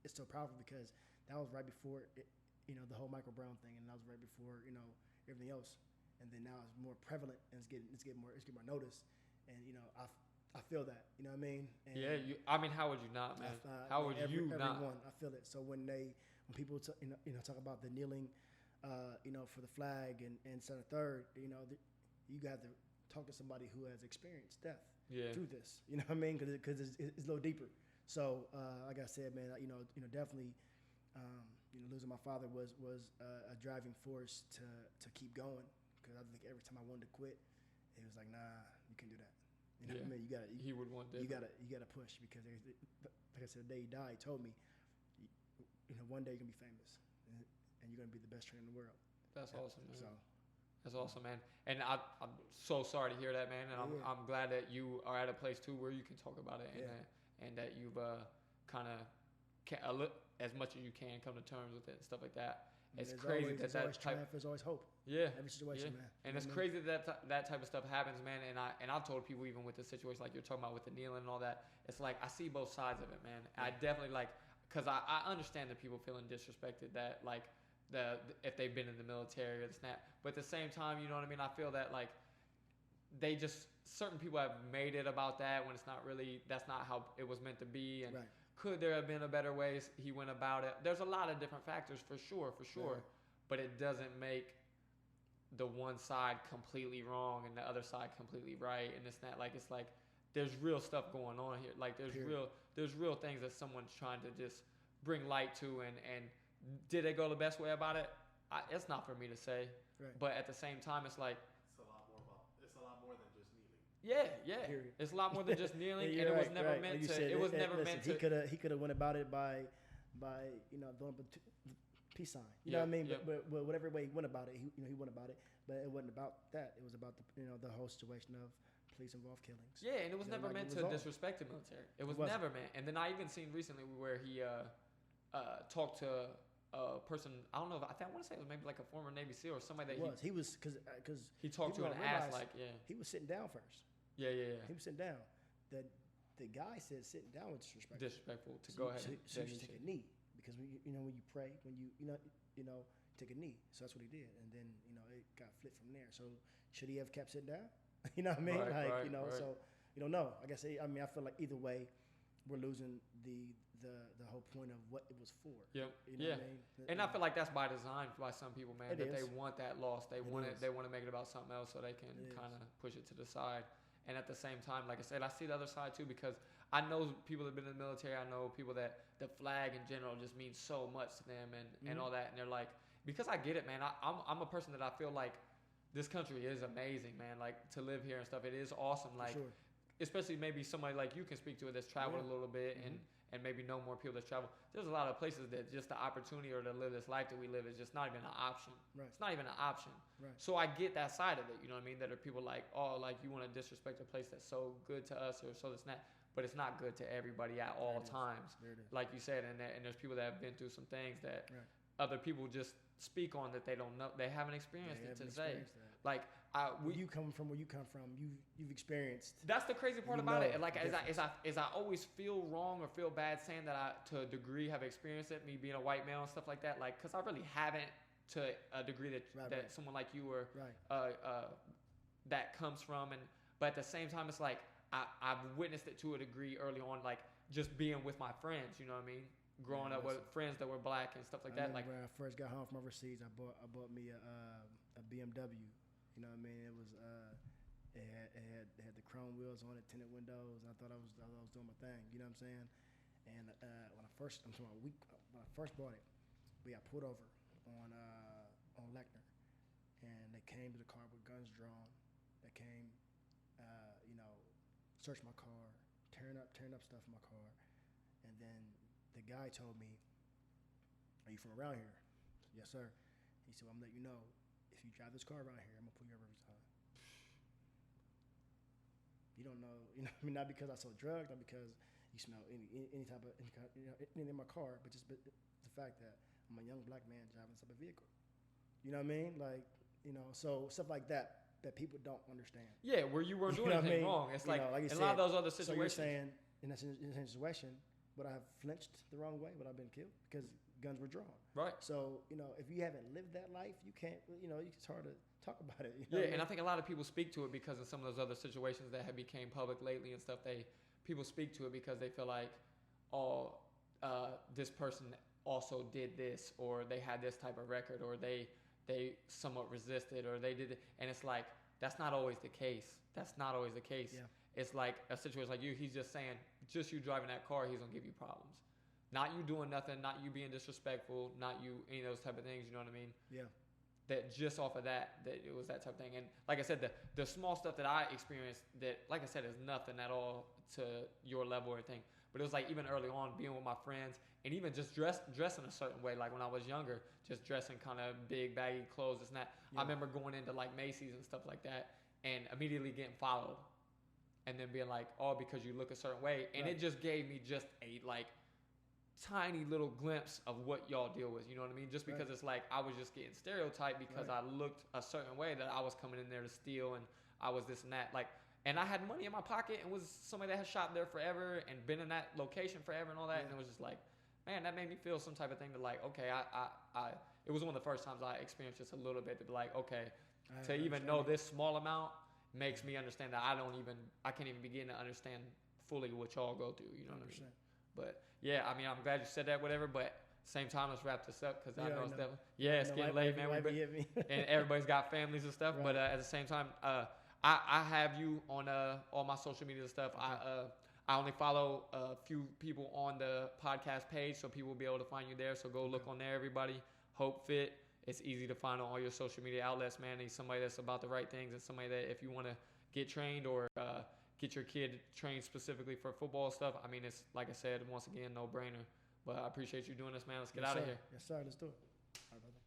it's so powerful because that was right before the whole Michael Brown thing, and that was right before everything else, and then now it's more prevalent and it's getting more notice, and I feel that, you know what I mean? And I mean, how would you not, man? How would you not? Everyone, I feel it. So when people talk about the kneeling, for the flag and center third, you got to talk to somebody who has experienced death through this. You know what I mean? Because it's a little deeper. So like I said, man, definitely, losing my father was a driving force to keep going. Because I think every time I wanted to quit, it was like, nah, you can't do that. You know what I mean? He would want that. You gotta push, because like I said, the day he died, he told me, one day you're gonna be famous, and you're gonna be the best trainer in the world. That's awesome, man. So that's awesome, man. And I'm so sorry to hear that, man. And I'm glad that you are at a place too where you can talk about it, and that you've kind of as much as you can come to terms with it and stuff like that. It's crazy that always triumph. There's always hope. Yeah. Every situation, man. And it's crazy that type of stuff happens, man. And I've told people, even with the situation like you're talking about with the kneeling and all that, it's like I see both sides of it, man. I definitely because I understand that people feeling disrespected, that if they've been in the military or this and that. But at the same time, you know what I mean? I feel that they just, certain people have made it about that when it's not really, that's not how it was meant to be. And could there have been a better way he went about it? There's a lot of different factors for sure. Right. But it doesn't make the one side completely wrong and the other side completely right, and it's not it's like there's real stuff going on here. Like there's real things that someone's trying to just bring light to, and did they go the best way about it? It's not for me to say. Right. But at the same time, it's like it's a lot more than just kneeling. Yeah. Period. It's a lot more than just kneeling, Yeah, and it was right, never right. meant Like you to. said, It was never listen, meant to. He could have went about it by doing the peace sign. You know what I mean? Yeah. But whatever way he went about it, he went about it. But it wasn't about that. It was about the whole situation of police involved killings. Yeah, and it was You know, never like, meant it to was all. disrespect the military. It was wasn't. never meant. And then I even seen recently where he talked to a person. I don't know. I want to say it was maybe like a former Navy SEAL or somebody that He was because he talked to people and don't asked realize like, yeah, he was sitting down first. yeah. He was sitting down. The guy said sitting down was disrespectful. Disrespectful to So go you- ahead. So you should take a knee because when you pray, when you take a knee. So that's what he did, and then it got flipped from there. So should he have kept sitting down? You know what I mean? Right, right, right. So you don't know. I guess I feel like either way, we're losing the whole point of what it was for. Yep. You know Yeah. what I mean? And I feel like that's by design by some people, man. It That they is. want that loss. They It want it. is. They want to make it about something else, so they can It is. kind of push it to the side. And at the same time, like I said, I see the other side too because I know people that have been in the military. I know people that the flag in general just means so much to them and all that. And they're like, because I get it, man. I'm a person that I feel like this country is amazing, man. Like to live here and stuff, it is awesome. Like, sure. especially maybe somebody like you can speak to it that's traveled a little bit and maybe know more people that's traveled. There's a lot of places that just the opportunity or to live this life that we live is just not even an option. Right. It's not even an option. Right. So I get that side of it. You know what I mean? That are people like, oh, like you want to disrespect a place that's so good to us or so that's not. But it's not good to everybody at all times. There it is. Like you said, and there's people that have been through some things that Right. other people just speak on that they don't know. They haven't experienced They it to haven't say. experienced that. Like Where you come from, you've experienced. that's the crazy part You about know it. And like the as I always feel wrong or feel bad saying that I to a degree have experienced it, me being a white male and stuff like that. Like because I really haven't to a degree that Right. someone like you or Right. that comes from. And but at the same time, it's like I've witnessed it to a degree early on, like just being with my friends. You know what I mean? Growing up with friends that were black and stuff like that. Like when I first got home from overseas, I bought me a BMW. You know what I mean? It was it had the chrome wheels on it, tinted windows. And I thought I was doing my thing. You know what I'm saying? And when I first bought it, we got pulled over on Lechner, and they came to the car with guns drawn. They came, searched my car, tearing up stuff in my car, and then the guy told me, "Are you from around here?" "Yes, sir." He said, "Well, I'm letting you know, if you drive this car around here, I'm gonna pull you over every time." You don't know, I mean, not because I sold drugs, not because you smell any type of anything in my car, but just the fact that I'm a young black man driving this type of vehicle. You know what I mean? Like, so stuff like that people don't understand. yeah, where you weren't You doing know what I anything mean? wrong. It's like like you in a lot of said, those other So situations. you're saying in that situation, would I have flinched the wrong way? Would I have been killed? Because guns were drawn. Right. So, if you haven't lived that life, you can't, it's hard to talk about it. Yeah, and I think a lot of people speak to it because of some of those other situations that have became public lately and stuff. People speak to it because they feel like, oh, this person also did this, or they had this type of record, or they somewhat resisted, or they did it. And it's like, that's not always the case. That's not always the case. Yeah. It's like a situation like you. He's just saying, just you driving that car, he's going to give you problems. Not you doing nothing, not you being disrespectful, not you, any of those type of things, you know what I mean? Yeah. That just off of that it was that type of thing. And like I said, the small stuff that I experienced that, like I said, is nothing at all to your level or anything. But it was like even early on being with my friends and even just dressing a certain way. Like when I was younger, just dressing kind of big, baggy clothes, this and that. Yeah. I remember going into like Macy's and stuff like that and immediately getting followed. And then being like, oh, because you look a certain way. And it just gave me just a like tiny little glimpse of what y'all deal with, you know what I mean? Just because it's like I was just getting stereotyped because I looked a certain way that I was coming in there to steal and I was this and that. Like, and I had money in my pocket and was somebody that had shopped there forever and been in that location forever and all that. And it was just like, man, that made me feel some type of thing to like, okay, I it was one of the first times I experienced just a little bit to be like, okay, to even know this small amount makes me understand that I can't even begin to understand fully what y'all go through, you know what I mean? But yeah, I mean, I'm glad you said that, whatever, but same time, let's wrap this up because I know it's definitely, it's getting late, man. And everybody's got families and stuff, but at the same time, I have you on all my social media and stuff. I only follow a few people on the podcast page, so people will be able to find you there. So go look on there, everybody. Hopefit. It's easy to find on all your social media outlets, man. He's somebody that's about the right things and somebody that if you want to get trained or get your kid trained specifically for football stuff, I mean, it's like I said, once again, no brainer. But I appreciate you doing this, man. Let's get out of here. Yes, sir. Let's do it. All right, brother.